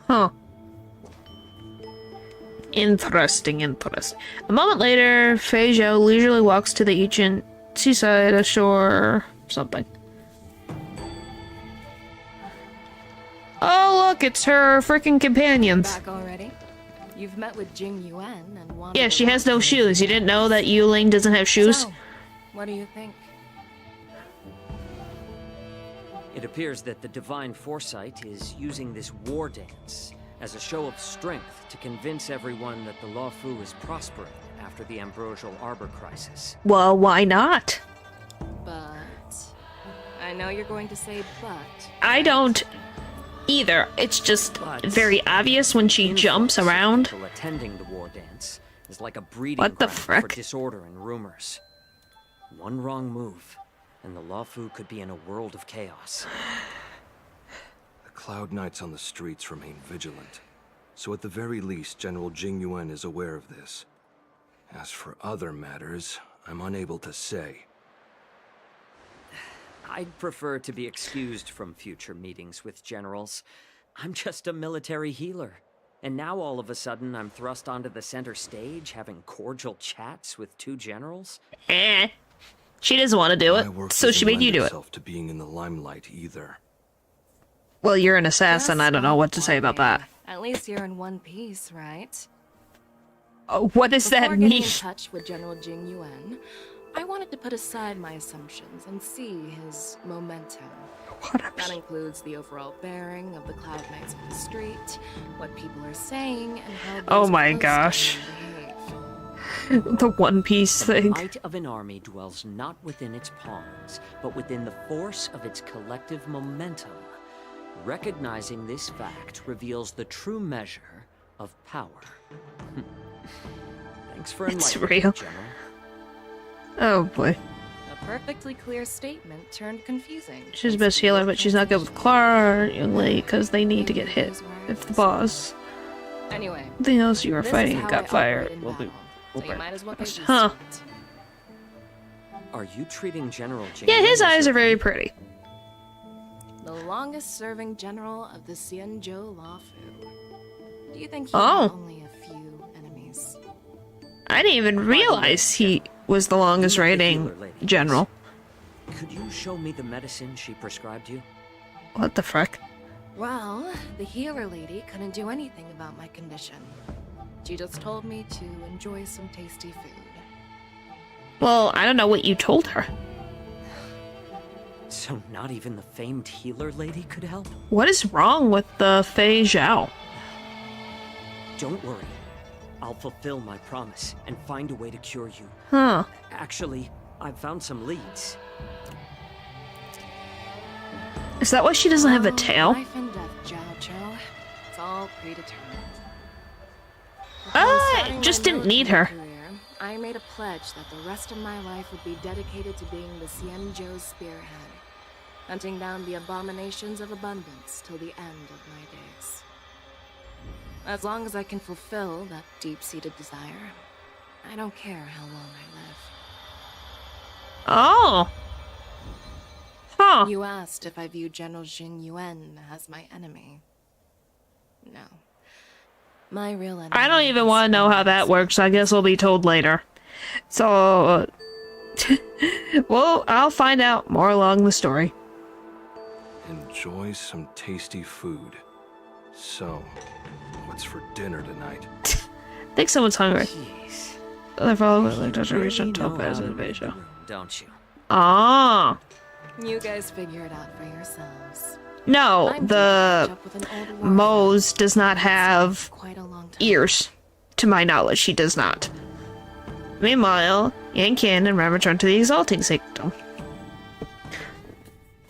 Huh. Interesting. A moment later, Fei Zhou leisurely walks to the ancient seaside ashore something. Oh, look, it's her freaking companions. Back already? You've met with Jing Yuan and one. Yeah, she has no shoes. You didn't know that Yuling doesn't have shoes? So, what do you think? It appears that the Divine Foresight is using this war dance as a show of strength to convince everyone that the Lawfu is prospering after the Ambrosial Arbor crisis. Well, why not? But I know you're going to say but. I don't either. It's just very obvious when she jumps around. People attending the war dance is like a breeding What the ground frick? for disorder and rumors. One wrong move, and the Lawfu could be in a world of chaos. The Cloud Knights on the streets remain vigilant, so at the very least, General Jing Yuan is aware of this. As for other matters, I'm unable to say. I'd prefer to be excused from future meetings with generals. I'm just a military healer. And now all of a sudden I'm thrust onto the center stage having cordial chats with two generals? She doesn't want to do it, so she made you do it. To being in the limelight either. Well, you're an assassin. I don't know what to say about that. At least you're in one piece, right? What does that Before mean? getting in touch with General Jing Yuan, I wanted to put aside my assumptions and see his momentum. That includes the overall bearing of the Cloud Knights of the street, what people are saying, and how Oh those my close to gosh. him behave. The One Piece The thing. might of an army dwells not within its pawns, but within the force of its collective momentum. Recognizing this fact reveals the true measure of power. Thanks for It's enlightening me, real. General. Oh boy. perfectly clear statement turned confusing. She's the best healer, but she's not good with Clara, because they need to get hit. If the boss, Anyway, the else you were this is fighting how got I fired. operate in battle, so you might as well get used Huh. to it. Are you treating General Jing? Yeah, his eyes are very pretty. The longest serving general of the Xianzhou Lafu. Do you think he Oh. had only a few enemies? I didn't even realize he was the longest reigning general. Could you show me the medicine she prescribed you? What the frick? Well, the healer lady couldn't do anything about my condition. She just told me to enjoy some tasty food. Well, I don't know what you told her. So not even the famed healer lady could help? What is wrong with the Fei Zhao? Don't worry. I'll fulfill my promise and find a way to cure you. Huh. Actually, I've found some leads. Is that why she doesn't have a tail? Life and death, Zhao Chou. It's all predetermined. I just didn't need her. I made a pledge that the rest of my life would be dedicated to being the Xianzhou spearhead, hunting down the abominations of abundance till the end of my days. As long as I can fulfill that deep-seated desire, I don't care how long I live. Oh. Huh. You asked if I view General Jing Yuan as my enemy. No. My real enemy. I don't even want to know how that works. I guess we'll be told later. So, well, I'll find out more along the story. Enjoy some tasty food. So, what's for dinner tonight? I think someone's hungry. They're following like Regeneration, Topaz, and Beja. Don't you? Ah. You guys figure it out for yourselves. No, I'm the catch up with an old Mose does not have quite a long time. ears. To my knowledge, she does not. Meanwhile, Yankin and Ram return to the Exalting Sanctum.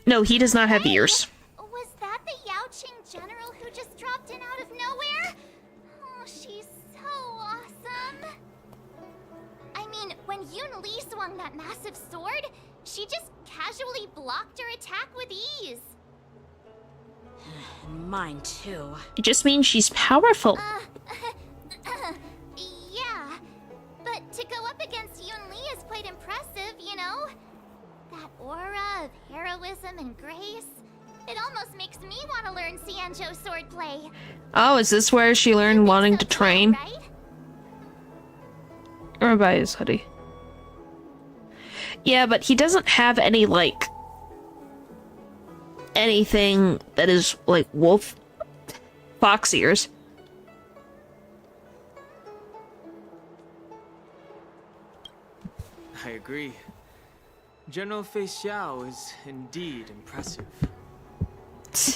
No, he does not have ears. Was that the Yaoqing general who just dropped in out of nowhere? Oh, she's so awesome. I mean, when Yun Li swung that massive sword, she just casually blocked her attack with ease. Mine too. It just means she's powerful. Yeah, but to go up against Yun Li is quite impressive, you know? That aura of heroism and grace. It almost makes me want to learn Xianzhou swordplay. Oh, is this where she learned wanting to train? Right? Or by his hoodie. Yeah, but he doesn't have any, like, anything that is, like, fox ears. I agree. General Fei Xiao is indeed impressive.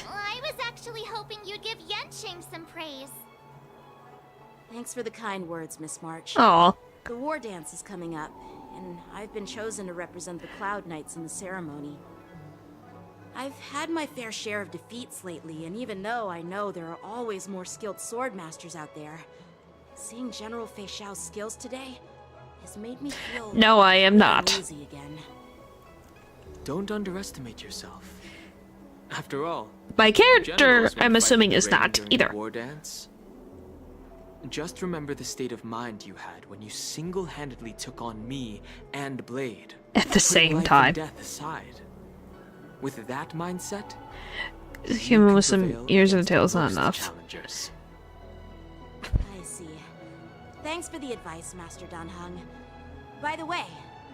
I was actually hoping you'd give Yanqing some praise. Thanks for the kind words, Miss March. Aw. The war dance is coming up, and I've been chosen to represent the Cloud Knights in the ceremony. I've had my fair share of defeats lately, and even though I know there are always more skilled swordmasters out there, seeing General Fei Xiao's skills today has made me feel No, I am not. uneasy again. Don't underestimate yourself. After all, My character, generals won't I'm fight assuming, the is rain not during the either. War dance. Just remember the state of mind you had when you single-handedly took on me and Blade. At the putting same life time. and death aside. With that mindset, A human with some ears and a tail is not enough. challengers. I see. Thanks for the advice, Master Danheng. By the way,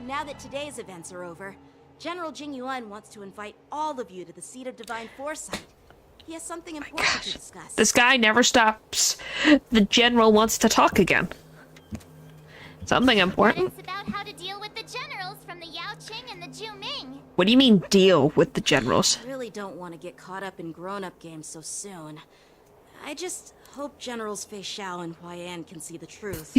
now that today's events are over, General Jing Yuan wants to invite all of you to the Seat of Divine Foresight. He has something important to discuss. This guy never stops. The general wants to talk again. Something important? It's about how to deal with the generals from the Yaoqing and the Juming. What do you mean, deal with the generals? I really don't want to get caught up in grown-up games so soon. I just hope Generals Fei Xiao and Huaiyan can see the truth.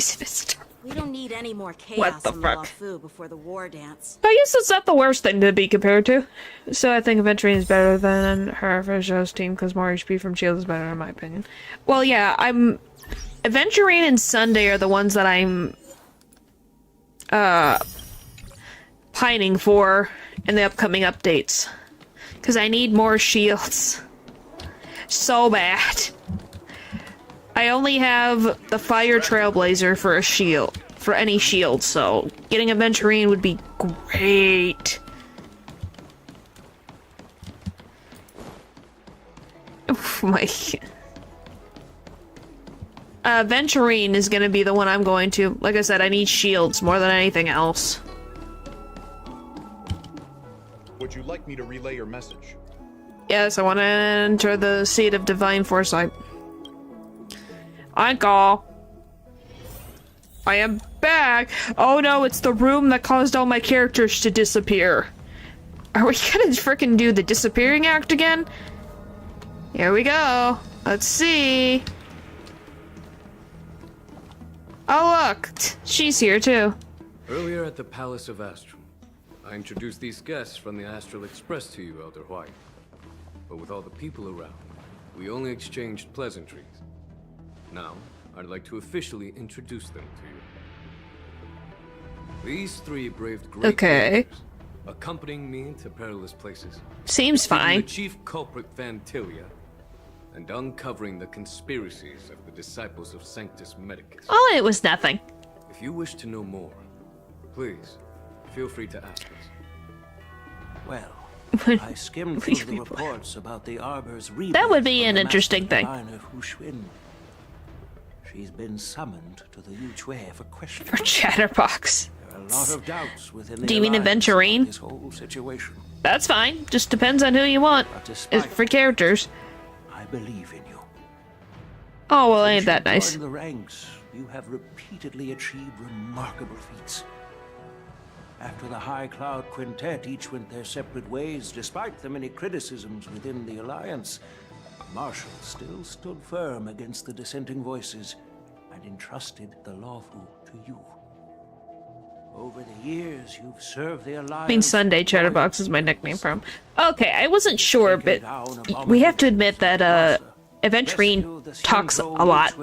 We don't need any more chaos the on fuck? Luofu before the war dance. I guess it's not the worst thing to be compared to. So I think Aventurine is better than her Joe's team because more HP from Shield is better in my opinion. Well, yeah, Aventurine and Sunday are the ones that I'm pining for in the upcoming updates. Because I need more shields. So bad. I only have the Fire Trailblazer for a shield. For any shield, so getting a Venturine would be great. Oh my... Venturine is gonna be the one I'm going to. Like I said, I need shields more than anything else. Would you like me to relay your message? Yes, I want to enter the seat of divine foresight. Uncle! I am back! Oh no, it's the room that caused all my characters to disappear. Are we gonna frickin' do the disappearing act again? Here we go. Let's see. Oh look! She's here too. Earlier at the Palace of Astral, I introduced these guests from the Astral Express to you, Elder White. But with all the people around, we only exchanged pleasantries. Now, I'd like to officially introduce them to you. These three braved great dangers, accompanying me to perilous places. Seems fine. The chief culprit Vantilia, and uncovering the conspiracies of the disciples of Sanctus Medicus. Oh, it was nothing. If you wish to know more, please, feel free to ask us. Well, I skimmed through the reports about the Arbor's rebirth. That would be an interesting thing. She's been summoned to the Yuchue for questioning. For Chatterbox. There are a lot of doubts within the Do you mean a Alliance Venturine? about this whole situation. That's fine. Just depends on who you want. For characters. I believe in you. Oh, well, ain't that nice. In the ranks, you have repeatedly achieved remarkable feats. After the High Cloud Quintet each went their separate ways, despite the many criticisms within the Alliance, Marshall still stood firm against the dissenting voices and entrusted the lawful to you. Over the years, you've served the Alliance. I mean, Sunday Chatterbox is my nickname from. Okay, I wasn't sure, but we have to admit that, Aventurine talks a lot.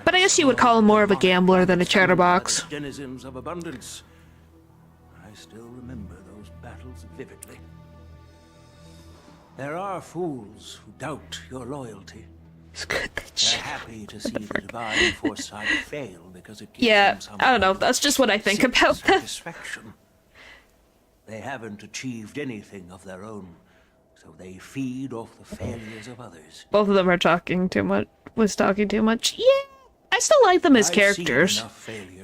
But I guess you would call him more of a gambler than a Chatterbox. Denizens of abundance. I still remember those battles vividly. There are fools who doubt your loyalty. It's good that they're happy to see the divine foresight fail because it gives them some I don't know. That's just what I think about them. Satisfaction. They haven't achieved anything of their own, so they feed off the failures of others. Both of them are talking too much. Was talking too much. Yeah, I still like them as characters,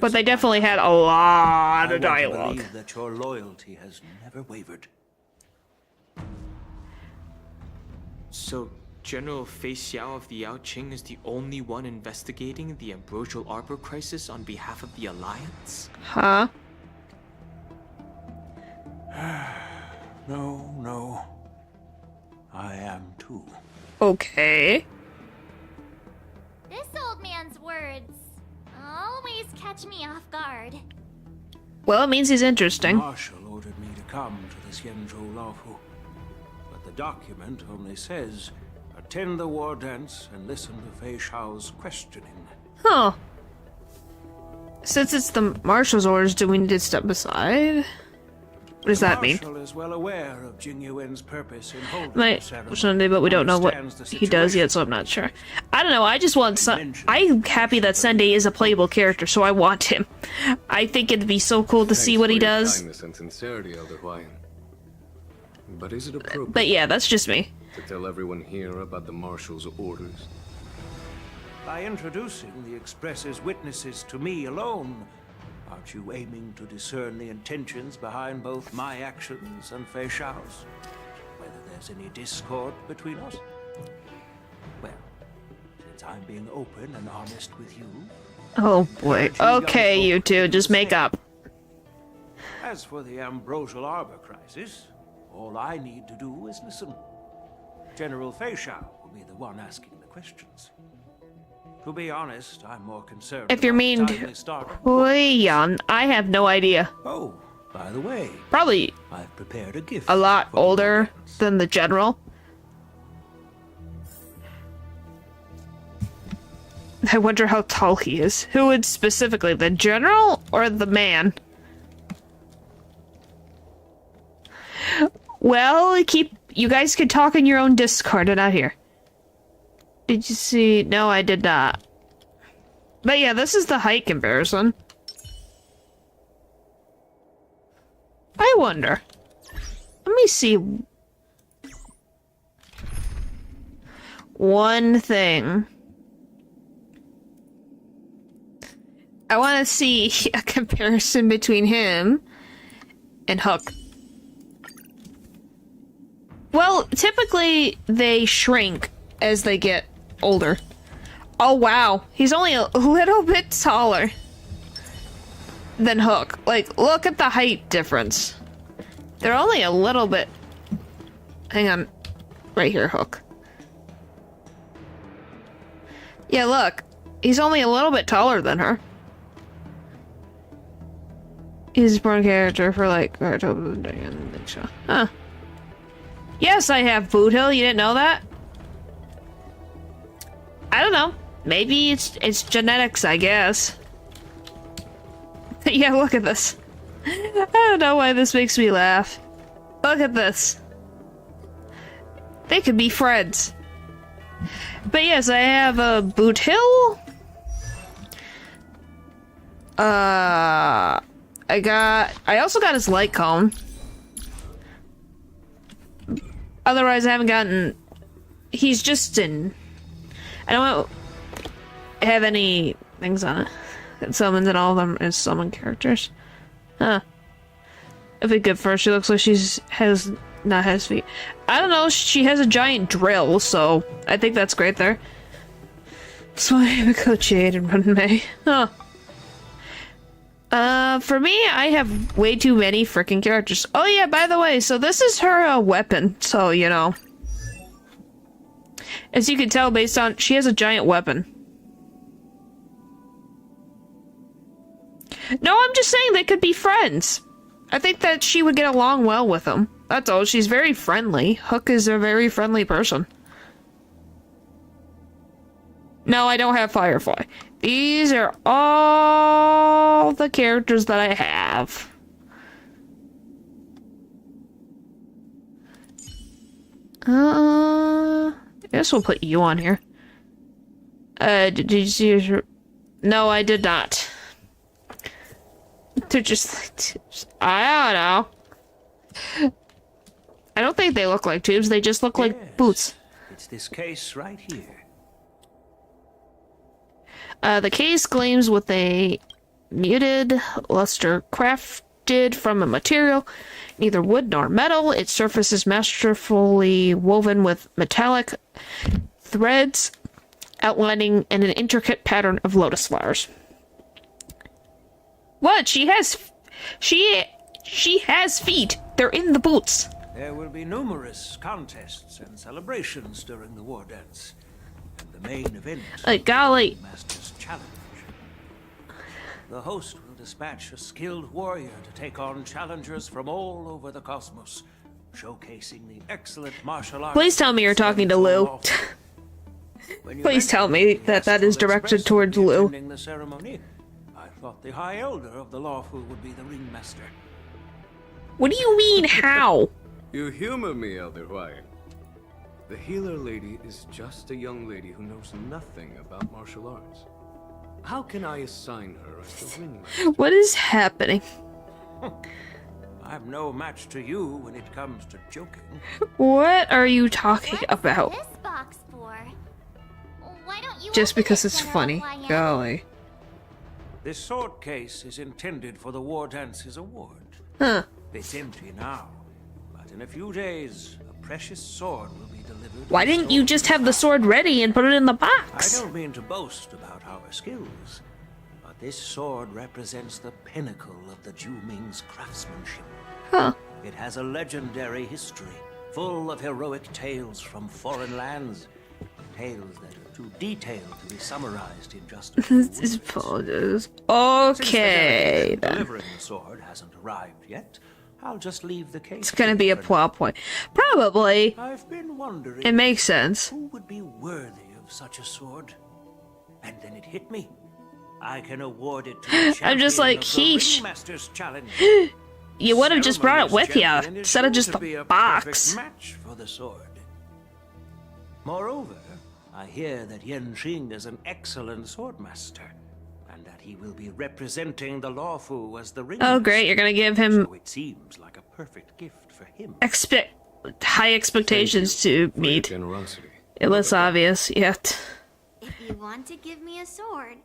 but they definitely had a lot of dialogue. I believe that your loyalty has never wavered. So, General Fei Xiao of the Yaoqing is the only one investigating the Ambrosial Arbor crisis on behalf of the Alliance? Huh? No. I am too. Okay. This old man's words always catch me off guard. Well, it means he's interesting. Marshal ordered me to come to the Xianzhou Laofu, but the document only says, attend the war dance and listen to Fei Xiao's questioning. Huh. Since it's the Marshal's orders, do we need to step aside? What does that mean? Marshal is well aware of Jing Yuan's purpose in holding Might Sunday, but we don't know what he does yet, so I'm not sure. I don't know. I just want I'm happy that Sunday is a playable character, so I want him. I think it'd be so cool to see what he does. Kindness and sincerity, Elder Huayan. But is it appropriate? But yeah, that's just me. To tell everyone here about the Marshal's orders? By introducing the Express's witnesses to me alone, aren't you aiming to discern the intentions behind both my actions and Fei Xiao's? Whether there's any discord between us? Well, since I'm being open and honest with you... Oh boy. Okay, you two, just make up. As for the Ambrosial Arbor crisis, all I need to do is listen. General Fei Xiao will be the one asking the questions. To be honest, I'm more concerned. If you're mean Huiyan, I have no idea. Oh, by the way, probably I've prepared a gift. A lot older than the general. I wonder how tall he is. Who would specifically, the general or the man? Well, you guys can talk in your own Discord and not here. Did you see? No, I did not. But yeah, this is the height comparison. I wonder. Let me see. One thing. I want to see a comparison between him and Hook. Well, typically they shrink as they get older. Oh wow, he's only a little bit taller than Hook. Like, look at the height difference. They're only a little bit... Hang on. Right here, Hook. Yeah, look. He's only a little bit taller than her. He's a born character for, like... I didn't think so. Huh. Yes, I have Boot Hill. You didn't know that? I don't know. Maybe it's genetics, I guess. Yeah, look at this. I don't know why this makes me laugh. Look at this. They could be friends. But yes, I have a Boot Hill. I also got his light cone. Otherwise, I haven't gotten... He's just in... I don't have any things on it. It summons and all of them as summon characters. Huh. If it good for her, she looks like not has feet. I don't know, she has a giant drill, so I think that's great there. So I have a Coach Jade and Run May. Huh. For me, I have way too many freaking characters. Oh yeah, by the way, so this is her weapon, so you know. As you can tell based on, she has a giant weapon. No, I'm just saying they could be friends. I think that she would get along well with him. That's all. She's very friendly. Hook is a very friendly person. No, I don't have Firefly. These are all the characters that I have. I guess we'll put you on here. Did you see your... No, I did not. They're just like tubes. I don't know. I don't think they look like tubes, they just look like boots. It's this case right here. The case gleams with a muted luster crafted from a material, neither wood nor metal. Its surface is masterfully woven with metallic threads outlining in an intricate pattern of lotus flowers. What? She has feet. They're in the boots. There will be numerous contests and celebrations during the war dance. And the main event, golly. Master's Challenge. The host will dispatch a skilled warrior to take on challengers from all over the cosmos, showcasing the excellent martial arts. Please tell me you're talking to Lou. Please tell me that is directed towards Lou. The ceremony, I thought the High Elder of the Lawful would be the ringmaster. What do you mean, how? You humor me, Elder Wyatt. The healer lady is just a young lady who knows nothing about martial arts. How can I assign her as the ringmaster? What is happening? I'm no match to you when it comes to joking. What are you talking about? This box for? Why don't you Just open because it, it's General funny. Wyatt? Golly. This sword case is intended for the War Dance's award. Huh. It's empty now, but in a few days, a precious sword will be delivered. Why didn't you just have the sword ready and put it in the box? I don't mean to boast about our skills, but this sword represents the pinnacle of the Ju Ming's craftsmanship. Huh. It has a legendary history, full of heroic tales from foreign lands. Tales that are too detailed to be summarized in just a few words. Apologies. Okay, Since the then. delivering the sword hasn't arrived yet, I'll just leave the case. It's gonna be a plot point. Probably. I've been wondering. It makes sense. Who would be worthy of such a sword? And then it hit me. I can award it to the I'm just like, champion of the heesh. Ringmaster's Challenge. You would have just brought it with you Champion is instead of sure just to be a a box. perfect match for the sword. Moreover, I hear that Yen Xing is an excellent swordmaster, and that he will be representing the Lawfu as the ringmaster. Oh, great! You're gonna give him So it seems like a perfect gift for him. high expectations to meet. It looks obvious, yet. If you want to give me a sword,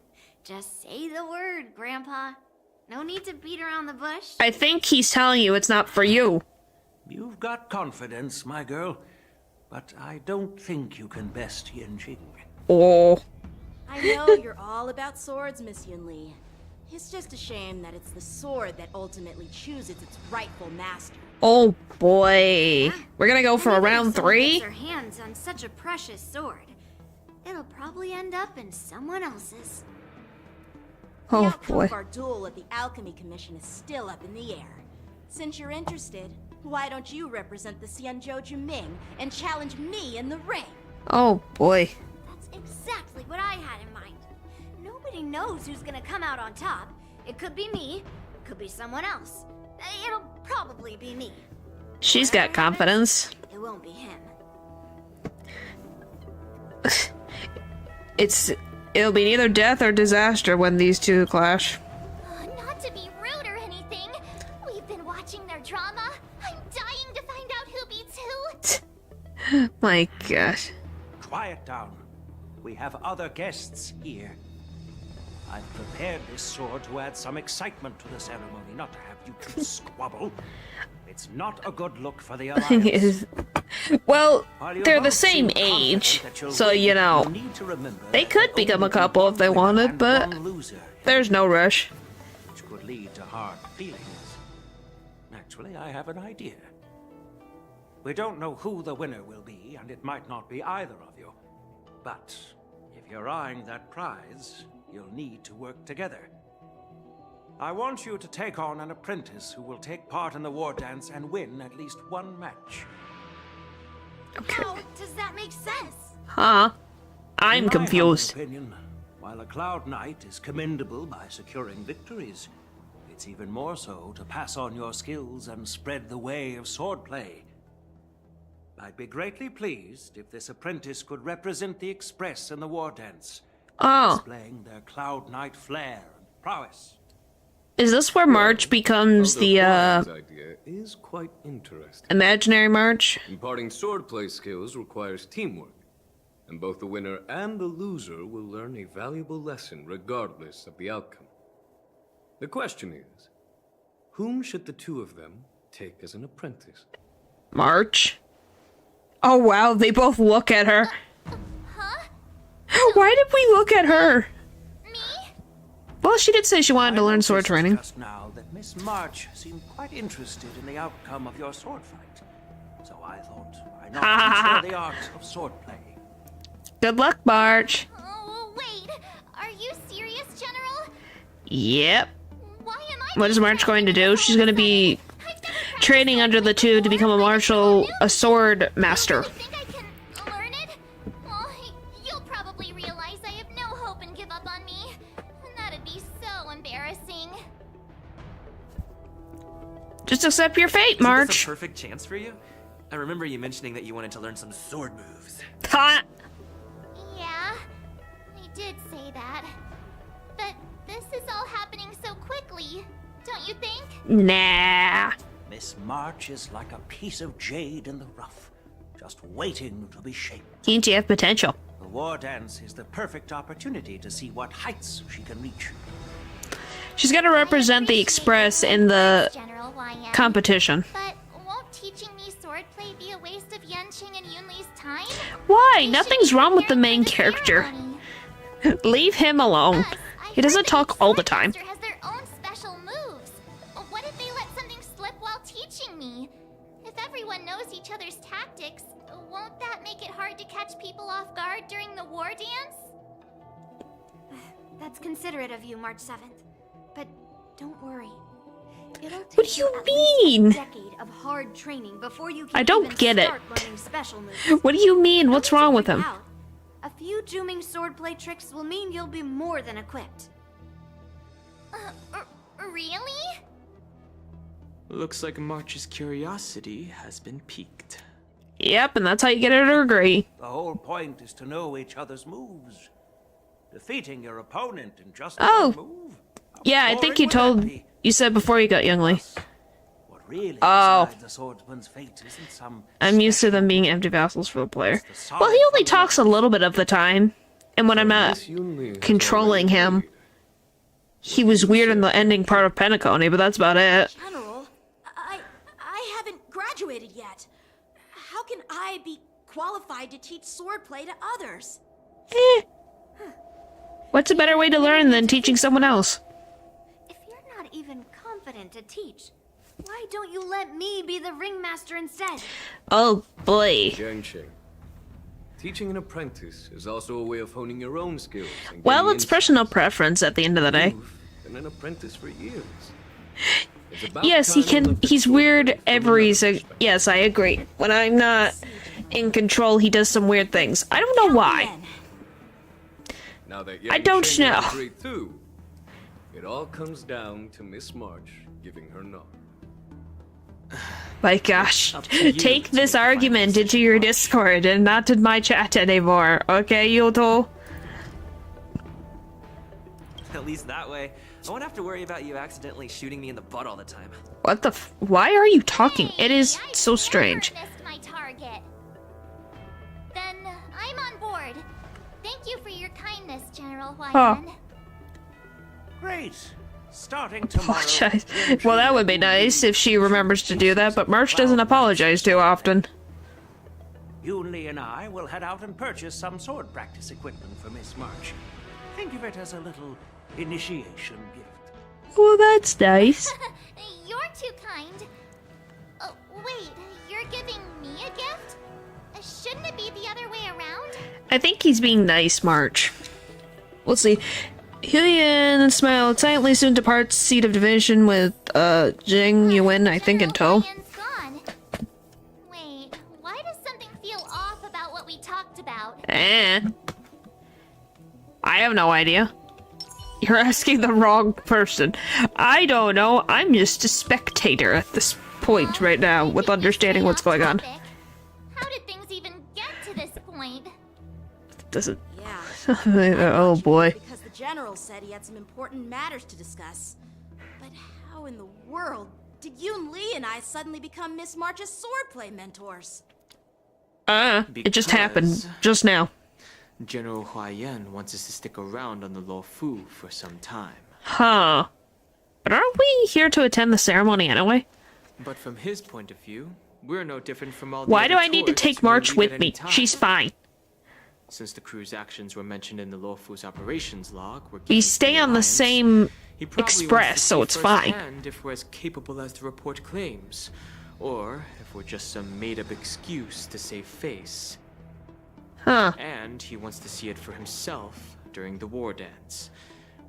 just say the word, Grandpa. No need to beat around the bush. I think he's telling you it's not for you. You've got confidence, my girl, but I don't think you can best Yen Xing. Oh. I know you're all about swords, Miss Yunli. It's just a shame that it's the sword that ultimately chooses its rightful master. Oh boy. We're gonna go for a round 3? Gets her hands on such a precious sword. It'll probably end up in someone else's. The Oh outcome boy. of our duel at the Alchemy Commission is still up in the air. Since you're interested, why don't you represent the Xianzhou Juming and challenge me in the ring? Oh boy. That's exactly what I had in mind. Nobody knows who's gonna come out on top. It could be me, it could be someone else. It'll probably be me. She's got confidence. It won't be him. It'll be neither death or disaster when these two clash. Not to be rude or anything. We've been watching their drama. I'm dying to find out who beats who. My gosh. Quiet down. We have other guests here. I've prepared this sword to add some excitement to the ceremony, not to have you two squabble. It's not a good look for the Alliance. Well, they're the same age, so you know, they could become a couple if they wanted, but there's no rush. Which could lead to hard feelings. Actually, I have an idea. We don't know who the winner will be, and it might not be either of you. But if you're eyeing that prize, you'll need to work together. I want you to take on an apprentice who will take part in the war dance and win at least one match. How does that make sense? Huh? I'm In my confused. humble opinion, while a Cloud Knight is commendable by securing victories, it's even more so to pass on your skills and spread the way of swordplay. I'd be greatly pleased if this apprentice could represent the Express in the war dance, displaying their Cloud Knight flair and prowess. Is this where March becomes the, idea is quite interesting. imaginary March? Imparting swordplay skills requires teamwork, and both the winner and the loser will learn a valuable lesson regardless of the outcome. The question is, whom should the two of them take as an apprentice? March? Oh wow, they both look at her. Why did we look at her? Well, she did say she wanted to learn sword training. Just now that Miss March seemed quite interested in the outcome of your sword fight, so I thought why not teach her the art of swordplay. Good luck, March. Oh, wait. Are you serious, General? Yep. What is March going to do? She's going to be training under the two to become a sword master. Learn it? Oh, you'll probably realize I have no hope and give up on me. And that'd be so embarrassing. Just accept your fate, Isn't March. this a perfect chance for you? I remember you mentioning that you wanted to learn some sword moves. Ha! Yeah, I did say that. But this is all happening so quickly, don't you think? Nah. Miss March is like a piece of jade in the rough, just waiting to be shaped. Can't you have potential? The war dance is the perfect opportunity to see what heights she can reach. She's going to represent the Express in the General YM. competition. But won't teaching me swordplay be a waste of Yanqing and Yunli's time? Why? Nothing's wrong with the main character. Leave him alone. He doesn't talk all the time. Has their own special moves. What if they let something slip while teaching me? If everyone knows each other's tactics, won't that make it hard to catch people off guard during the war dance? That's considerate of you, March 7th. But don't worry. It'll take What do you at least mean? a decade of hard training before you can I don't even get it. start learning special moves. What do you mean? What's wrong with him? A few Juming swordplay tricks will mean you'll be more than equipped. Really? Looks like March's curiosity has been piqued. Yep, and that's how you get her to agree. The whole point is to know each other's moves. Defeating your opponent in just Oh. one move. Yeah, I think you said before you got Youngly. What really Oh. decides the swordsman's fate isn't some I'm used to them being empty vassals for the player. Well, he only talks a little bit of the time, and when I'm not controlling him, he was weird in the ending part of Penacony, but that's about it. General, I haven't graduated yet. How can I be qualified to teach swordplay to others? What's a better way to learn than teaching someone else? If you're not even confident to teach, why don't you let me be the ringmaster instead? Oh boy. Jiangqing. Teaching an apprentice is also a way of honing your own skills. And Well, gaining it's personal preference at the end of the day. You've been an apprentice for years. It's about Yes, he time you can. left the He's sword weird blade for every. another Yes, I agree. When I'm not in control, he does some weird things. I don't know why. Now that I don't Yang know. has agreed too, it all comes down to Miss March giving her nod. My gosh. Take this argument into your Discord and not in my chat anymore. Okay, Yuto? At least that way, I won't have to worry about you accidentally shooting me in the butt all the time. What the Why are you talking? It is so strange. Missed my target. Then I'm on board. Thank you for your kindness, General Huayan. Oh. Great. Starting tomorrow. Apologize. Well, that would be nice if she remembers to do that, but March doesn't apologize too often. Yunli and I will head out and purchase some sword practice equipment for Miss March. Think of it as a little initiation gift. Well, that's nice. You're too kind. Oh, wait, you're giving me a gift? Shouldn't it be the other way around? I think he's being nice, March. We'll see. Huyan smiled silently, soon departs seat of division with Jing Yuan, I think, in tow. Wait, why does something feel off about what we talked about? I have no idea. You're asking the wrong person. I don't know. I'm just a spectator at this point right now with understanding what's going on. How did things even get to this point? Doesn't. Yeah. Oh boy. Because the general said he had some important matters to discuss. But how in the world did Yun Li and I suddenly become Miss March's swordplay mentors? It just happened just now. General Huayan wants us to stick around on the Lo Fu for some time. Huh. But aren't we here to attend the ceremony anyway? But from his point of view, we're no different from all the Why do other I need to tourists take who may March leave with at me? any time. She's fine. Since the crew's actions were mentioned in the Lo Fu's operations log, We stay on the same he probably express, wants to so see it's fine. firsthand if we're as capable as to report claims, or if we're just some made-up excuse to save face. Huh. And he wants to see it for himself during the war dance,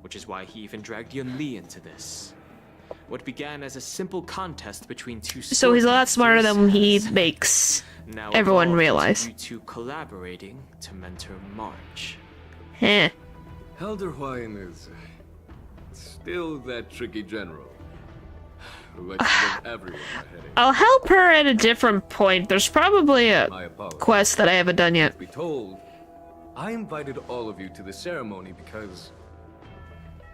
which is why he even dragged Yun Li into this. What began as a simple contest between two So he's a lot smarter than he makes now everyone evolved realize. into you two collaborating to mentor March. Heh. Elder Huayan is still that tricky general who likes to give everyone a headache. I'll help her at a different point. There's probably a My apologies. quest that I haven't done yet. Be told, I invited all of you to the ceremony because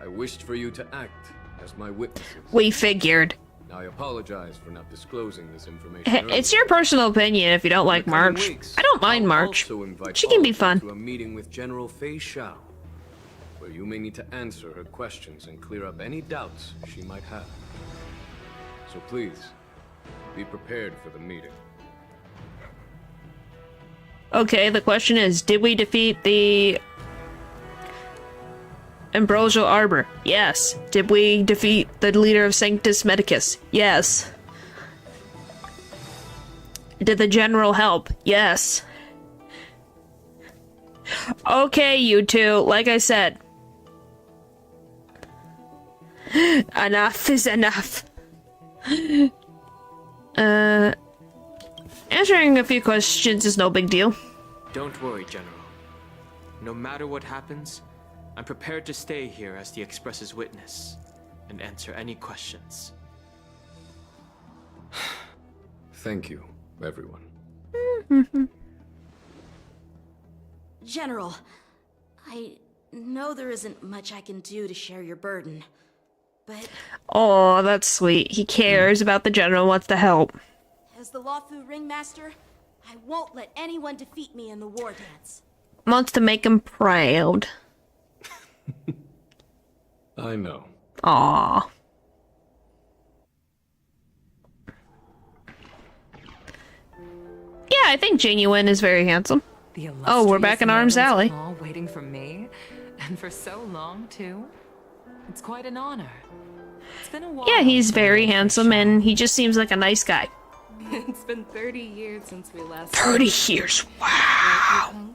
I wished for you to act as my witnesses. We figured. I apologize for not disclosing this information. It's your personal opinion if you don't like In the coming March. weeks, I don't mind I'll March. also invite She can all be of you fun. to a meeting with General Fei Shao, where you may need to answer her questions and clear up any doubts she might have. So please, be prepared for the meeting. Okay, the question is, did we defeat the Ambrosial Arbor? Yes. Did we defeat the leader of Sanctus Medicus? Yes. Did the general help? Yes. Okay, you two, like I said. Enough is enough. Answering a few questions is no big deal. Don't worry, General. No matter what happens, I'm prepared to stay here as the Express's witness and answer any questions. Thank you, everyone. General, I know there isn't much I can do to share your burden, but Oh, that's sweet. He cares about the general, wants to help. as the Lawfu Ringmaster, I won't let anyone defeat me in the war dance. Wants to make him proud. I know. Aww. Yeah, I think Genuine is very handsome. Oh, we're back in Arms Alley. All waiting for me, and for so long too. It's quite an honor. It's been a while. Yeah, he's very handsome, and he just seems like a nice guy. It's been 30 years since we last. 30 years. Wow.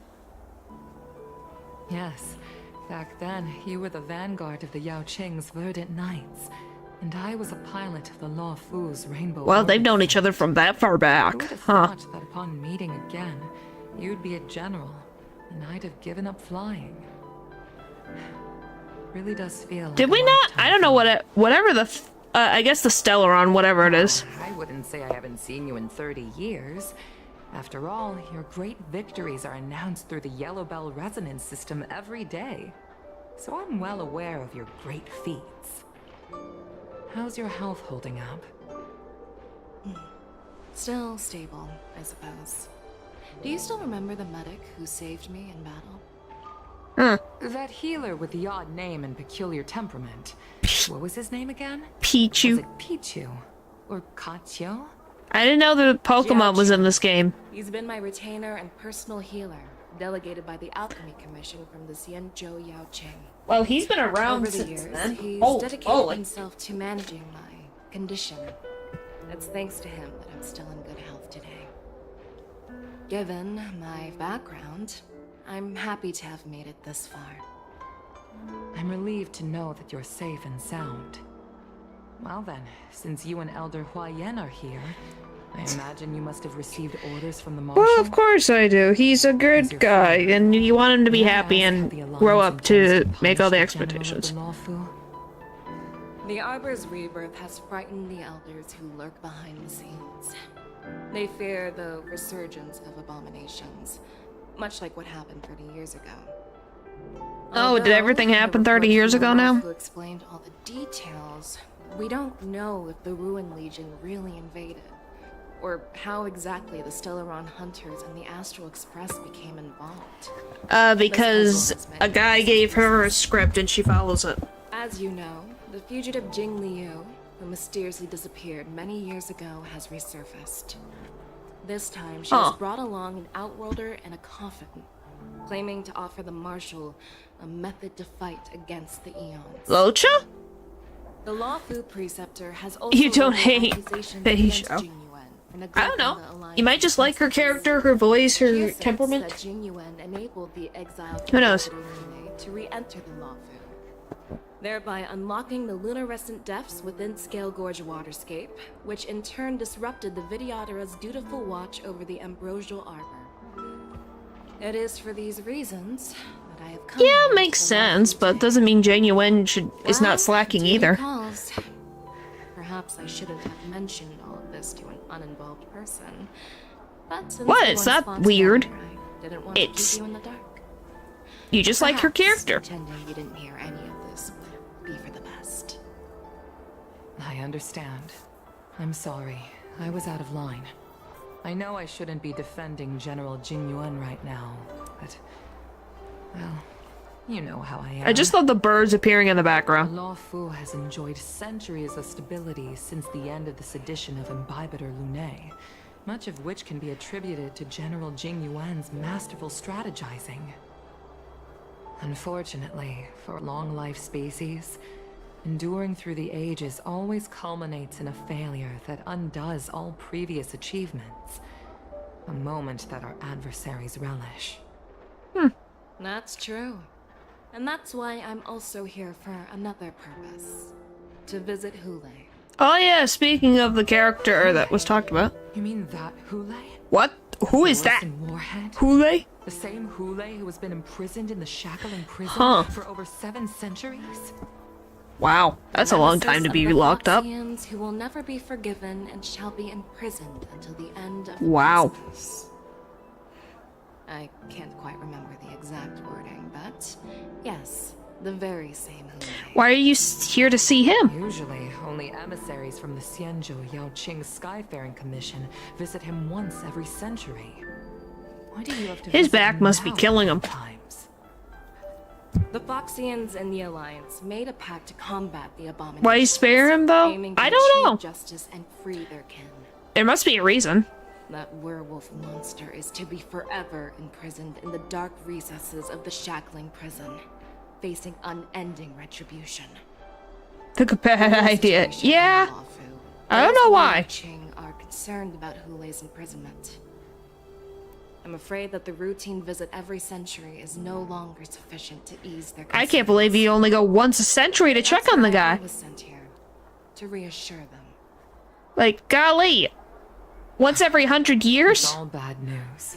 Yes. Back then, you were the vanguard of the Yao Qing's Verdant Knights, and I was a pilot of the Law Fu's Rainbow. Well, they've known each other from that far back. Who would have Huh. thought that upon meeting again, you'd be a general, and I'd have given up flying. Really does feel like Did we not? I don't know whatever the I guess the Stellaron, whatever it is. I wouldn't say I haven't seen you in 30 years. After all, your great victories are announced through the Yellow Bell resonance system every day. So I'm well aware of your great feats. How's your health holding up? Still stable, I suppose. Do you still remember the medic who saved me in battle? That healer with the odd name and peculiar temperament. What was his name again? Pichu. Was it Pichu? Or Katyo? I didn't know the Pokemon was in this game. He's been my retainer and personal healer, delegated by the Alchemy Commission from the Xianzhou Yao Qing. Well, he's been around Over the since years, then. he's Holy dedicated moly. himself to managing my condition. It's thanks to him that I'm still in good health today. Given my background, I'm happy to have made it this far. I'm relieved to know that you're safe and sound. Well then, since you and Elder Huayan are here, I imagine you must have received orders from the Marshal? Well, of course I do. He's a good guy, and you want him to be happy and grow up to make all the expectations. The Arbor's rebirth has frightened the elders who lurk behind the scenes. They fear the resurgence of abominations, much like what happened 30 years ago. Oh, did everything happen 30 years ago now? Who explained all the details, we don't know if the Ruin Legion really invaded, or how exactly the Stellaron Hunters and the Astral Express became involved. Because a guy gave her a script and she follows it. As you know, the fugitive Jing Liu, who mysteriously disappeared many years ago, has resurfaced. This time, she has brought along an outworlder and a coffin, claiming to offer the Marshal a method to fight against the Eons. Locha? The Lawfu Preceptor has also You don't leveled hate accusations Beijing. against Jing Yuan for I don't neglecting know. the Alliance You might just like her character, her voice, her Hearsay temperament. said Jing Yuan enabled the exiled Who knows? to re-enter the Lawfu, thereby unlocking the lunarescent depths within Scale Gorge waterscape, which in turn disrupted the Vidyadhara's dutiful watch over the Ambrosial Arbor. It is for these reasons that I have come Yeah, here makes to sense, but doesn't mean Genuine is not slacking duty either. calls. Perhaps I shouldn't have mentioned all of this to an uninvolved person. But since What? you It's once not sponsored weird. her, I didn't want to It's- keep you in the dark. You just like her Perhaps character. Pretending you didn't hear any of this would be for the best. I understand. I'm sorry. I was out of line. I know I shouldn't be defending General Jing Yuan right now, but... well, you know how I am. I just love the birds appearing in the background. Law Fu has enjoyed centuries of stability since the end of the sedition of Imbibitor Lunae, much of which can be attributed to General Jing Yuan's masterful strategizing. Unfortunately, for long-life species, enduring through the ages always culminates in a failure that undoes all previous achievements. A moment that our adversaries relish. That's true. And that's why I'm also here for another purpose. To visit Hule. Oh yeah, speaking of the character that was talked about. You mean that Hule? What? Who is that? Warhead? Hule? The same Hule who has been imprisoned in the Shackling prison for over 7 centuries? Wow, that's a long time to be locked up. Who will never be forgiven and shall be imprisoned until the end of Wow. existence. I can't quite remember the exact wording, but yes, the very same Hu Lei. Why are you here to see him? Usually, only emissaries from the Xianzhou Yaoqing Skyfaring Commission visit him once every century. Why do you have to His visit back him must be now? killing him. The Foxians and the Alliance made a pact to combat the abomination. Why spare him though? aiming to I don't achieve know. Justice and free their kin. There must be a reason. That werewolf monster is to be forever imprisoned in the dark recesses of the Shackling prison, facing unending retribution. Took a bad idea. Yeah. I don't know why. Qing are concerned about Hu Lei's imprisonment. I'm afraid that the routine visit every century is no longer sufficient to ease their I can't believe you only go once a century to check on the guy. I was sent here to reassure them. Like, golly. Once every 100 years? It's all bad news.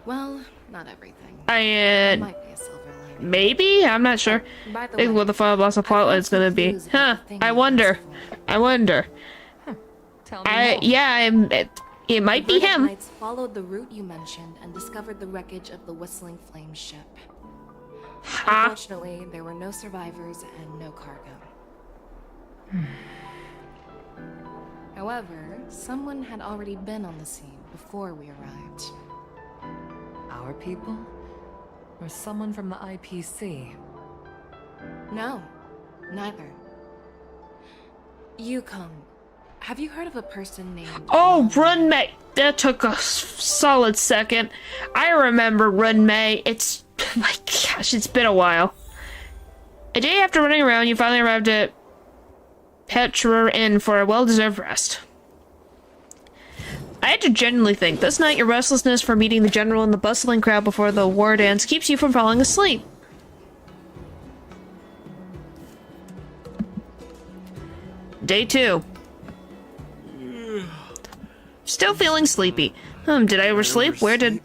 Well, not everything. I, Might be a silver lining. maybe? I'm not sure. By the Think way, what the final boss of Plotlight's gonna be. Huh, I wonder. I wonder. Tell me more. Yeah, it might be him. Knights followed the route you mentioned and discovered the wreckage of the Whistling Flame ship. Unfortunately, there were no survivors and no cargo. However, someone had already been on the scene before we arrived. Our people? Or someone from the IPC? No, neither. Yukong, have you heard of a person named... Oh, Runmei! That took a solid second. I remember Runmei. It's... my gosh, it's been a while. A day after running around, you finally arrived at Petra Inn for a well-deserved rest. I had to genuinely think, this night your restlessness for meeting the general and the bustling crowd before the war dance keeps you from falling asleep. Day 2. Still feeling sleepy. Did I oversleep? Where did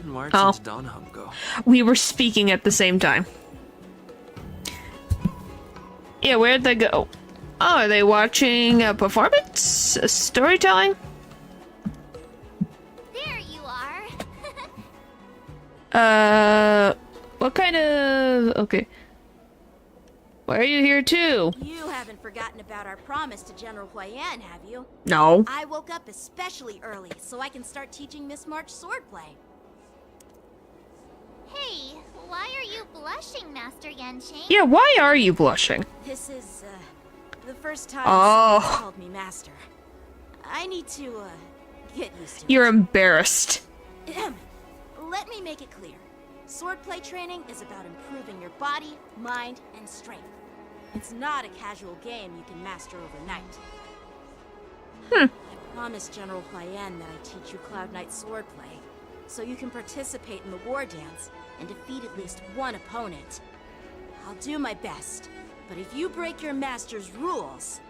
March Oh. and Donham go? we were speaking at the same time? Yeah, where'd they go? Oh, are they watching a performance? A storytelling? There you are. What kind of... Okay. Why are you here too? You haven't forgotten about our promise to General Huayan, have you? No. I woke up especially early so I can start teaching Miss March swordplay. Hey, why are you blushing, Master Yanqing? Yeah, why are you blushing? This is, the first time Oh. someone's called me master. I need to, get used to You're embarrassed. it. Let me make it clear. Swordplay training is about improving your body, mind, and strength. It's not a casual game you can master overnight. I promised General Huayan that I'd teach you Cloud Knight swordplay, so you can participate in the war dance and defeat at least one opponent. I'll do my best, but if you break your master's rules...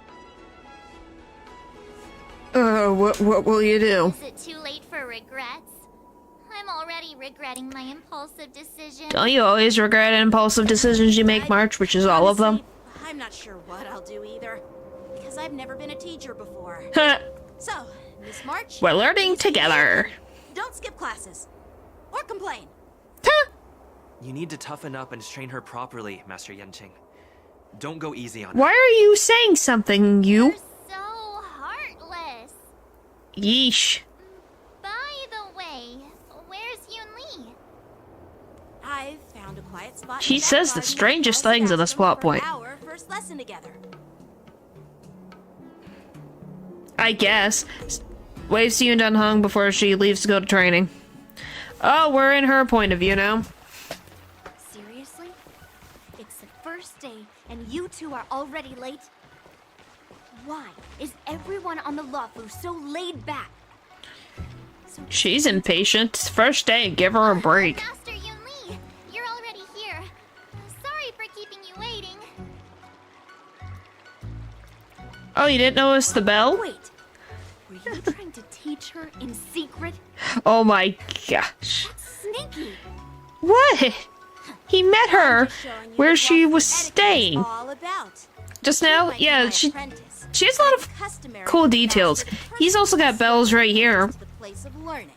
What will you do? Is it too late for regrets? I'm already regretting my impulsive decision. Don't you always regret impulsive decisions you make, March, which is all of them? I'm not sure what I'll do either, because I've never been a teacher before. So, Miss March... We're learning together. Don't skip classes. Or complain. You need to toughen up and train her properly, Master Yanqing. Don't go easy on her. Why are you saying something, you? So heartless. Yeesh. By the way, where's Yunli? I've found a quiet spot. She says the strangest things in this plot point. Our first lesson together. I guess. Waves to you and Dunhung before she leaves to go to training. Oh, we're in her point of view now. Seriously? It's the first day, and you two are already late? Why is everyone on the Luofu so laid back? She's impatient. It's first day, give her a break. Master Yunli, you're already here. Sorry for keeping you waiting. Oh, you didn't notice the bell? Wait, were you trying to teach her in secret? Oh my gosh. Sneaky. What? He met her where she was staying. All about. Just now? Yeah, she has a lot of cool details. He's also got bells right here. The place of learning.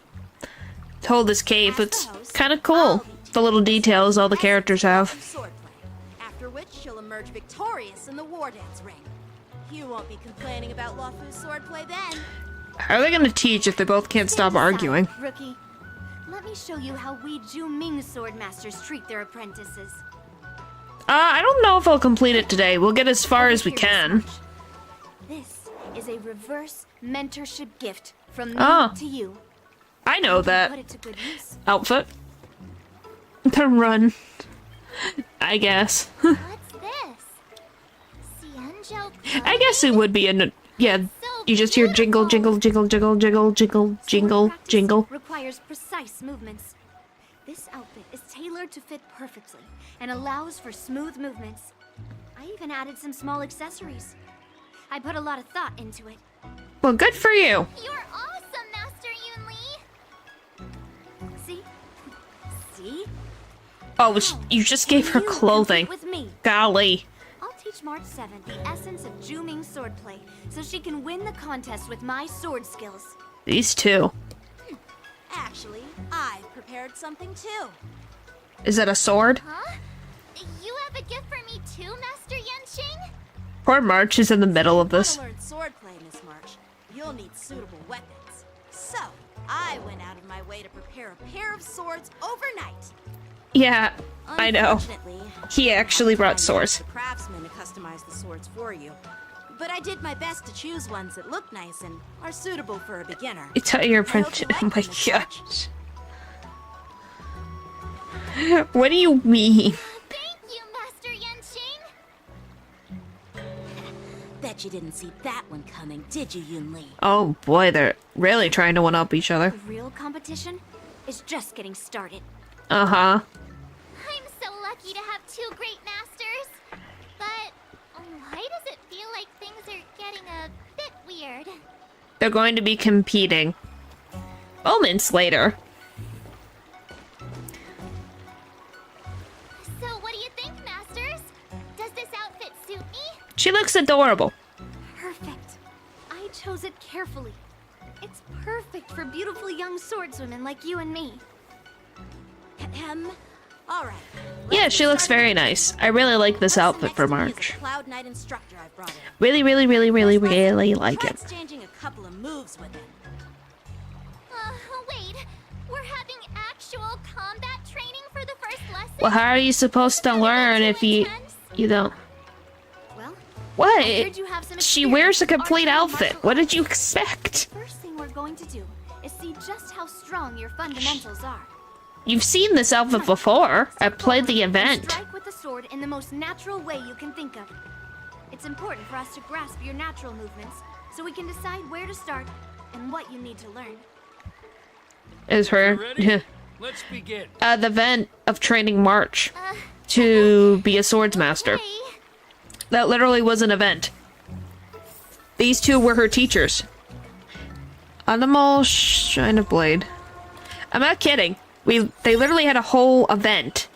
To hold this cape, it's kind of cool. The little details all the characters have. Swordplay. After which she'll emerge victorious in the war dance ring. You won't be complaining about Luofu's swordplay then. How are they gonna teach if they both can't stop arguing? Rookie, let me show you how we Ju-Ming swordmasters treat their apprentices. I don't know if I'll complete it today. We'll get as far as we can. This is a reverse mentorship gift from me to you. I know that Put it to good use. outfit. To run. I guess. What's this? Cienjo I guess it would be a... Yeah, you just hear jingle, jingle, jingle, jingle, jingle, jingle, jingle, jingle. Requires precise movements. This outfit is tailored to fit perfectly and allows for smooth movements. I even added some small accessories. I put a lot of thought into it. Well, good for you. You're awesome, Master Yun Li. See? See? Oh, you just gave her clothing. With me. Golly. I'll teach March 7th the essence of Ju-Ming swordplay so she can win the contest with my sword skills. These two. Actually, I've prepared something too. Is it a sword? Huh? You have a gift for me too, Master Yanqing? Poor March is in the middle of this. To learn swordplay, Miss March, you'll need suitable weapons. So, I went out of my way to prepare a pair of swords overnight. Yeah, I know. Unfortunately, He actually brought swords. the craftsman to customize the swords for you. But I did my best to choose ones that look nice and are suitable for a beginner. You tell your I hope apprentice. you like Oh my them, Miss March. gosh. What do you mean? Thank you, Master Yanqing. Bet you didn't see that one coming, did you, Yun Li? Oh boy, they're really trying to one-up each other. The real competition is just getting started. Uh-huh. I'm so lucky to have two great masters. But why does it feel like things are getting a bit weird? They're going to be competing. Moments later. So what do you think, masters? Does this outfit suit me? She looks adorable. Perfect. I chose it carefully. It's perfect for beautiful young swordswomen like you and me. All right. Yeah, she looks very nice. I really like this outfit for March. Cloud Knight instructor I brought in. Really, really, really, really, really like it. Exchanging a couple of moves with him. Wait. We're having actual combat training for the first lesson? Well, how are you supposed to learn if you don't? Well, What? I heard you have some She experience wears a with complete archery outfit. martial What did you expect? First thing we're going to do is see just how strong your fundamentals are. You've seen this outfit before. I played the event. Strike with the sword in the most natural way you can think of. It's important for us to grasp your natural movements so we can decide where to start and what you need to learn. Is her Let's begin. the event of training March to be a swordsmaster. That literally was an event. These two were her teachers. Animal Shine of Blade. I'm not kidding. They literally had a whole event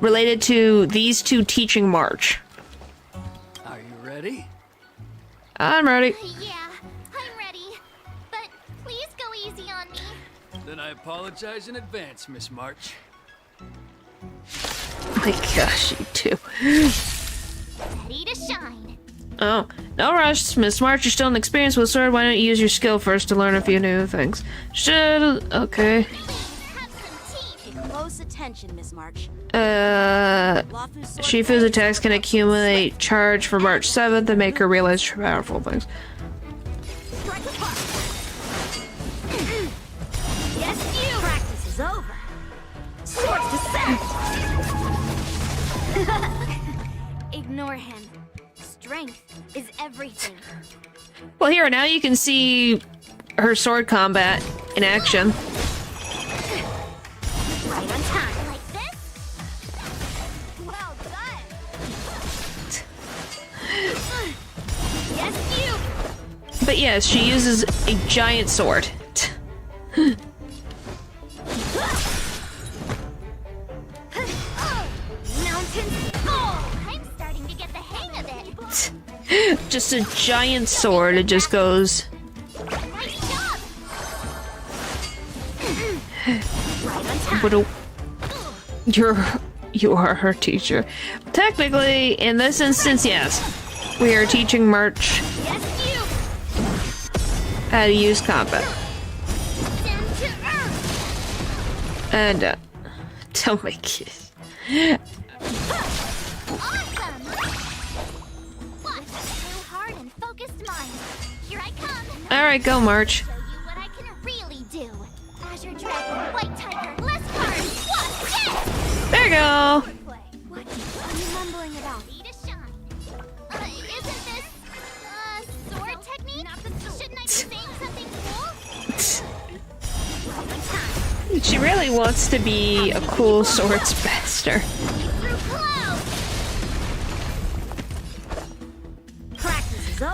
related to these two teaching March. Are you ready? I'm ready. Yeah, I'm ready. But please go easy on me. Then I apologize in advance, Miss March. Oh my gosh, you two. Ready to shine. Oh, no rush. Miss March, you're still inexperienced with sword. Why don't you use your skill first to learn a few new things? Okay. Pay close attention, Miss March. Shifu's attacks can accumulate charge for March 7th and make her realize powerful things. Yes, you! Practice is over. Swords descent! Ignore him. Strength is everything. Well, here, now you can see her sword combat in action. Right on time. Like this? Well done! Yes, you! But yes, she uses a giant sword. I'm starting to get the hang of it. Just a giant sword. It just goes. You are her teacher. Technically, in this instance, yes. We are teaching March how to use combat. And don't make it. Alright, go, March. There you go. What are you mumbling about? Isn't this sword technique? Shouldn't I be saying something cool? She really wants to be a cool swordsmaster.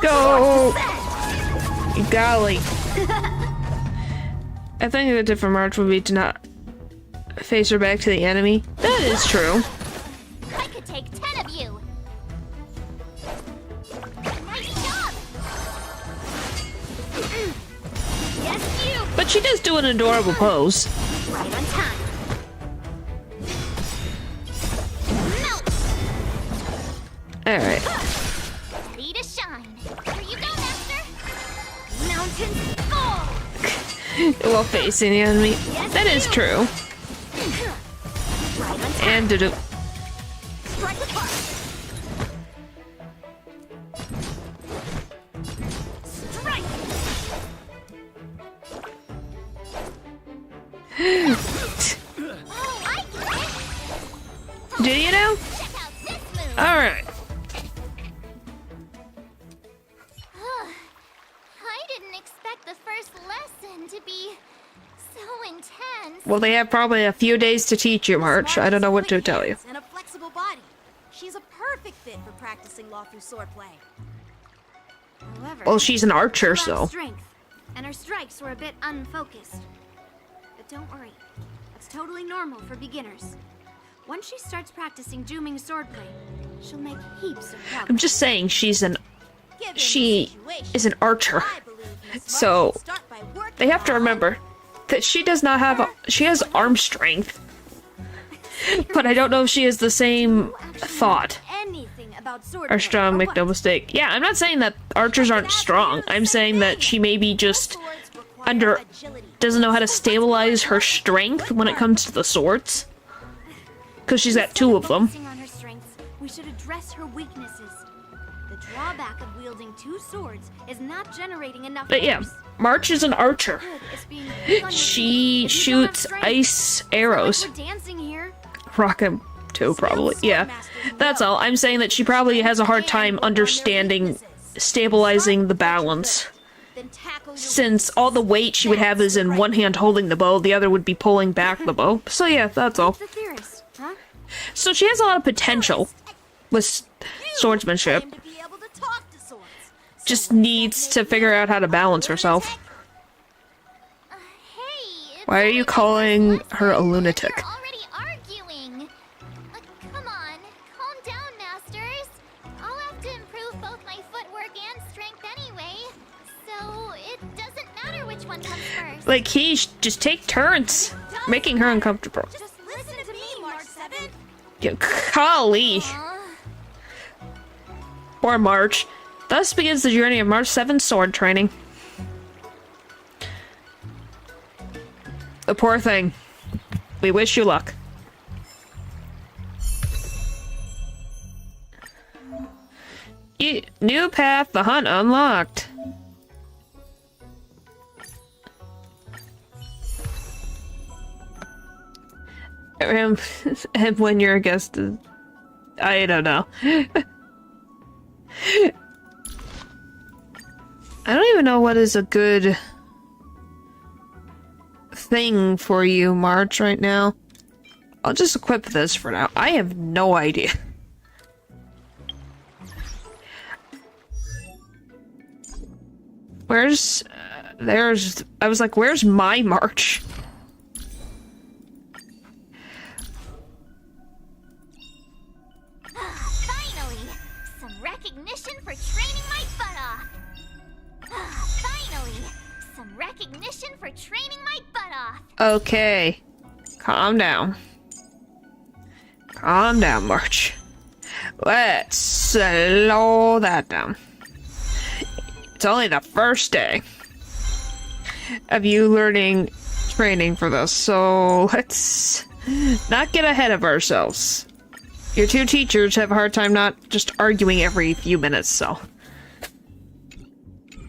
Go! Golly. I think a different March would be to not face her back to the enemy. That is true. I could take 10 of you. Nice job. Yes, you. But she does do an adorable pose. Right on time. Alright. Ready to shine. Here you go, master. Mountain fall. While facing the enemy. That is true. And do. Strike apart. Strike. Do you know? Alright. I didn't expect the first lesson to be so intense. Well, they have probably a few days to teach you, March. I don't know what to tell you. And a flexible body. She's a perfect fit for practicing law through swordplay. However, Well, she's an archer, she lacked so. strength, and her strikes were a bit unfocused. But don't worry, it's totally normal for beginners. Once she starts practicing Juming swordplay, she'll make heaps of progress. I'm just saying she is an archer. So they have to remember that she does not have she has arm strength. But I don't know if she has the same thought. Or strong, make no mistake. Yeah, I'm not saying that archers aren't strong. I'm saying that she maybe just doesn't know how to stabilize her strength when it comes to the swords. Because she's got two of them. Focusing on her strengths, we should address her weaknesses. The drawback of wielding two swords is not generating enough But yeah, force. March is an archer. She shoots ice arrows. We're dancing here. Rocket too, probably. Yeah. That's all. I'm saying that she probably has a hard time understanding stabilizing the balance. Since all the weight she would have is in one hand holding the bow, the other would be pulling back the bow. So yeah, that's all. The theorist, huh? So she has a lot of potential with swordsmanship. Just needs to figure out how to balance herself. Why are you calling her a lunatic? Already arguing. Come on, calm down, masters. I'll have to improve both my footwork and strength anyway, so it doesn't matter which one comes first. Like, just take turns, making her uncomfortable. Just listen to me, March 7. Yeah, golly. Poor March. Thus begins the journey of March 7 sword training. The poor thing. We wish you luck. New path, the hunt unlocked. And when you're a guest, I don't know. I don't even know what is a good thing for you, March, right now. I'll just equip this for now. I have no idea. Where's... I was like, where's my March? recognition for training my butt off. Okay. Calm down. Calm down, March. Let's slow that down. It's only the first day of you learning training for this, so let's not get ahead of ourselves. Your two teachers have a hard time not just arguing every few minutes, so.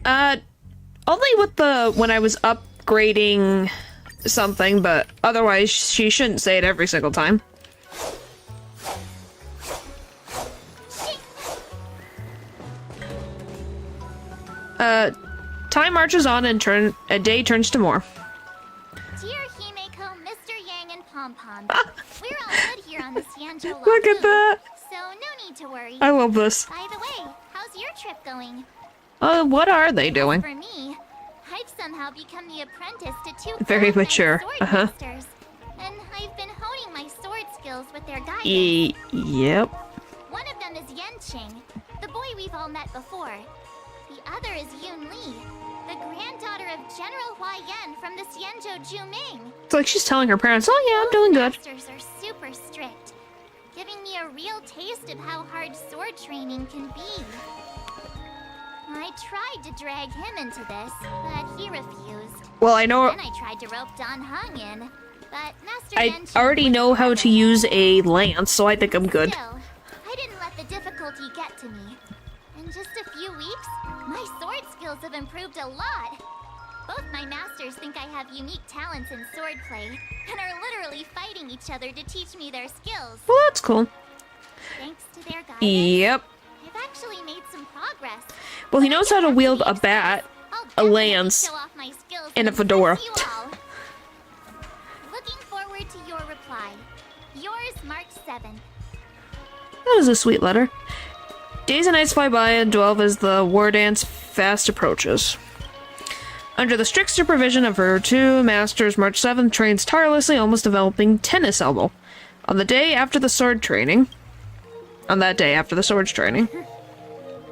Only with when I was upgrading something, but otherwise she shouldn't say it every single time. Time marches on and a day turns to more. Dear Himeko, Mr. Yang, and Pom Pom, we're all good here on the Xianzhou. Look at that! So no need to worry. I love this. By the way, how's your trip going? What are they doing? For me, I've somehow become the apprentice to two Very Cloud Knight mature. sword masters, and I've been honing my sword skills with their guidance. Yep. One of them is Yanqing, the boy we've all met before. The other is Yun Li, the granddaughter of General Hua Yan from the Xianzhou Juming. It's like she's telling her parents, oh yeah, I'm doing good. Masters are super strict, giving me a real taste of how hard sword training can be. I tried to drag him into this, but he refused. Well, I know. Then I tried to rope Don Hung in, but Master I Yanqing already know how to use a lance, so I think I'm good. Still, I didn't let the difficulty get to me. In just a few weeks, my sword skills have improved a lot. Both my masters think I have unique talents in swordplay, and are literally fighting each other to teach me their skills. Well, that's cool. Thanks to their guidance, Yep. I've actually made some progress. Well, he knows how to wield a bat, a lance, Show off my skills and a fedora. you all. Looking forward to your reply. Yours, March 7th. That was a sweet letter. Days and nights fly by and 12 as the war dance fast approaches. Under the strict supervision of her two masters, March 7th trains tirelessly, almost developing tennis elbow. On that day after the sword training.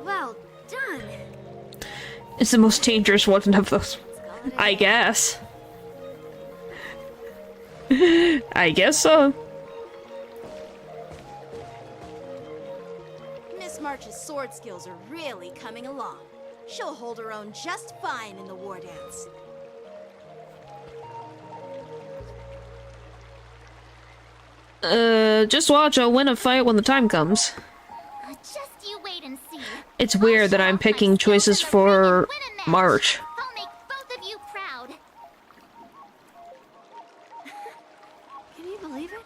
Well done. It's the most dangerous one of those. I guess. I guess so. Miss March's sword skills are really coming along. She'll hold her own just fine in the war dance. Just watch, I'll win a fight when the time comes. Just you wait and see. It's weird that I'm picking choices for March. I'll make both of you proud. Can you believe it?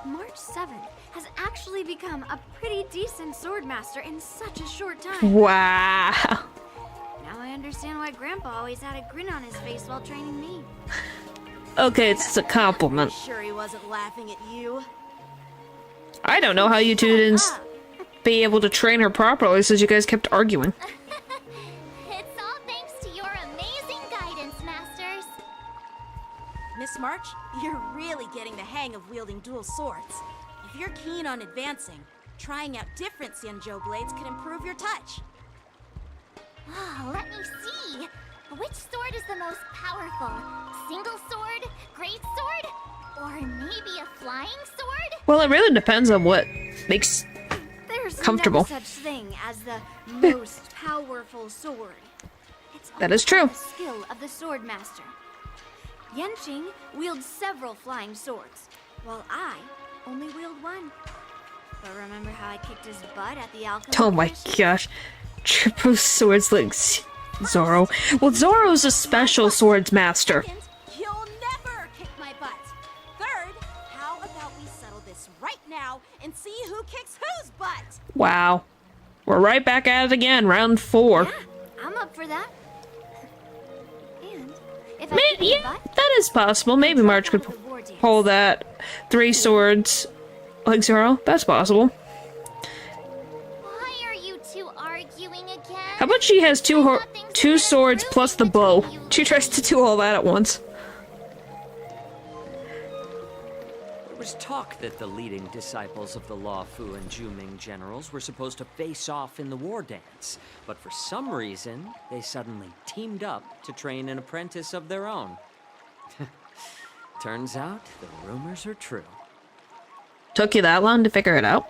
March 7th has actually become a pretty decent swordmaster in such a short time. Wow. Now I understand why Grandpa always had a grin on his face while training me. Okay, it's a compliment. Sure he wasn't laughing at you. I don't know how you two didn't be able to train her properly since you guys kept arguing. It's all thanks to your amazing guidance, masters. Miss March, you're really getting the hang of wielding dual swords. If you're keen on advancing, trying out different Xianzhou blades could improve your touch. Oh, let me see. Which sword is the most powerful? Single sword? Great sword? Or maybe a flying sword? Well, it really depends on what makes There's comfortable. no such thing as the most powerful sword. It's That is true. all the skill of the sword master. Yanqing wields several flying swords, while I only wield one. But remember how I kicked his butt at the alchemy? Oh my gosh. Triple swords like Zoro. Well, Zoro's a special swords master. You'll never kick my butt. Third, how about we settle this right now and see who kicks whose butt? Wow. We're right back at it again, round 4. Yeah, I'm up for that. And if Maybe, yeah, that is possible. Maybe March could pull that 3 swords like Zoro. That's possible. Why are you two arguing again? How about she has two swords plus the bow? She tries to do all that at once. There was was talk that the leading disciples of the Law Fu and Juming generals were supposed to face off in the war dance, but for some reason, they suddenly teamed up to train an apprentice of their own. Turns out, the rumors are true. Took you that long to figure it out?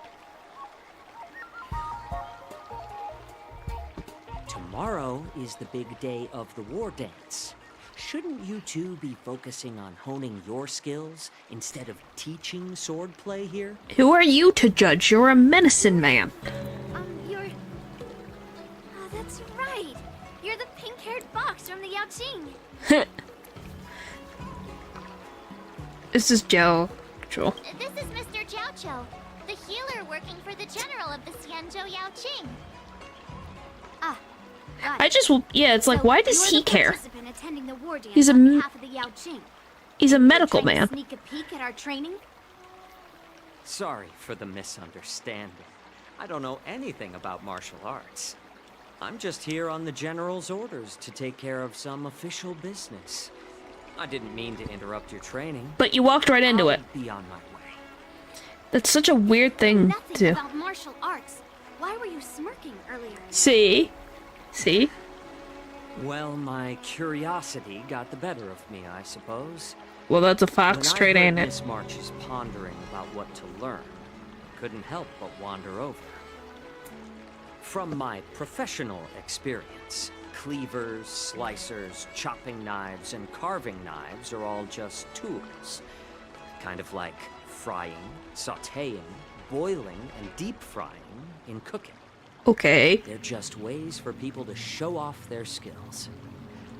Tomorrow is the big day of the war dance. Shouldn't you two be focusing on honing your skills instead of teaching swordplay here? Who are you to judge? You're a medicine man. You're... Oh, that's right. You're the pink-haired fox from the Yao Qing. This is Joe. Joel. This is Mr. Jiao Chou, the healer working for the general of the Xianzhou Yao Qing. Ah, I just, yeah, it's like, why does he care? Attending the war dance He's a on behalf of the Yao Qing. He's a medical Trying to man. Sneak a peek at our training? Sorry for the misunderstanding. I don't know anything about martial arts. I'm just here on the general's orders to take care of some official business. I didn't mean to interrupt your training. But you walked right into it. Be on my way. That's such a weird thing Nothing to... about martial arts. Why were you smirking earlier? See? See? Well, my curiosity got the better of me, I suppose. Well, that's a fox trait, When I ain't heard it? Miss March is pondering about what to learn, I couldn't help but wander over. From my professional experience, cleavers, slicers, chopping knives, and carving knives are all just tools. Kind of like frying, sautéing, boiling, and deep frying in cooking. Okay. They're just ways for people to show off their skills.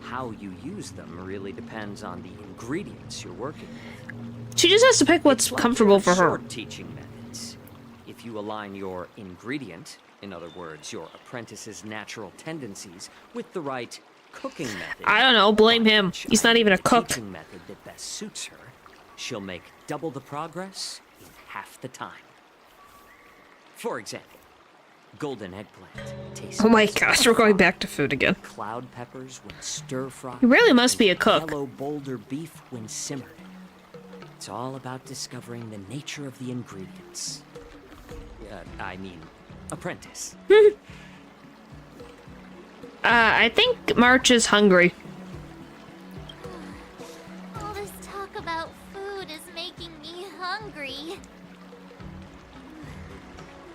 How you use them really depends on the ingredients you're working with. She just has to pick what's It's like comfortable your for her. sword teaching methods. If you align your ingredient, in other words, your apprentice's natural tendencies, with the right cooking method. I don't know, blame him. He's not even a cook. Teaching method that best suits her, she'll make double the progress in half the time. For example, golden eggplant tastes. Oh my gosh, we're going back to food again. Cloud peppers when stir-fried. He really must be a and cook. Yellow boulder beef when simmered. It's all about discovering the nature of the ingredients. I mean, apprentice. I think March is hungry. All this talk about food is making me hungry.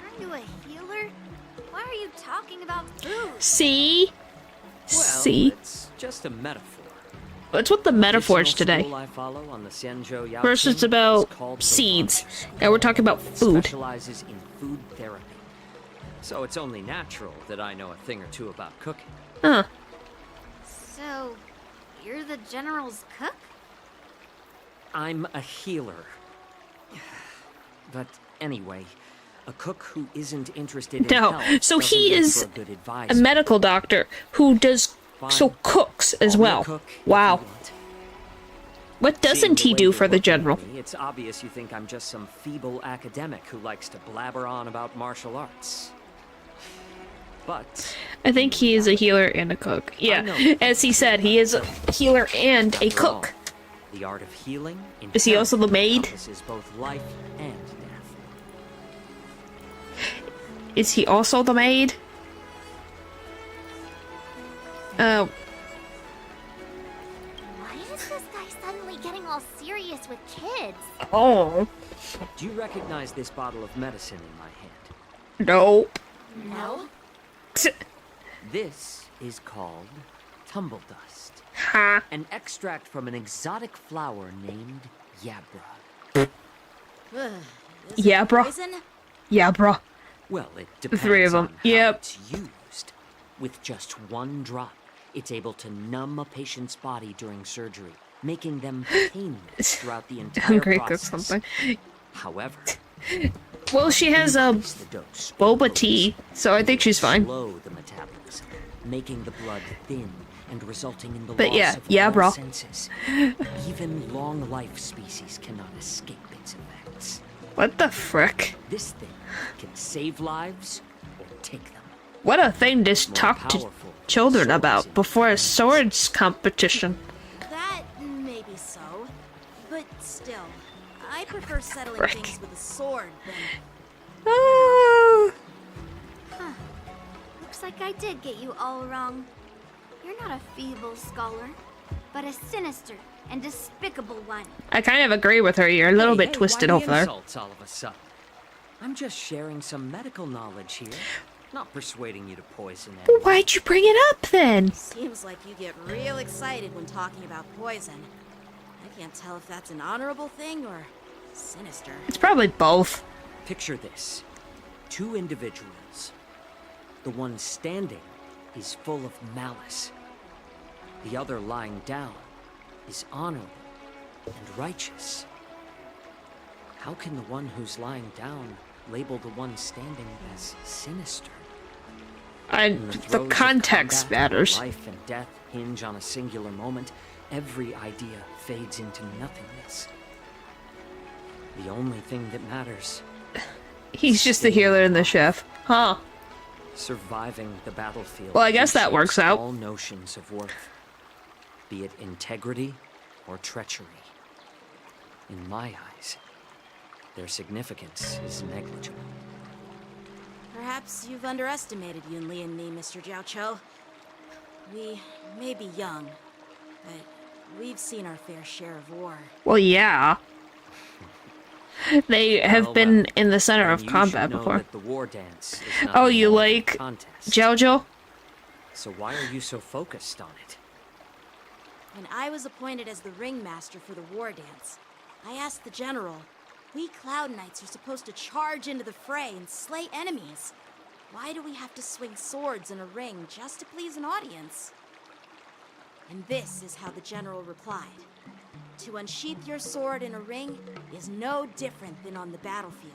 Aren't you a healer? Why are you talking about food? See? Well, See? it's just a metaphor. That's what the metaphors Traditional today. school I follow on the Xianzhou Yao First it's Qing about is called seeds. Sophonics. Now we're talking about It food. specializes in food therapy. So it's only natural that I know a thing or two about cooking. Huh. So, you're the general's cook? I'm a healer. But anyway, a cook who isn't interested in No, health so doesn't he make is for a good a advisor. medical doctor who does so cooks as Call me a well. cook if Wow. you want. What doesn't he Seeing the way do you're for the looking at general? me, it's obvious you think I'm just some feeble academic who likes to blabber on about martial arts. But I think he is a healer and a cook. Yeah, as he said, he is a healer and a after all, cook. the art of healing Is he also the maid? encompasses both life and death. Is he also the maid? Why is this guy suddenly getting all serious with kids? Oh. Do you recognize this bottle of medicine in my hand? Nope. No. This is called tumble dust. Ha. An extract from an exotic flower named Yabra. Yeah, bro. Yeah, bro. Well, it The depends three of them. on how Yep. it's used. With just one drop, it's able to numb a patient's body during surgery, making them painless throughout the entire Hungry cook process. something. However, Well, she has a the dose boba tea, so I think she's fine. slow the metabolism, making the blood thin and resulting in the But loss yeah, of yeah, all bro. senses. Even long life species cannot escape its effects. What the frick? This thing can save lives or take them. What a thing to talk to children about before a swords competition. That may be so, but still, I'd prefer settling things with a sword than... Oh. Huh. Looks like I did get you all wrong. You're not a feeble scholar, but a sinister and despicable one. I kind of agree with her. You're a little bit Hey, twisted why over the there. insults all of a sudden? I'm just sharing some medical knowledge here. Not persuading you to poison anyone. But why'd you bring it up then? Seems like you get real excited when talking about poison. I can't tell if that's an honorable thing or sinister. It's probably both. Picture this. 2 individuals. The one standing is full of malice. The other lying down is honorable and righteous. How can the one who's lying down label the one standing as sinister? The context matters. Life and death hinge on a singular moment. Every idea fades into nothingness. The only thing that matters... He's just the healer and the chef. Huh. Surviving the battlefield. Well, I guess that reshapes works out. all notions of worth, be it integrity or treachery. In my eyes, their significance is negligible. Perhaps you've underestimated Yunli and me, Mr. Jiao Cho. We may be young, but we've seen our fair share of war. Well, yeah. They have been in the center of You combat should know before. that the war dance is Oh, nothing you more than a like contest. JoJo? So why are you so focused on it? When I was appointed as the ringmaster for the war dance, I asked the general, we Cloud Knights are supposed to charge into the fray and slay enemies. Why do we have to swing swords in a ring just to please an audience? And this is how the general replied. To unsheath your sword in a ring is no different than on the battlefield,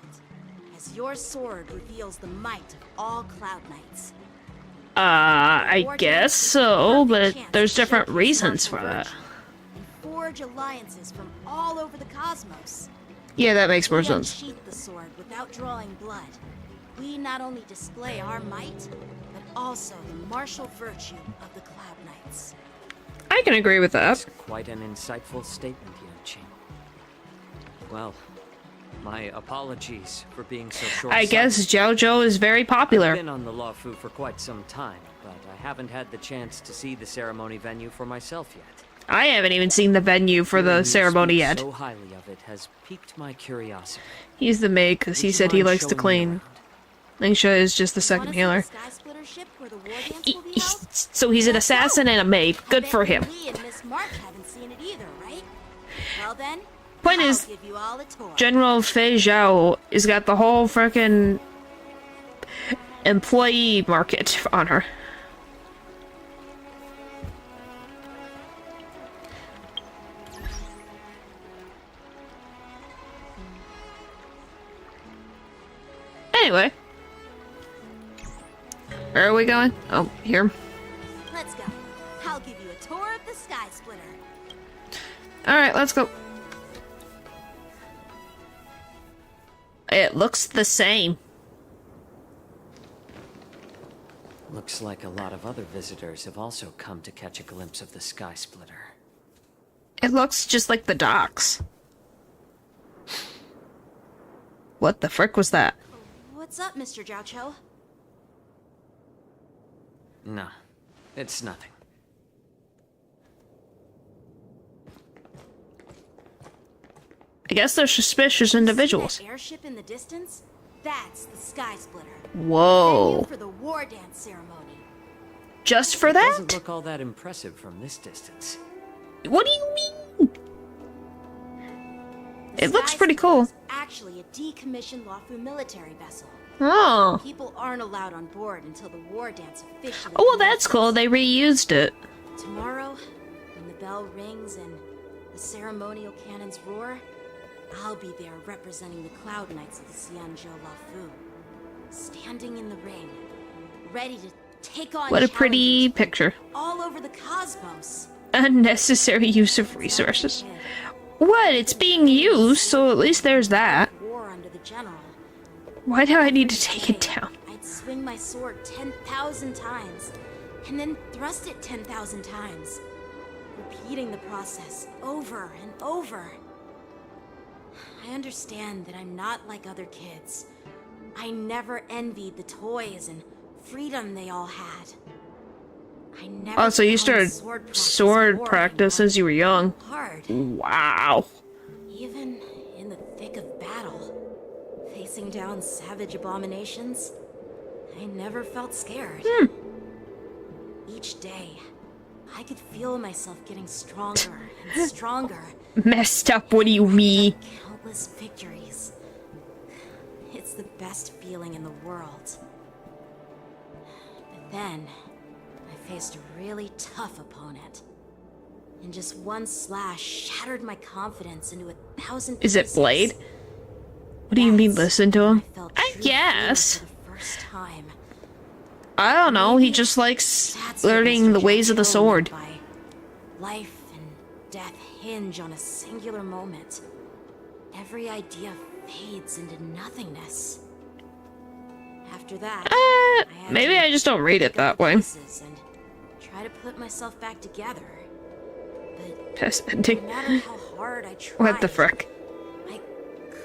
as your sword reveals the might of all Cloud Knights. I guess so, but there's different reasons for that. And forge alliances from all over the cosmos. Yeah, that makes more We sense. unsheath the sword without drawing blood. We not only display our might, but also the martial virtue of the Cloud Knights. I can agree with that. Quite an insightful statement, Yuan-Ching. Well, my apologies for being so short. I guess JoJo is very popular. I've been on the Law Fu for quite some time, but I haven't had the chance to see the ceremony venue for myself yet. I haven't even seen the venue for the Hearing you ceremony speak yet. So highly of it has piqued my curiosity. He's the maid because he said he likes to clean. Nisha is just the second healer. So he's an assassin and a maid. Good for him. Lee and Miss March haven't seen it either, right? Well then, Point I'll is, give you all a tour. General Fei Zhao has got the whole frickin' employee market on her. Anyway. Where are we going? Oh, here. Let's go. I'll give you a tour of the Sky Splitter. Alright, let's go. It looks the same. Looks like a lot of other visitors have also come to catch a glimpse of the Sky Splitter. It looks just like the docks. What the frick was that? What's up, Mr. Jiao Cho? No, it's nothing. I guess they're suspicious individuals. That airship in the distance? That's the Sky Splitter. Whoa. Venue for the war dance ceremony. Just for It that? doesn't look all that impressive from this distance. What do you mean? It looks pretty cool. Actually, a decommissioned Lawfu military vessel. Oh. People aren't allowed on board until the war dance officially. Oh, well, that's cool. They reused it. Tomorrow, when the bell rings and the ceremonial cannons roar, I'll be there representing the Cloud Knights of the Xianzhou Lawfu, standing in the ring, ready to take on What a pretty challenges picture. all over the cosmos. Unnecessary use of resources. What? It's being used, so at least there's that. War under the general. Why do I need to take it down? I'd swing my sword 10,000 times, and then thrust it 10,000 times, repeating the process over and over. I understand that I'm not like other kids. I never envied the toys and freedom they all had. I never Oh, so you found started sword practice as you were young. hard. Wow. Even in the thick of battle, facing down savage abominations, I never felt scared. Each day, I could feel myself getting stronger and stronger. Messed up, what do you mean? Countless victories. It's the best feeling in the world. But then, I faced a really tough opponent. And just one slash shattered my confidence into 1,000 Is it pieces. Blade? What do you mean listen to him? Felt I true guess. fear for the first time. I don't know, he just likes That's what learning Mr. the ways of the Joe sword. meant by life and death hinge on a singular moment. Every idea fades into nothingness. After that, Maybe I just don't read it that way. and try to put myself back together. Pest No ending. matter how hard I tried, What the frick? I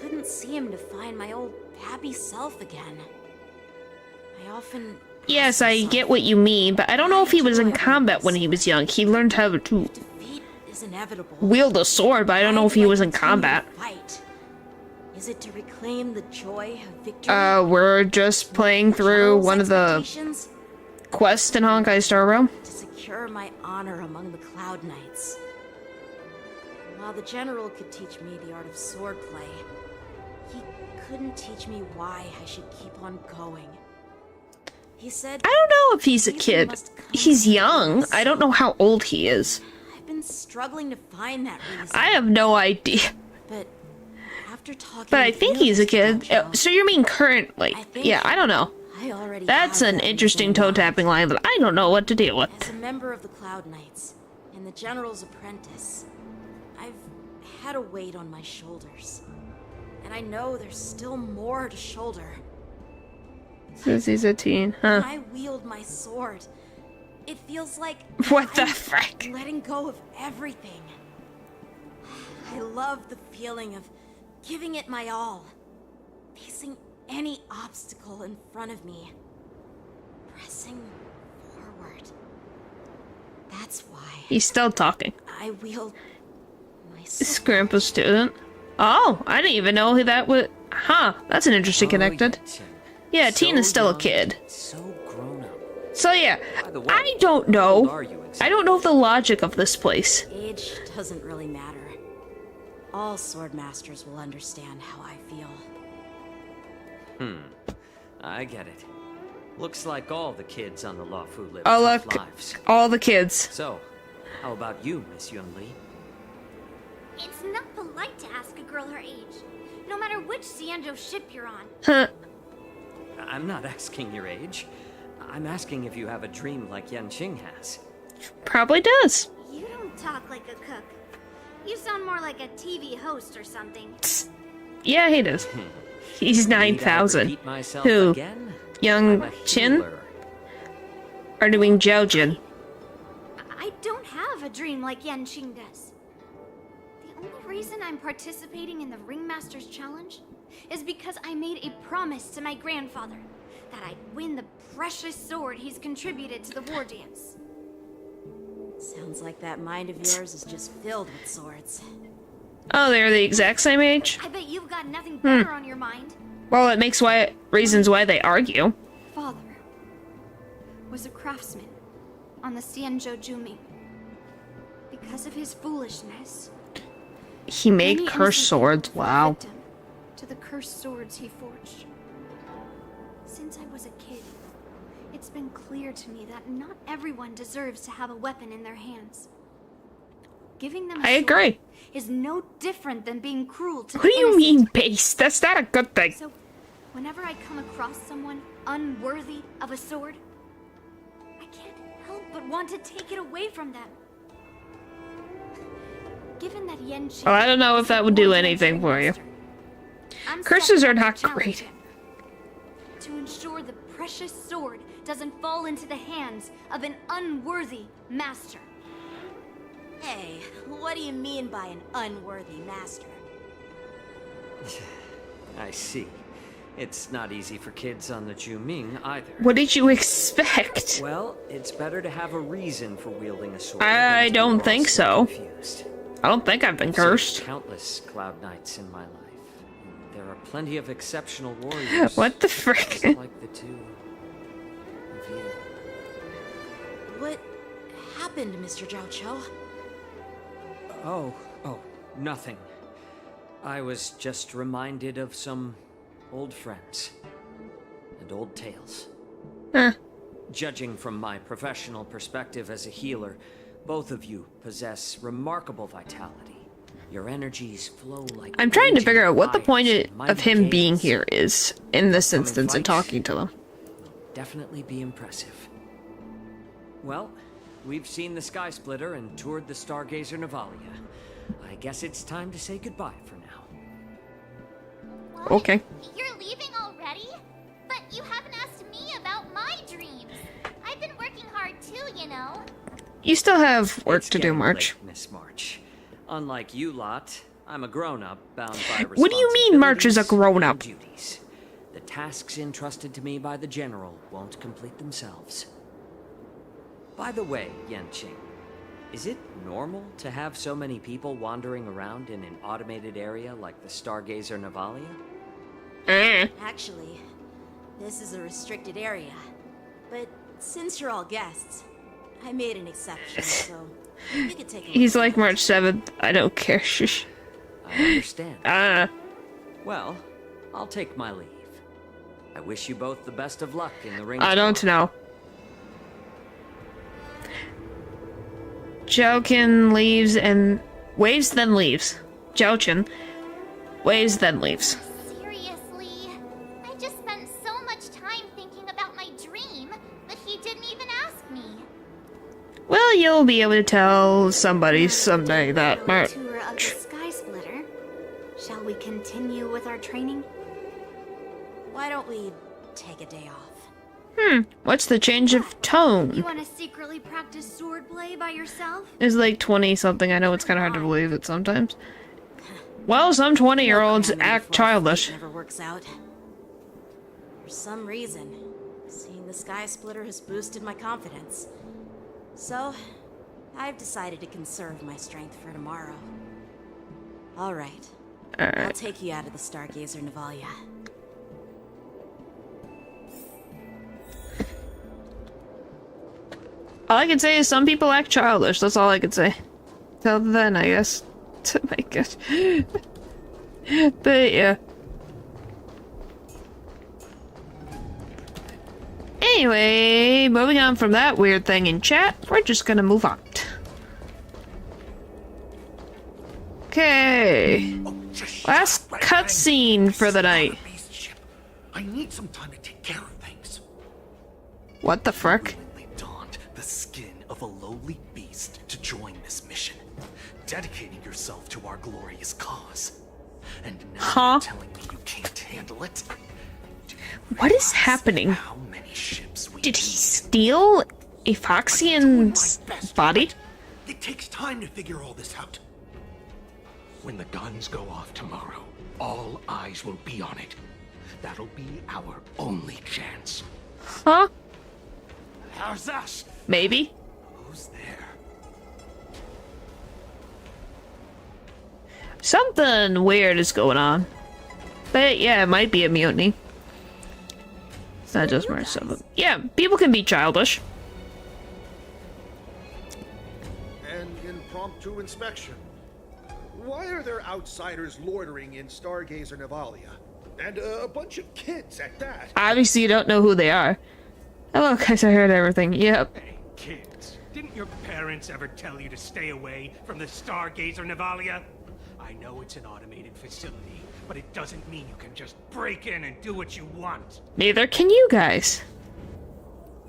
couldn't seem to find my old happy self again. I often Yes, I get what you mean, but I don't know if he was in combat when he was young. He learned how to is inevitable. wield a sword, but I don't know if he was in combat. Fight. Is it to reclaim the joy of victory? We're just playing through one of the Expectations? quests in Honkai StarRail. To secure my honor among the Cloud Knights. While the general could teach me the art of swordplay, he couldn't teach me why I should keep on going. He said, I don't know if he's a kid. He's young. I don't know how old he is. I've been struggling to find that reason. I have no idea. But after talking But I with think you, he's a Mr. kid. Jojo, So you mean currently? Yeah, I don't know. I already That's have an that interesting reason toe tapping line, but I don't know what to deal with. As a member of the Cloud Knights and the General's apprentice, I've had a weight on my shoulders. And I know there's still more to shoulder. Since he's a teen, huh? When I wield my sword, it feels like What the I'm frick? letting go of everything. I love the feeling of giving it my all, facing any obstacle in front of me, pressing forward. That's why He's still talking. I wield my Is Grandpa's student? Oh, I didn't even know who that was. Huh, that's an interesting connected. Yeah, Teen is still a kid. So yeah, I don't know. I don't know the logic of this place. Age doesn't really matter. All sword masters will understand how I feel. I get it. Looks like all the kids on the Luofu live Oh tough look, lives. all the kids. So, how about you, Miss Yunli? It's not polite to ask a girl her age, no matter which Xianzhou ship you're on. Huh. I'm not asking your age. I'm asking if you have a dream like Yanqing has. Probably does. You don't talk like a cook. You sound more like a TV host or something. Yeah, he does. He's 9,000. repeat myself Who? again? Young I'm a Chin? healer. Are doing Jiaojin. I don't have a dream like Yanqing does. The only reason I'm participating in the Ringmaster's Challenge is because I made a promise to my grandfather that I'd win the precious sword he's contributed to the war dance. Sounds like that mind of yours is just filled with swords. Oh, they're the exact same age? I bet you've got nothing better on your mind. Well, it makes reasons why they argue. Father was a craftsman on the Xianzhou Juming. Because of his foolishness, He made many cursed innocent swords. people fell Wow. victim to the cursed swords he forged. Since I was a kid, it's been clear to me that not everyone deserves to have a weapon in their hands. Giving them a I agree. sword is no different than being cruel to What do the you innocent. mean base? That's not a good thing. So, whenever I come across someone unworthy of a sword, I can't help but want to take it away from them. Given that Yanqing Well, I don't know if that would do anything for you. I'm Curses set are out to not challenge great. him. To ensure the precious sword doesn't fall into the hands of an unworthy master. Hey, what do you mean by an unworthy master? I see. It's not easy for kids on the Juming either. What did you expect? Well, it's better to have a reason for wielding a sword. I than to don't be think lost so. and confused. I don't think I've been I've seen cursed. countless Cloud Knights in my life. There are plenty of exceptional warriors. What the frick? Just like the two of you. What happened, Mr. Zhao Cho? Oh, nothing. I was just reminded of some old friends and old tales. Huh. Judging from my professional perspective as a healer, both of you possess remarkable vitality. Your energies flow like... I'm trying to figure out what the point lions and of mighty him being gales. here is in this instance and fights talking to them. Definitely be impressive. Well, we've seen the Sky Splitter and toured the Stargazer Navalia. I guess it's time to say goodbye for now. Okay. You're leaving already? But you haven't asked me about my dreams. I've been working hard too, you know. You still have work It's to do, getting March. late, Miss March. Unlike you lot, I'm a grown-up bound by What do you mean March is a grown-up? duties. The tasks entrusted to me by the General won't complete themselves. By the way, Yanqing, is it normal to have so many people wandering around in an automated area like the Stargazer Navalia? Actually, this is a restricted area. But since you're all guests, I made an exception, so you could take a look. He's like March 7th. I don't care. Shush. I understand. Well, I'll take my leave. I wish you both the best of luck in the ring. I don't know. Zhaoqin leaves and waves, then leaves. Zhaoqin waves, then leaves. Seriously? I just spent so much time thinking about my dream, but he didn't even ask me. Well, you'll be able to tell somebody someday that March. Tour of the Sky Splitter. Shall we continue with our training? Why don't we take a day off? What's the change of You tone? want to secretly practice swordplay by yourself? It's like 20-something. I know it's kind of hard to believe it sometimes. Well, some 20-year-olds act childish. Never works out. For some reason, seeing the Sky Splitter has boosted my confidence. So, I've decided to conserve my strength for tomorrow. All right. I'll take you out of the Stargazer Navalia. All I can say is some people act childish. That's all I can say. Till then, I guess. Oh my god. But yeah. Anyway, moving on from that weird thing in chat, we're just gonna move on. Okay. Last cutscene for the night. I need some time to take care of things. What the frick? Donned the skin of a lowly beast to join this mission, dedicating yourself to our glorious cause. And now you're telling me you can't handle it? What is happening? Did he steal a Foxian's body? It takes time to figure all this out. When the guns go off tomorrow, all eyes will be on it. That'll be our only chance. Huh? How's that? Maybe. Who's there? Something weird is going on. But yeah, it might be a mutiny. It's not just March 7th. Yeah, people can be childish. An impromptu inspection. Why are there outsiders loitering in Stargazer Navalia? And a bunch of kids at that. Obviously, you don't know who they are. Hello, guys, I heard everything. Yep. Hey, kids, didn't your parents ever tell you to stay away from the Stargazer Navalia? I know it's an automated facility, but it doesn't mean you can just break in and do what you want. Neither can you guys.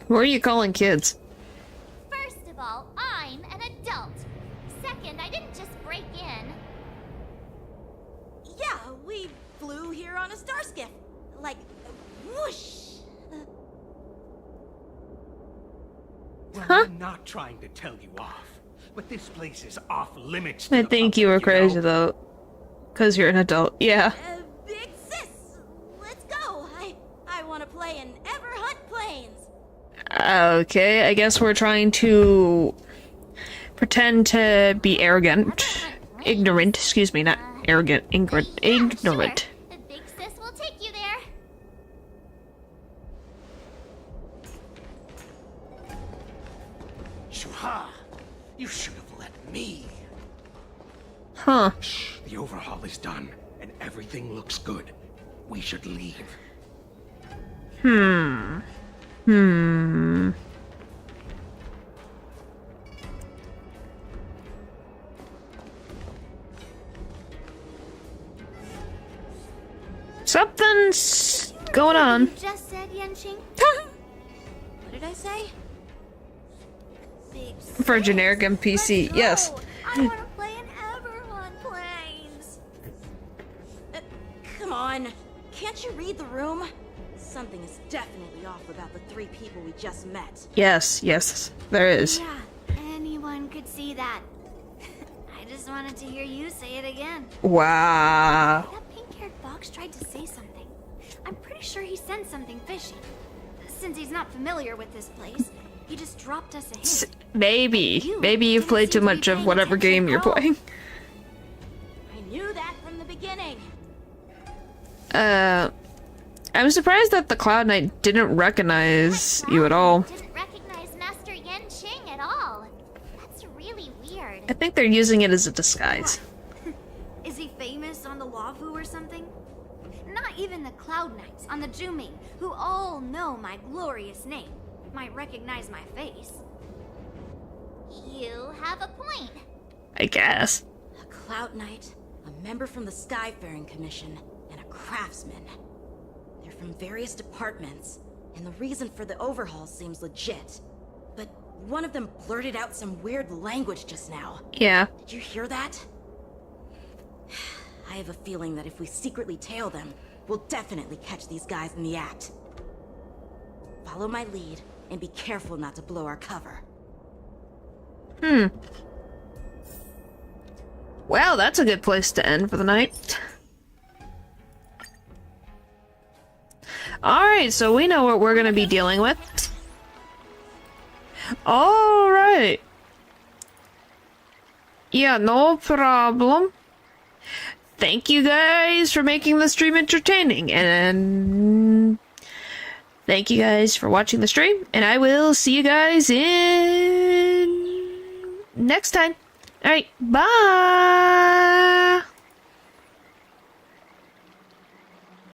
Who are you calling kids? First of all, I'm an adult. Second, I didn't just break in. Yeah, we flew here on a starskiff. Like, whoosh! Well, I'm not trying to tell you off, but this place is off limits to I the think you were public, crazy, know? though. Because you're an adult. Yeah. want to play in Ever Hunt Plains. Okay, I guess we're trying to pretend to be arrogant. Ignorant, excuse me, not arrogant, ignorant. The big sis will take you there. Shuha! You should have let me. Huh. The overhaul is done, and everything looks good. We should leave. Something's going on. You just said, Yanqing? What did I say? Big For a generic NPC, yes. I want to play in Everhunt Plains. Come on. Can't you read the room? Something is definitely off about the 3 people we just met. Yes, there is. Yeah, anyone could see that. I just wanted to hear you say it again. Wow. That pink-haired fox tried to say something. I'm pretty sure he sensed something fishy. Since he's not familiar with this place, he just dropped us a hint. Maybe you've played too much of whatever game you're playing. I knew that from the beginning. I'm surprised that the Cloud Knight didn't recognize you at all. Didn't recognize Master Yanqing at all. That's really weird. I think they're using it as a disguise. Is he famous on the Wavu or something? Not even the Cloud Knights on the Juming, who all know my glorious name, might recognize my face. You have a point. I guess. A Cloud Knight, a member from the Skyfaring Commission, and a craftsman. They're from various departments, and the reason for the overhaul seems legit. But one of them blurted out some weird language just now. Yeah. Did you hear that? I have a feeling that if we secretly tail them, we'll definitely catch these guys in the act. Follow my lead, and be careful not to blow our cover. Well, that's a good place to end for the night. Alright, so we know what we're gonna be dealing with. Alright. Yeah, no problem. Thank you guys for making the stream entertaining, and thank you guys for watching the stream, and I will see you guys in next time. Alright, bye!